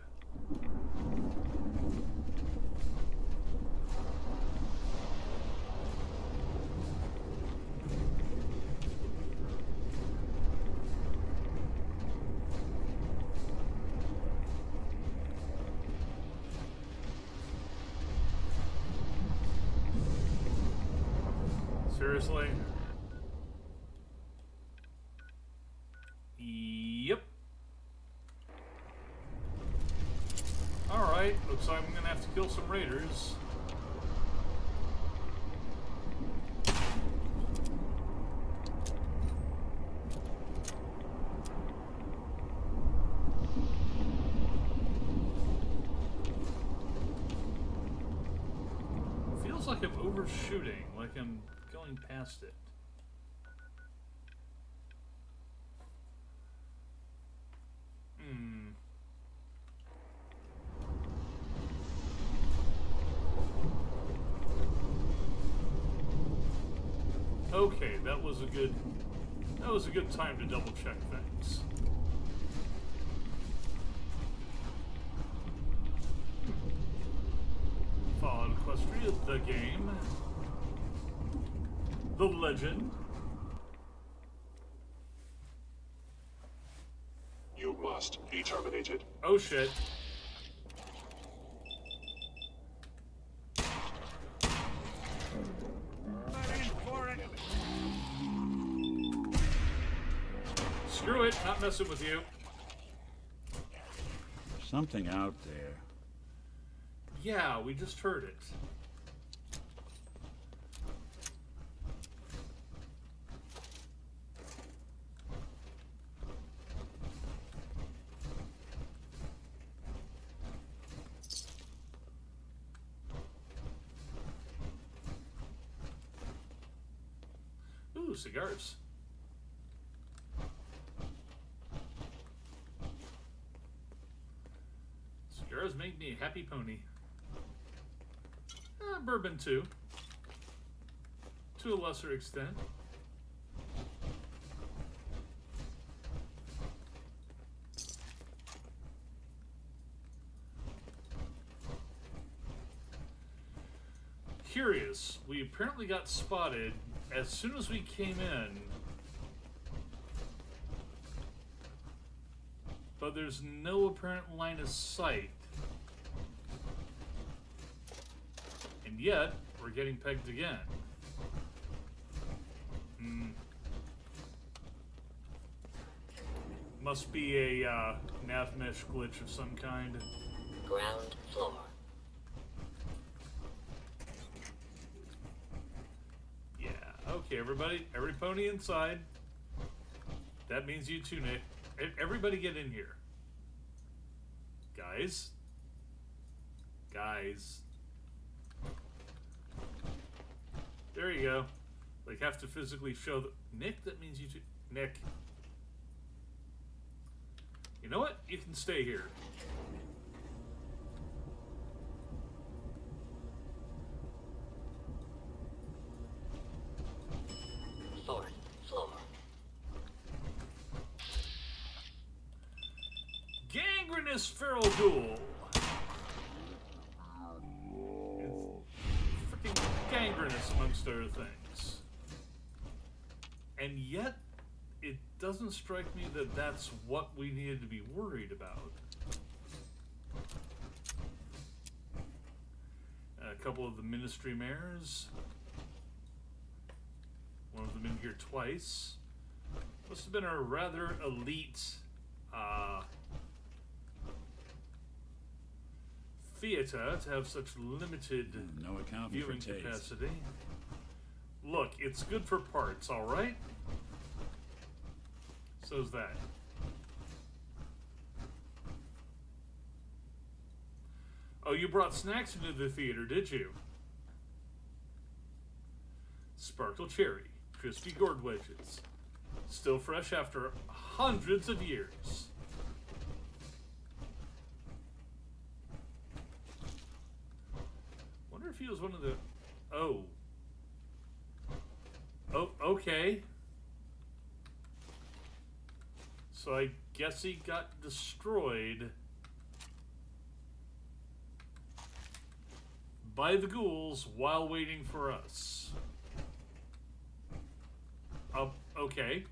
Seriously? Yep. Alright, looks like I'm gonna have to kill some raiders. Feels like I'm overshooting, like I'm going past it. Okay, that was a good time to double check things. Fallout Equestria, the game. The legend. You must be terminated. Oh shit. Screw it, not messing with you. There's something out there. Yeah, we just heard it. Ooh, cigars. Cigars make me a happy pony. Bourbon too. To a lesser extent. curious. We apparently got spotted as soon as we came in. But there's no apparent line of sight. And yet, we're getting pegged again. Must be a nav mesh glitch of some kind. Ground floor. Yeah, okay, everybody pony inside. That means you too, Nick. Everybody get in here. Guys. There you go. Like, have to physically show the... Nick, that means you too... Nick. You know what? You can stay here. Fourth floor. Gangrenous feral ghoul. Freaking gangrenous, amongst other things. And yet, it doesn't strike me that that's what we needed to be worried about. A couple of the ministry mayors. One of them in here twice. Must have been a rather elite theater to have such limited no accounting viewing for taste. capacity. Look, it's good for parts, alright? So's that. Oh, you brought snacks into the theater, did you? Sparkle cherry, crispy gourd wedges. Still fresh after hundreds of years. Wonder if he was one of the... Oh, okay. So I guess he got destroyed by the ghouls while waiting for us. Okay.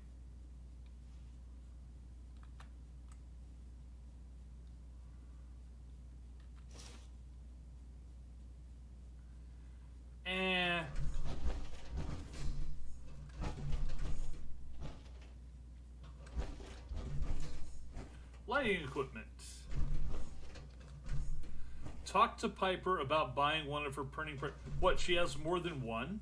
Lighting equipment. Talk to Piper about buying one of her printing press. What, she has more than one?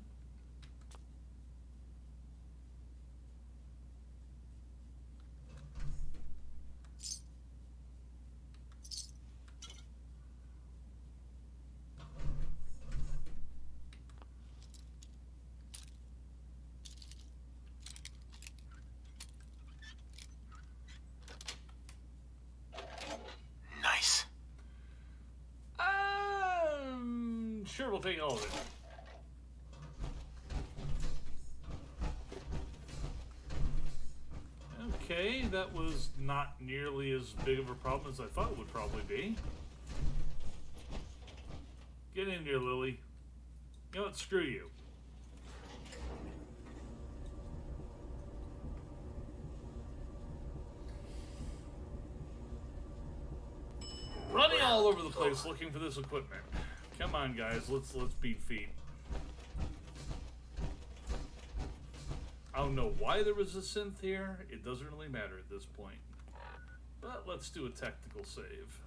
Nice. Sure, we'll take all of it. Okay, that was not nearly as big of a problem as I thought it would probably be. Get in here, Lily. You know what? Screw you. Running all over the place looking for this equipment. Come on, guys. Let's beat feet. I don't know why there was a synth here. It doesn't really matter at this point. But let's do a technical save.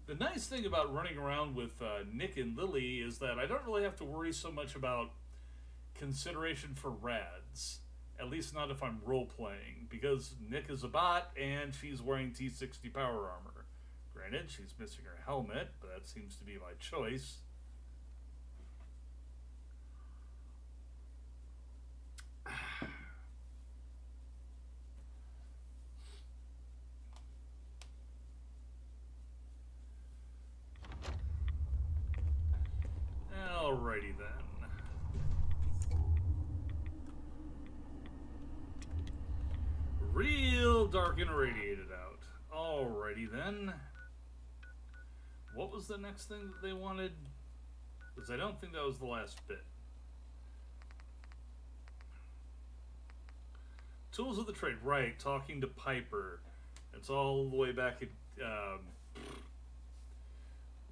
The nice thing about running around with Nick and Lily is that I don't really have to worry so much about consideration for rads. At least not if I'm role-playing, because Nick is a bot and she's wearing T60 power armor. Granted, she's missing her helmet, but that seems to be my choice. Alrighty then. Real dark and irradiated out. Alrighty then. what was the next thing that they wanted? Because I don't think that was the last bit. Tools of the trade, right? Talking to Piper. It's all the way back at.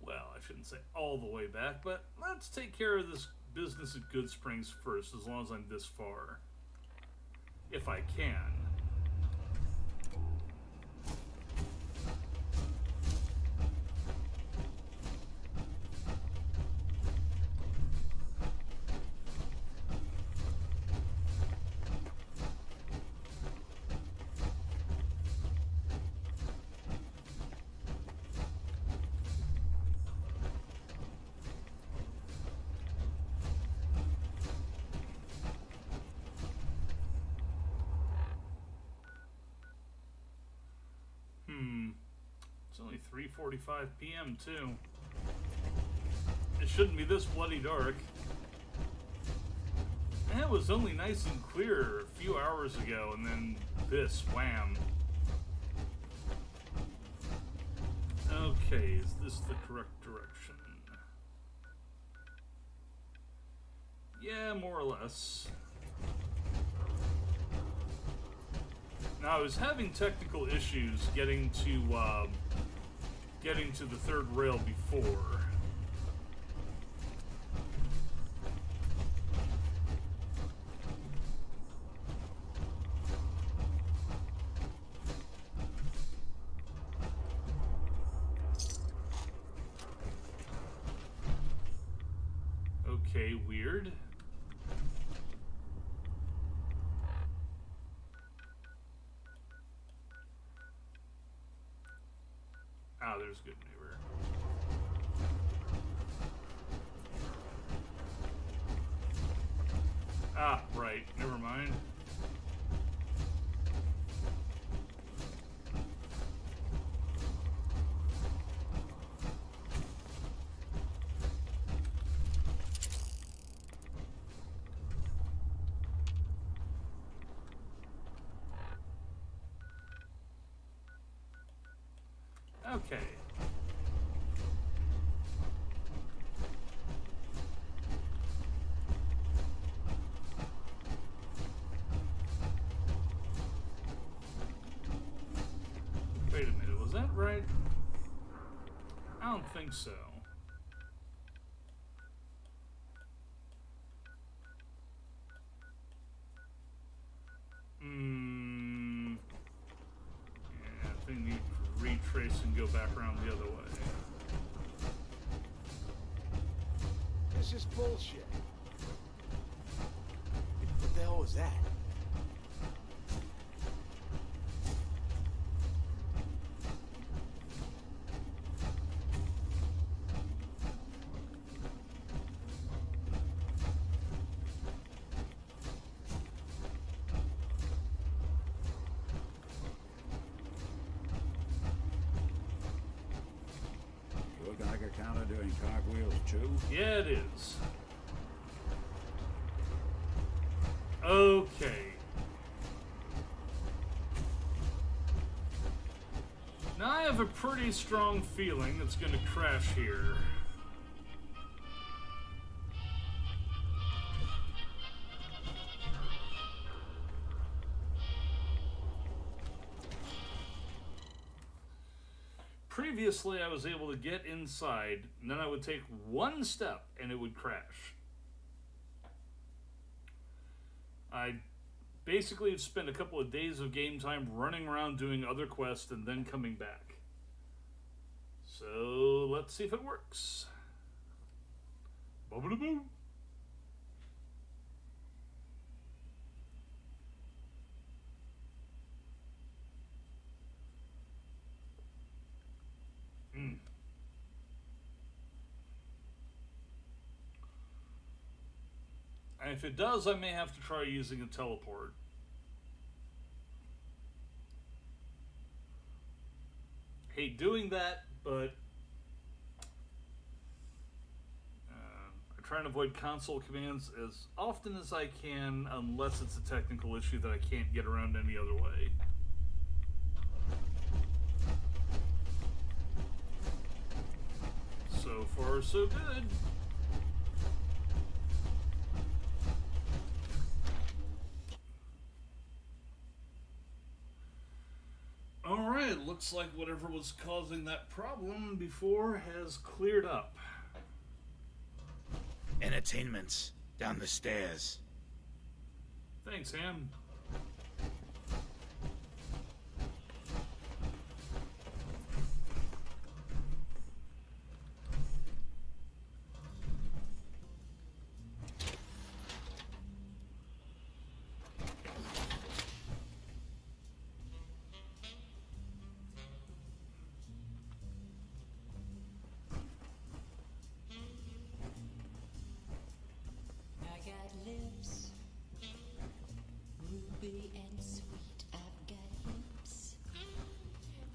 Well, I shouldn't say all the way back, but let's take care of this business at Good Springs first, as long as I'm this far. If I can. It's only 3:45 p.m. too. It shouldn't be this bloody dark. And it was only nice and clear a few hours ago, and then this, wham. Okay, is this the correct direction? Yeah, more or less. Now, I was having technical issues getting to the third rail before. Okay, weird. Ah, there's Good Neighbor. Ah, right. Never mind. Okay. Wait a minute, was that right? I don't think so. Yeah, I think we need to retrace and go back around the other way. This is bullshit. What the hell was that? Look like a counter doing cartwheels too. Yeah, it is. Okay. Now I have a pretty strong feeling it's going to crash here. Previously, I was able to get inside, and then I would take one step, and it would crash. I basically have spent a couple of days of game time running around doing other quests and then coming back. So, let's see if it works. Bubba-da-boo. And if it does, I may have to try using a teleport. Hate doing that, but I try and avoid console commands as often as I can, unless it's a technical issue that I can't get around any other way. So far, so good. Alright, looks like whatever was causing that problem before has cleared up. Entertainment down the stairs. Thanks, Ham.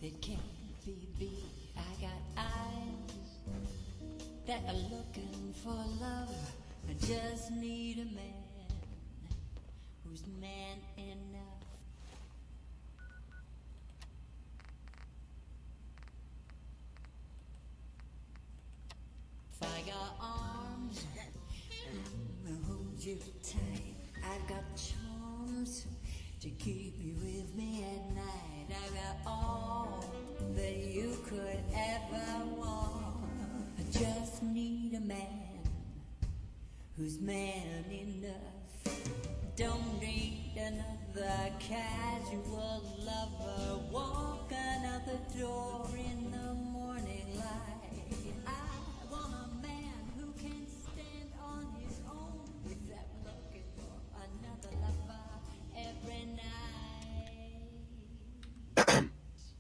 It can't be beat. I got eyes that are looking for love. I just need a man who's man enough. If I got arms that hold you tight, I've got charms to keep you with me at night. I got all that you could ever want. I just need a man who's man enough. Don't need another casual lover walking out the door in the morning light. I want a man who can stand on his own without looking for another lover every night.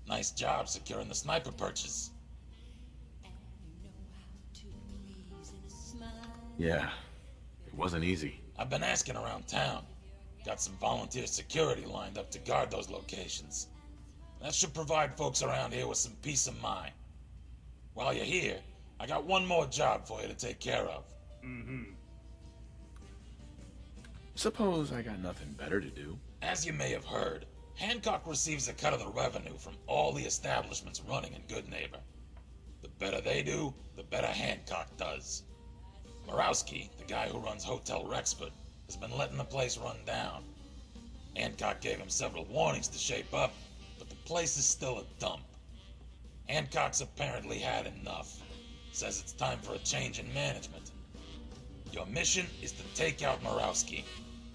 Nice job securing the sniper purchase. Yeah, it wasn't easy. I've been asking around town. Got some volunteer security lined up to guard those locations. That should provide folks around here with some peace of mind. While you're here, I got one more job for you to take care of. Suppose I got nothing better to do. As you may have heard, Hancock receives a cut of the revenue from all the establishments running in Good Neighbor. The better they do, the better Hancock does. Morawski, the guy who runs Hotel Rexford, has been letting the place run down. Hancock gave him several warnings to shape up, but the place is still a dump. Hancock's apparently had enough. Says it's time for a change in management. Your mission is to take out Morawski.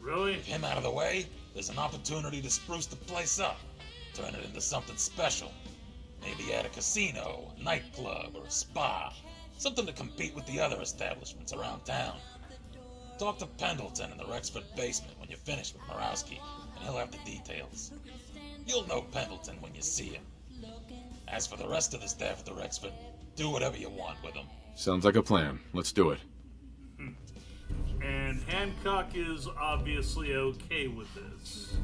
Really? With him out of the way, there's an opportunity to spruce the place up, turn it into something special. Maybe add a casino, a nightclub, or a spa. Something to compete with the other establishments around town. Talk to Pendleton in the Rexford basement when you're finished with Morawski, and he'll have the details. You'll know Pendleton when you see him. As for the rest of the staff at the Rexford, do whatever you want with them. Sounds like a plan. Let's do it. And Hancock is obviously okay with this.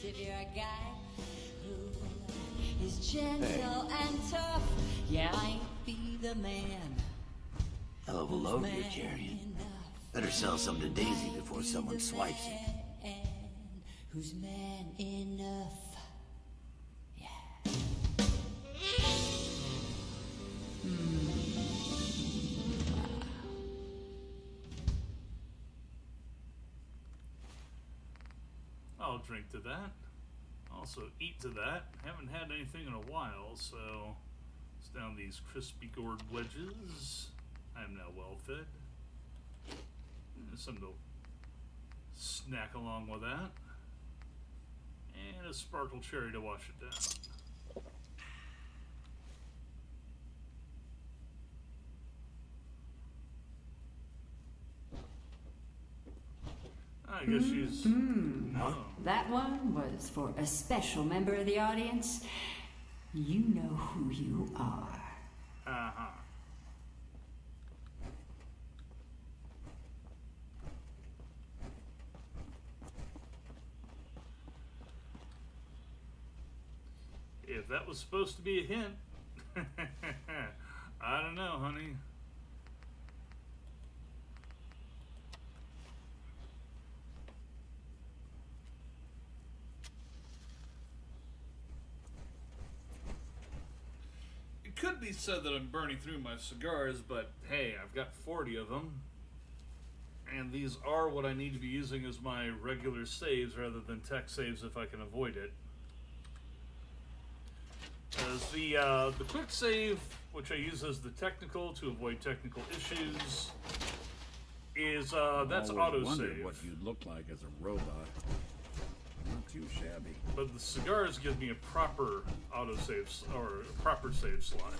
If you're a guy who is gentle and tough, yeah, I ain't be the man. Hell of a load you're carrying. Better sell some to Daisy before someone swipes it. Who's man enough? I'll drink to that. Also eat to that. Haven't had anything in a while, so let's down these crispy gourd wedges. I am now well fed. Something to snack along with that. And a sparkle cherry to wash it down. I guess she's... Oh. That one was for a special member of the audience. You know who you are. Uh-huh. If that was supposed to be a hint, I don't know, honey. could be said that I'm burning through my cigars, but hey, I've got 40 of them. And these are what I need to be using as my regular saves rather than tech saves if I can avoid it. As the quick save, which I use as the technical to avoid technical issues, is that's Always wondered autosave. what you'd look like as a robot. Not too shabby. But the cigars give me a proper autosave or a proper save slot.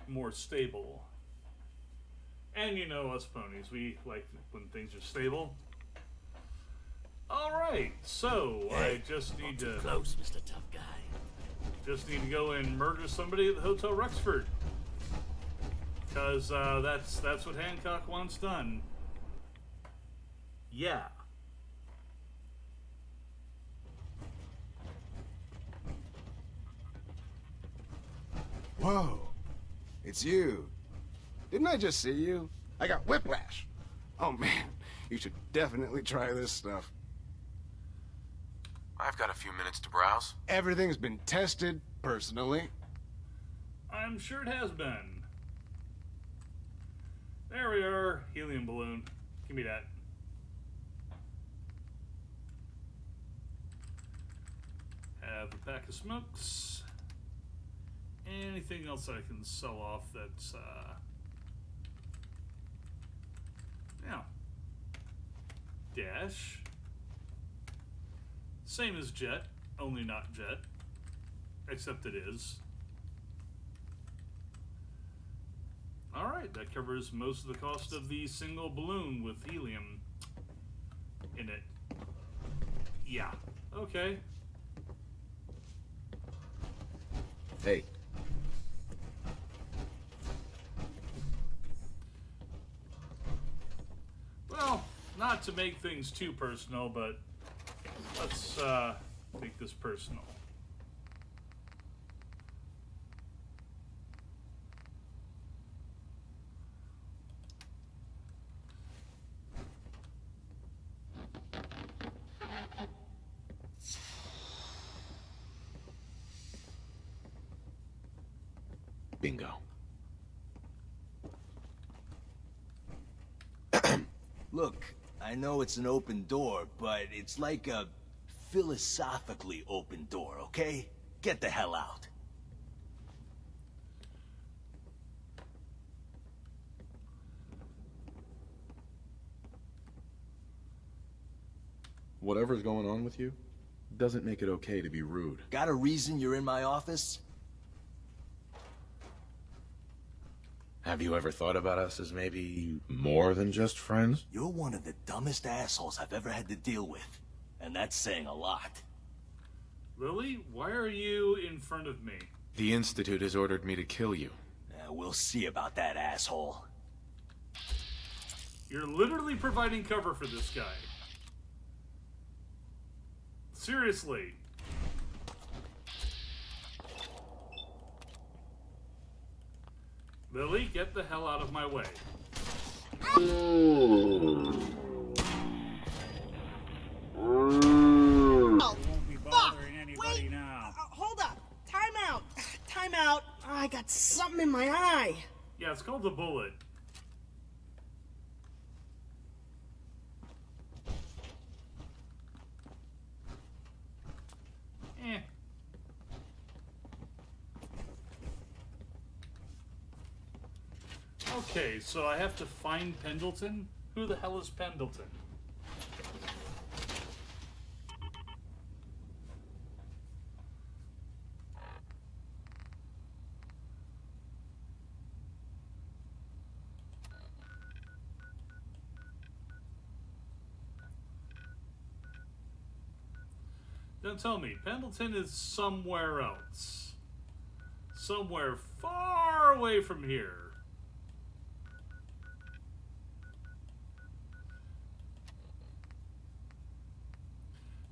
More stable. And you know us ponies, we like when things are stable. Alright, so I just need to Close, Mr. Tough Guy. just need to go and murder somebody at the Hotel Rexford. Because that's what Hancock wants done. Yeah. Whoa, it's you. Didn't I just see you? I got whiplash. Oh man, you should definitely try this stuff. I've got a few minutes to browse. Everything's been tested personally. I'm sure it has been. There we are. Helium balloon. Give me that. Have a pack of smokes. Anything else I can sell off that's, yeah. Dash. Same as Jet, only not Jet. Except it is. Alright, that covers most of the cost of the single balloon with helium in it. Yeah. Okay. Hey. Well, not to make things too personal, but let's make this personal. Bingo. Look, I know it's an open door, but it's like a philosophically open door, okay? Get the hell out. Whatever's going on with you doesn't make it okay to be rude. Got a reason you're in my office? Have you ever thought about us as maybe more than just friends? You're one of the dumbest assholes I've ever had to deal with. And that's saying a lot. Lily, why are you in front of me? The Institute has ordered me to kill you. We'll see about that, asshole. You're literally providing cover for this guy. Seriously. Lily, get the hell out of my way. Oh, Won't be fuck! bothering anybody Wait! now. Hold up! Time out! Time out! Oh, I got something in my eye. Yeah, it's called the bullet. Eh. Okay, so I have to find Pendleton? Who the hell is Pendleton? Don't tell me. Pendleton is somewhere else. Somewhere far away from here.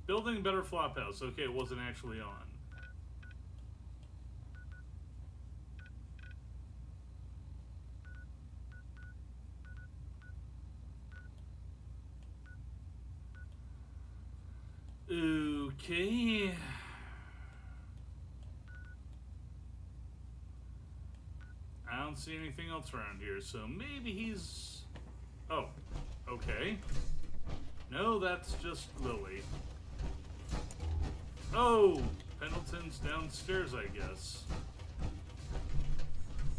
Building a better flophouse. Okay, it wasn't actually on. Okay. don't see anything else around here, so maybe he's... Oh, okay. No, that's just Lily. Oh, Pendleton's downstairs, I guess.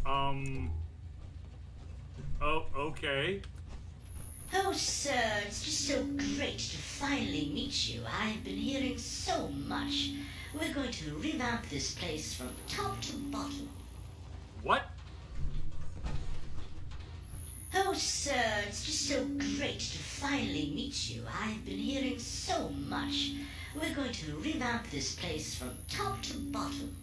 Oh, okay. Oh, sir, it's just so great to finally meet you. I've been hearing so much. We're going to revamp this place from top to bottom. What? Oh, sir, it's just so great to finally meet you. I've been hearing so much. We're going to revamp this place from top to bottom.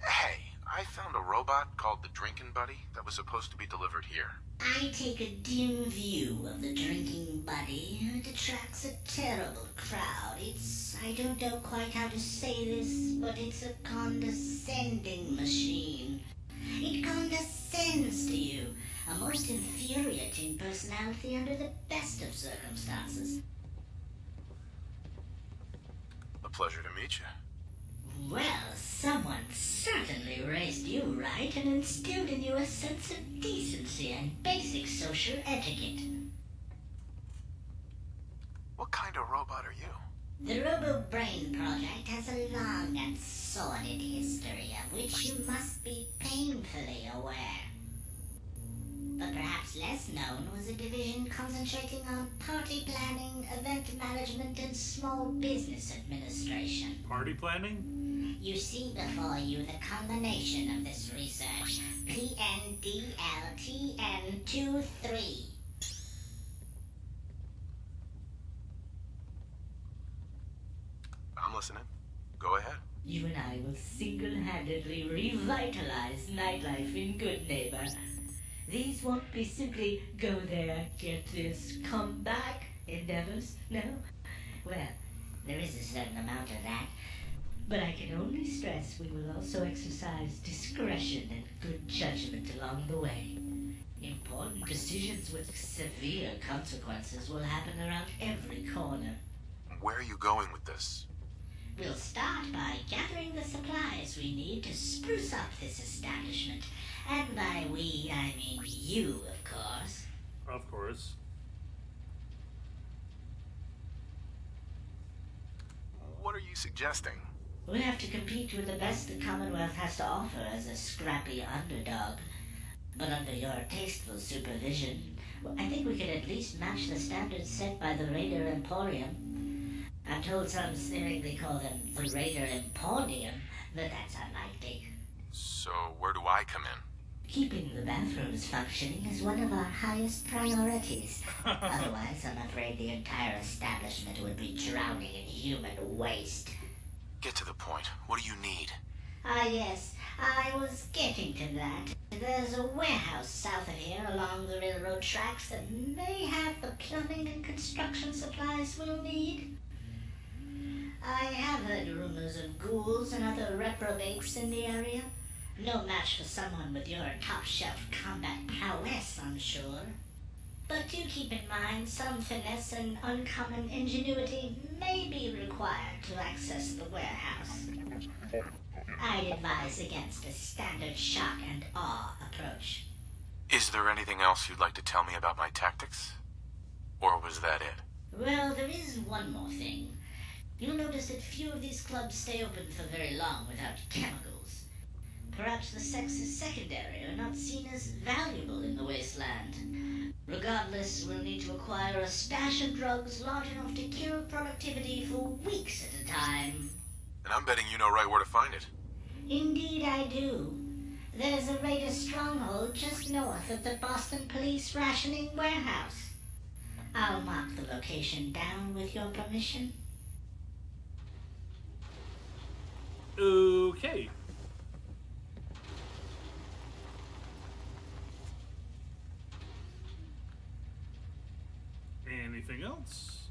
Hey, I found a robot called the Drinking Buddy that was supposed to be delivered here. I take a dim view of the drinking buddy. It attracts a terrible crowd. I don't know quite how to say this, but it's a condescending machine. It condescends to you. A most infuriating personality under the best of circumstances. A pleasure to meet you. Well, someone certainly raised you right and instilled in you a sense of decency and basic social etiquette. What kind of robot are you? The Robo Brain Project has a long and sordid history of which you must be painfully aware. But perhaps less known was a division concentrating on party planning, event management, and small business administration. Party planning? You see before you the combination of this research. PNDLTN23. I'm listening. Go ahead. You and I will single-handedly revitalize nightlife in Good Neighbor. These won't be simply go there, get this, come back endeavors, no? Well, there is a certain amount of that. But I can only stress we will also exercise discretion and good judgment along the way. Important decisions with severe consequences will happen around every corner. Where are you going with this? We'll start by gathering the supplies we need to spruce up this establishment. And by we, I mean you, of course. Of course. What are you suggesting? We'll have to compete with the best the Commonwealth has to offer as a scrappy underdog. But under your tasteful supervision, I think we could at least match the standards set by the Raider Emporium. I'm told some sneeringly call them the Raider Emporium, but that's unlikely. So where do I come in? Keeping the bathrooms functioning is one of our highest priorities. Otherwise, I'm afraid the entire establishment would be drowning in human waste. Get to the point. What do you need? Ah, yes. I was getting to that. There's a warehouse south of here along the railroad tracks that may have the plumbing and construction supplies we'll need. I have heard rumors of ghouls and other reprobates in the area. No match for someone with your top-shelf combat prowess, I'm sure. But do keep in mind some finesse and uncommon ingenuity may be required to access the warehouse. I'd advise against a standard shock and awe approach. Is there anything else you'd like to tell me about my tactics? Or was that it? Well, there is one more thing. You'll notice that few of these clubs stay open for very long without chemicals. Perhaps the sex is secondary or not seen as valuable in the wasteland. Regardless, we'll need to acquire a stash of drugs large enough to kill productivity for weeks at a time. And I'm betting you know right where to find it. Indeed I do. There's a Raider stronghold just north of the Boston Police Rationing Warehouse. I'll mark the location down with your permission. Okay. Anything else?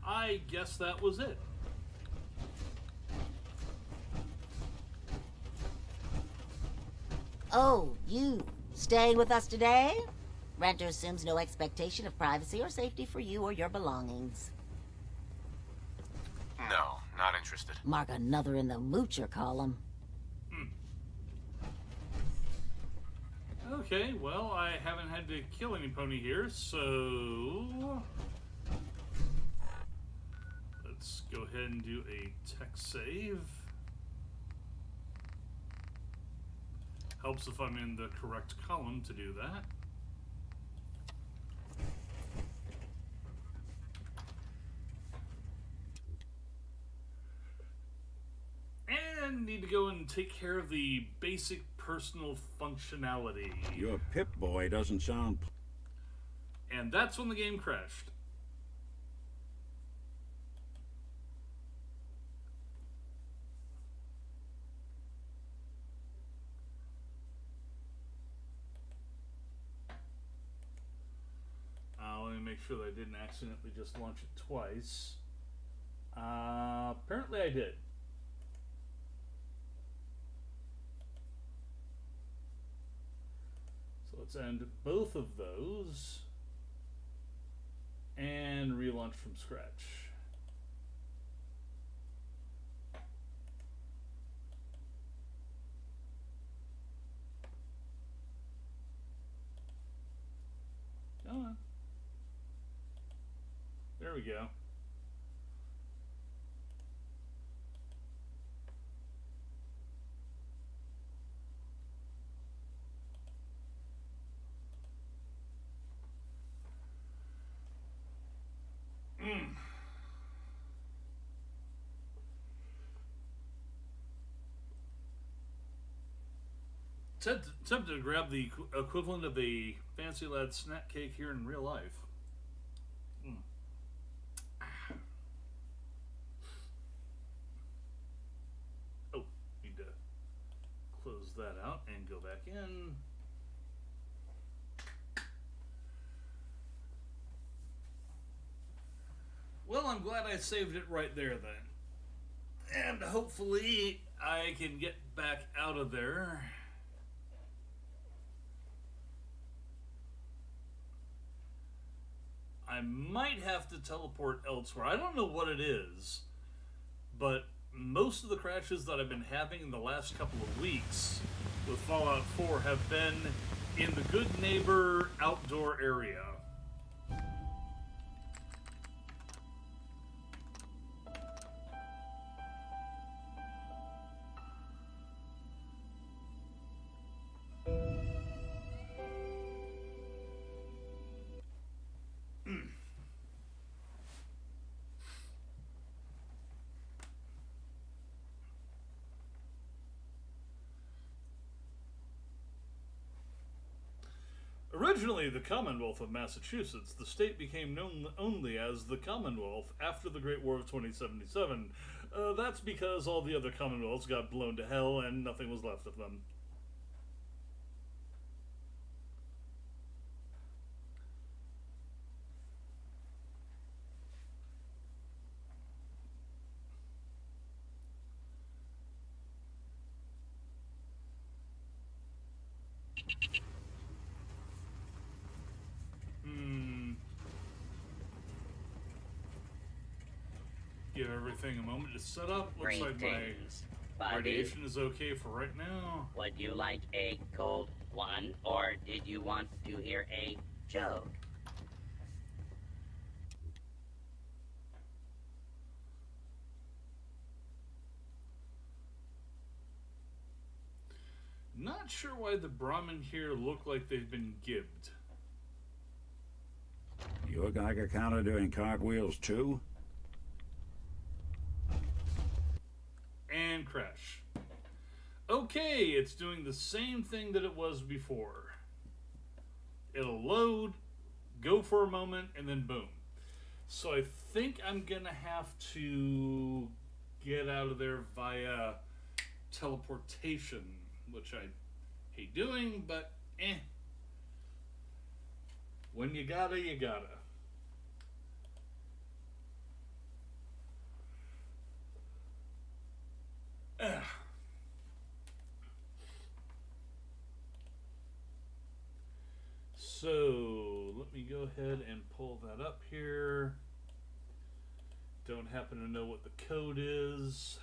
I guess that was it. Oh, you. Staying with us today? Renter assumes no expectation of privacy or safety for you or your belongings. No, not interested. interested. Mark another in the moocher column. Okay, well, I haven't had to kill any pony here, so let's go ahead and do a tech save. Helps if I'm in the correct column to do that. And need to go and take care of the basic personal functionality. Your Pip-Boy doesn't sound... And that's when the game crashed. Let me make sure that I didn't accidentally just launch it twice. Apparently I did. So let's end both of those and relaunch from scratch. Come on. There we go. Tempted to grab the equivalent of a fancy lad snack cake here in real life. Oh, need to close that out and go back in. Well, I'm glad I saved it right there then. And hopefully I can get back out of there. I might have to teleport elsewhere. I don't know what it is, but most of the crashes that I've been having in the last couple of weeks with Fallout 4 have been in the Good Neighbor outdoor area. Originally the Commonwealth of Massachusetts, the state became known only as the Commonwealth after the Great War of 2077. That's because all the other Commonwealths got blown to hell and nothing was left of them. Give everything a moment to set up. Looks like my radiation is okay for right now. Would you like a cold one, or did you want to hear a joke? Not sure why the Brahmin here look like they've been gibbed. Your Geiger counter doing cartwheels too? And crash. Okay, it's doing the same thing that it was before. It'll load, go for a moment, and then boom. So I think I'm gonna have to get out of there via teleportation, which I hate doing, but when you gotta, you gotta. So let me go ahead and pull that up here. Don't happen to know what the code is.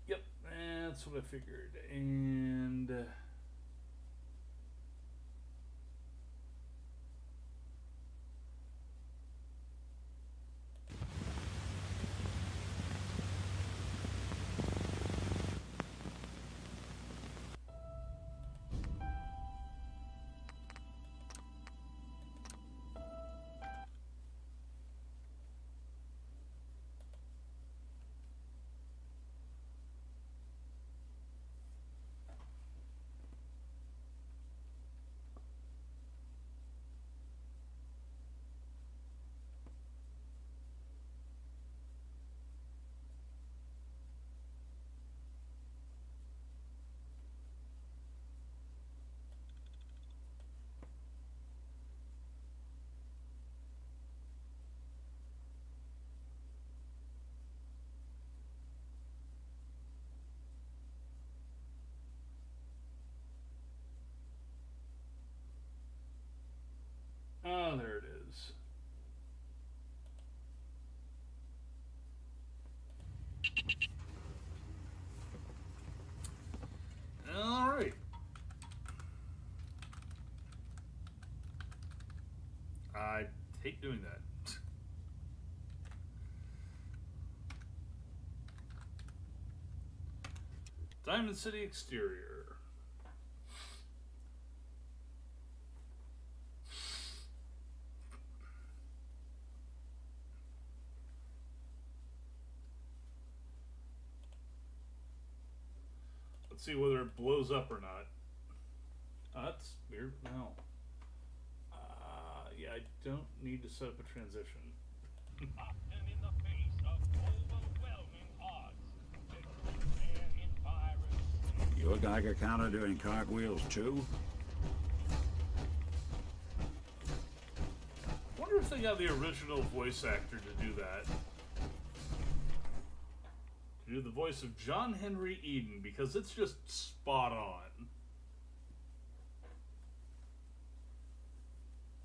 Yep, that's what I figured. And oh, there it is. All right. I hate doing that. Diamond City exterior. Let's see whether it blows up or not. That's weird. No. Yeah, I don't need to set up a transition. Often in the face of overwhelming odds, Your Geiger counter doing cartwheels too? Wonder if they got the original voice actor to do that. To do the voice of John Henry Eden, because it's just spot on.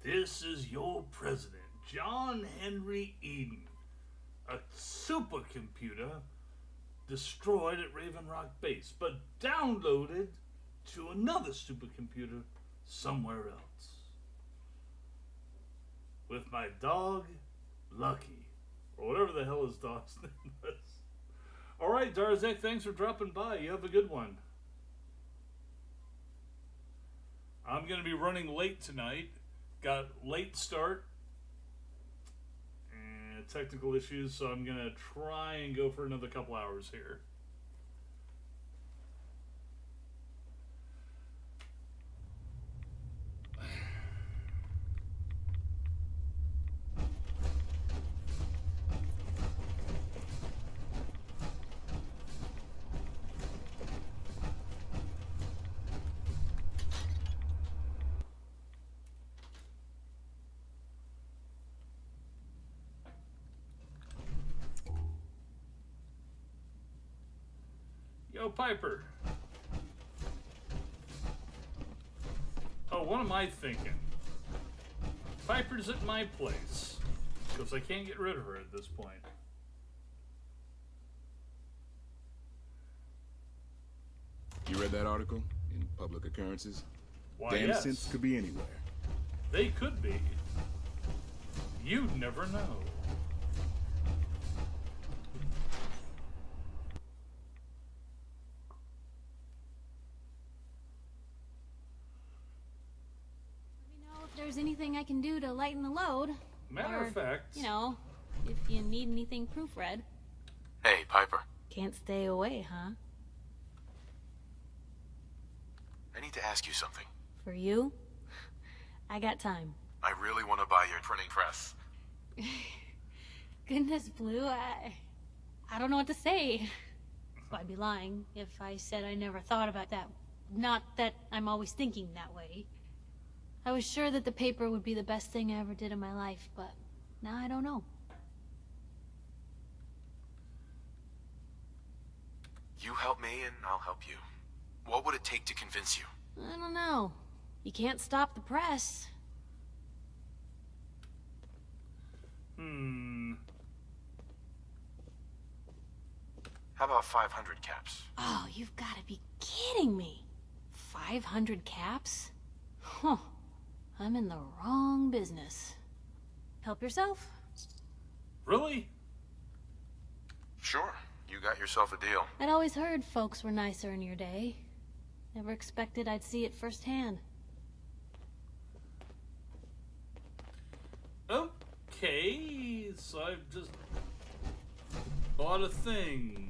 This is your president, John Henry Eden. A supercomputer destroyed at Raven Rock Base, but downloaded to another supercomputer somewhere else. With my dog, Lucky. Or whatever the hell his dog's name was. Alright, Darzek, thanks for dropping by. You have a good one. I'm going to be running late tonight. Got late start. And technical issues, so I'm going to try and go for another couple hours here. Yo, Piper. Oh, what am I thinking? Piper's at my place. Because I can't get rid of her at this point. You read that article in Public Occurrences? Why, Damn yes. sense could be anywhere. They could be. You'd never know. If there's anything I can do to lighten the load. Matter of fact, you know, if you need anything proofread. Hey, Piper. Can't stay away, huh? I need to ask you something. For you? I got time. I really want to buy your printing press. Goodness, Blue, I don't know what to say. I'd be lying if I said I never thought about that. Not that I'm always thinking that way. I was sure that the paper would be the best thing I ever did in my life, but now I don't know. You help me and I'll help you. What would it take to convince you? I don't know. You can't stop the press. How about 500 caps? Oh, you've got to be kidding me. 500 caps? Huh. I'm in the wrong business. Help yourself. Really? Sure. You got yourself a deal. I'd always heard folks were nicer in your day. Never expected I'd see it firsthand. Okay, so I've just bought a thing.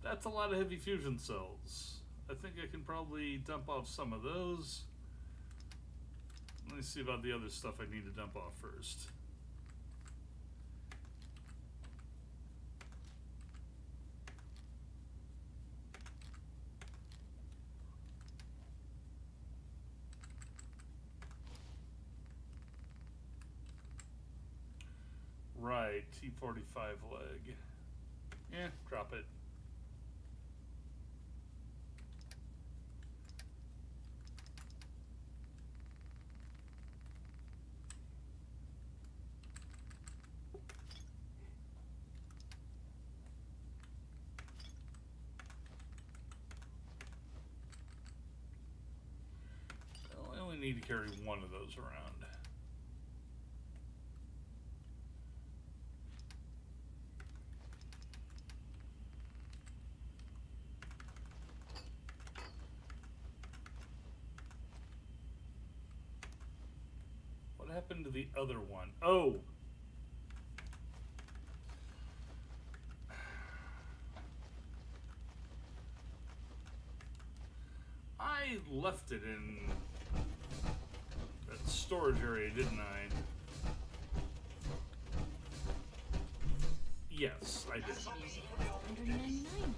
That's a lot of heavy fusion cells. I think I can probably dump off some of those. Let me see about the other stuff I need to dump off first. Right, T-45 leg. Yeah, drop it. Well, I only need to carry one of those around. What happened to the other one? Oh! I left it in that storage area, didn't I? Yes, I did. 199.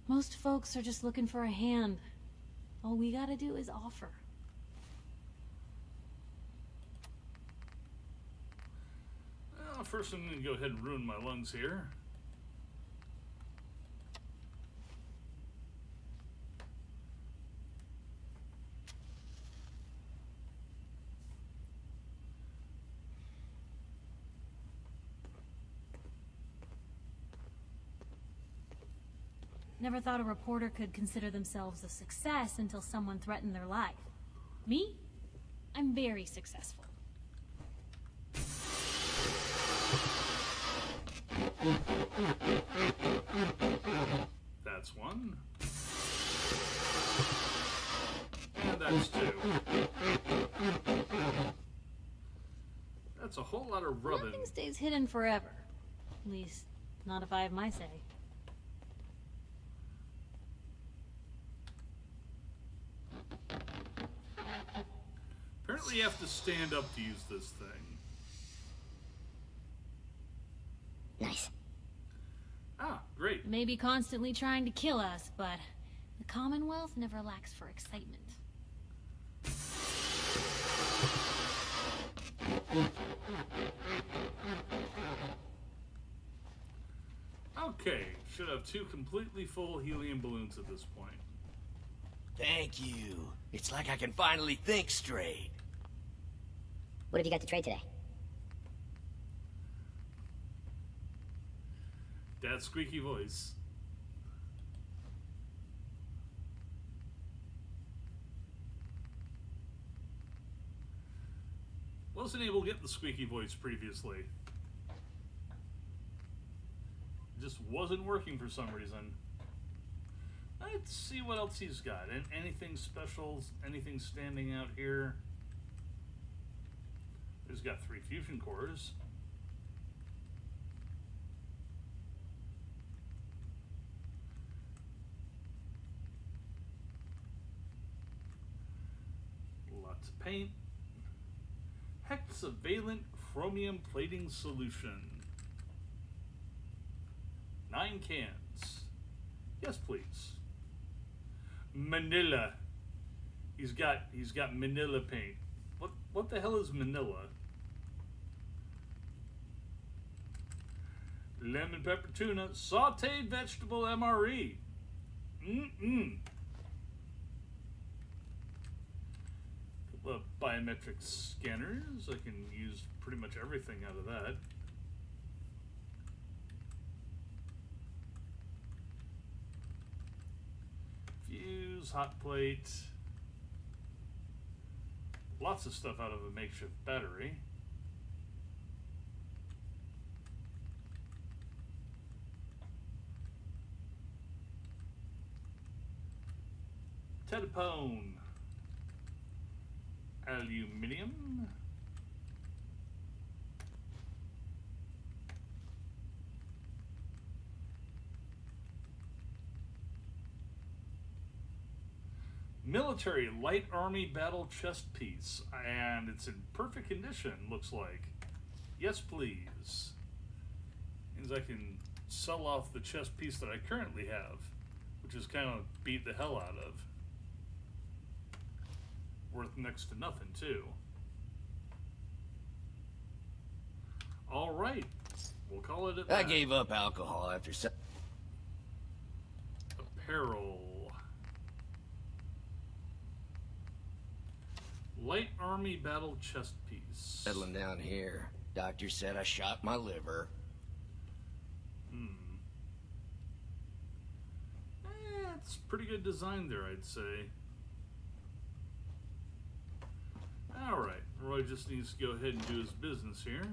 Most folks are just looking for a hand. All we gotta do is offer. Well, first I'm going to go ahead and ruin my lungs here. Never thought a reporter could consider themselves a success until someone threatened their life. Me? I'm very successful. That's one. And that's two. That's a whole lot of rubbing. Nothing stays hidden forever. At least, not if I have my say. Apparently you have to stand up to use this thing. Nice. Ah, great. Maybe constantly trying to kill us, but the Commonwealth never lacks for excitement. Okay, should have two completely full helium balloons at this point. Thank you. It's like I can finally think straight. What have you got to trade today? Dad's squeaky voice. Wasn't able to get the squeaky voice previously. just wasn't working for some reason. Let's see what else he's got. Anything special? Anything standing out here? He's got 3 fusion cores. Lots of paint. Hexavalent chromium plating solution. 9 cans. Yes, please. Manila. He's got Manila paint. What the hell is Manila? Lemon pepper tuna, sauteed vegetable MRE. Couple of biometric scanners. I can use pretty much everything out of that. Fuse, hot plate. Lots of stuff out of a makeshift battery. Telephone. Aluminium. Military light army battle chest piece, and it's in perfect condition, looks like. Yes, please. Means I can sell off the chest piece that I currently have, which is kind of beat the hell out of. Worth next to nothing, too. All right, we'll call it at that. I gave up alcohol after Apparel. Light Army Battle Chest Piece. Settling down here. Doctor said I shot my liver. It's pretty good design there, I'd say. Alright, Roy just needs to go ahead and do his business here.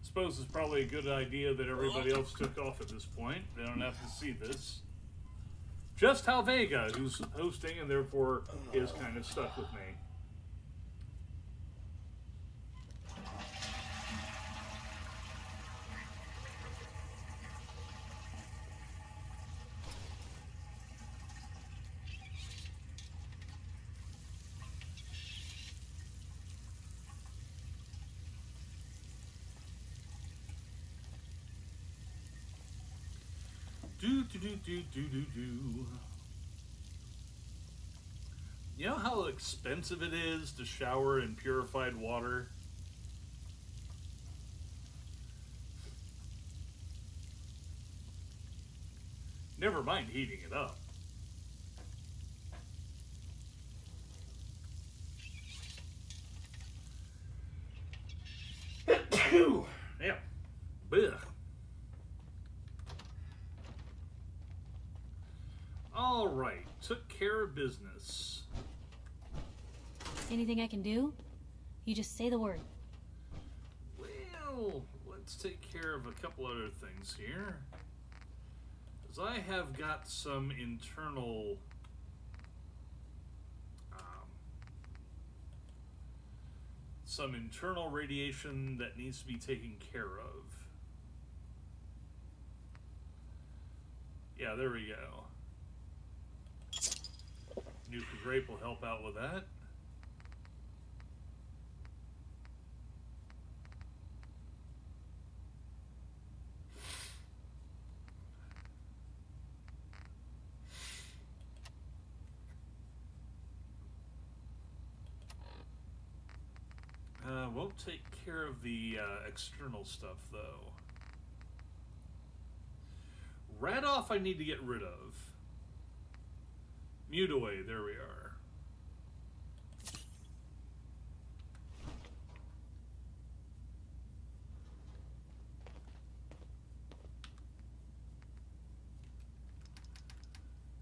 Suppose it's probably a good idea that everybody else took off at this point. They don't have to see this. Just how Vega, who's hosting and therefore is kind of stuck with me. Do. You know how expensive it is to shower in purified water? Never mind heating it up. Yeah. Blech. All right, took care of business. Anything I can do? You just say the word. Well, let's take care of a couple other things here. Because I have got some internal radiation that needs to be taken care of. Yeah, there we go. Nuka Grape will help out with that. Won't take care of the external stuff, though. Radoff I need to get rid of. Mute away, there we are.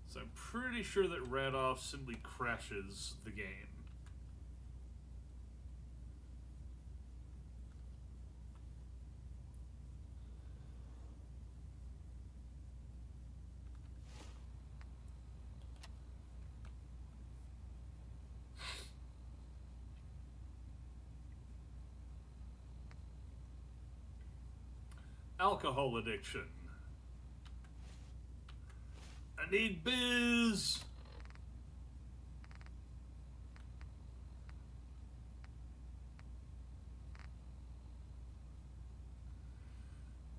So I'm pretty sure that Radoff simply crashes the game. alcohol addiction. I need booze.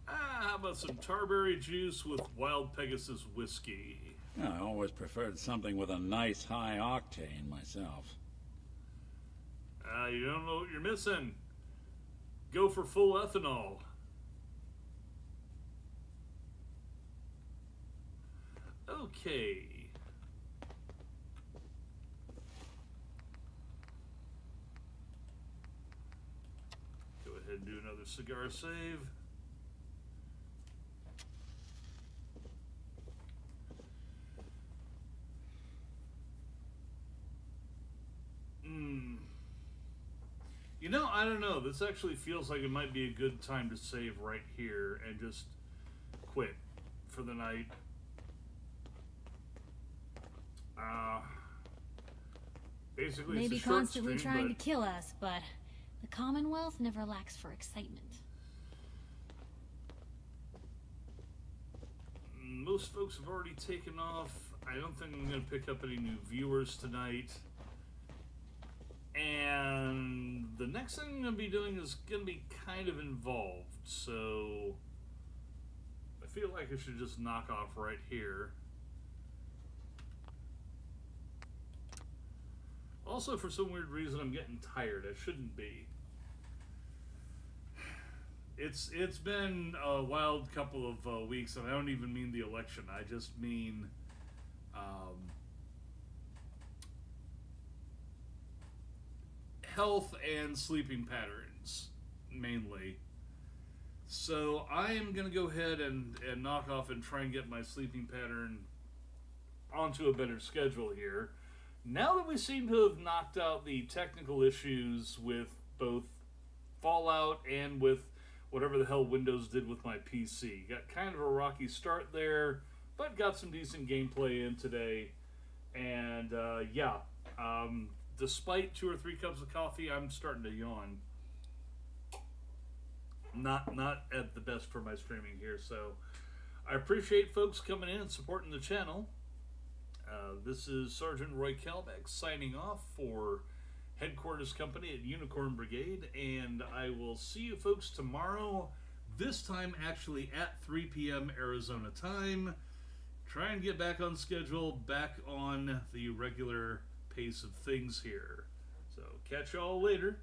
How about some tarberry juice with Wild Pegasus whiskey? I always preferred something with a nice high octane myself. You don't know what you're missing. Go for full ethanol. Okay. Go ahead and do another cigar save. You know, I don't know. This actually feels like it might be a good time to save right here and just quit for the night. Basically, Maybe it's a short constantly stream, trying but to kill us, but the Commonwealth never lacks for excitement. Most folks have already taken off. I don't think I'm going to pick up any new viewers tonight. And the next thing I'm going to be doing is going to be kind of involved, so I feel like I should just knock off right here. Also, for some weird reason, I'm getting tired. I shouldn't be. It's been a wild couple of weeks, and I don't even mean the election. I just mean health and sleeping patterns, mainly. So I am going to go ahead and knock off and try and get my sleeping pattern onto a better schedule here. Now that we seem to have knocked out the technical issues with both Fallout and with whatever the hell Windows did with my PC. Got kind of a rocky start there, but got some decent gameplay in today. And despite 2 or 3 cups of coffee, I'm starting to yawn. Not at the best for my streaming here, so I appreciate folks coming in and supporting the channel. This is Sergeant Roy Calbeck signing off for Headquarters Company at Unicorn Brigade, and I will see you folks tomorrow, this time actually at 3 p.m. Arizona time. Try and get back on schedule, back on the regular pace of things here. So catch y'all later.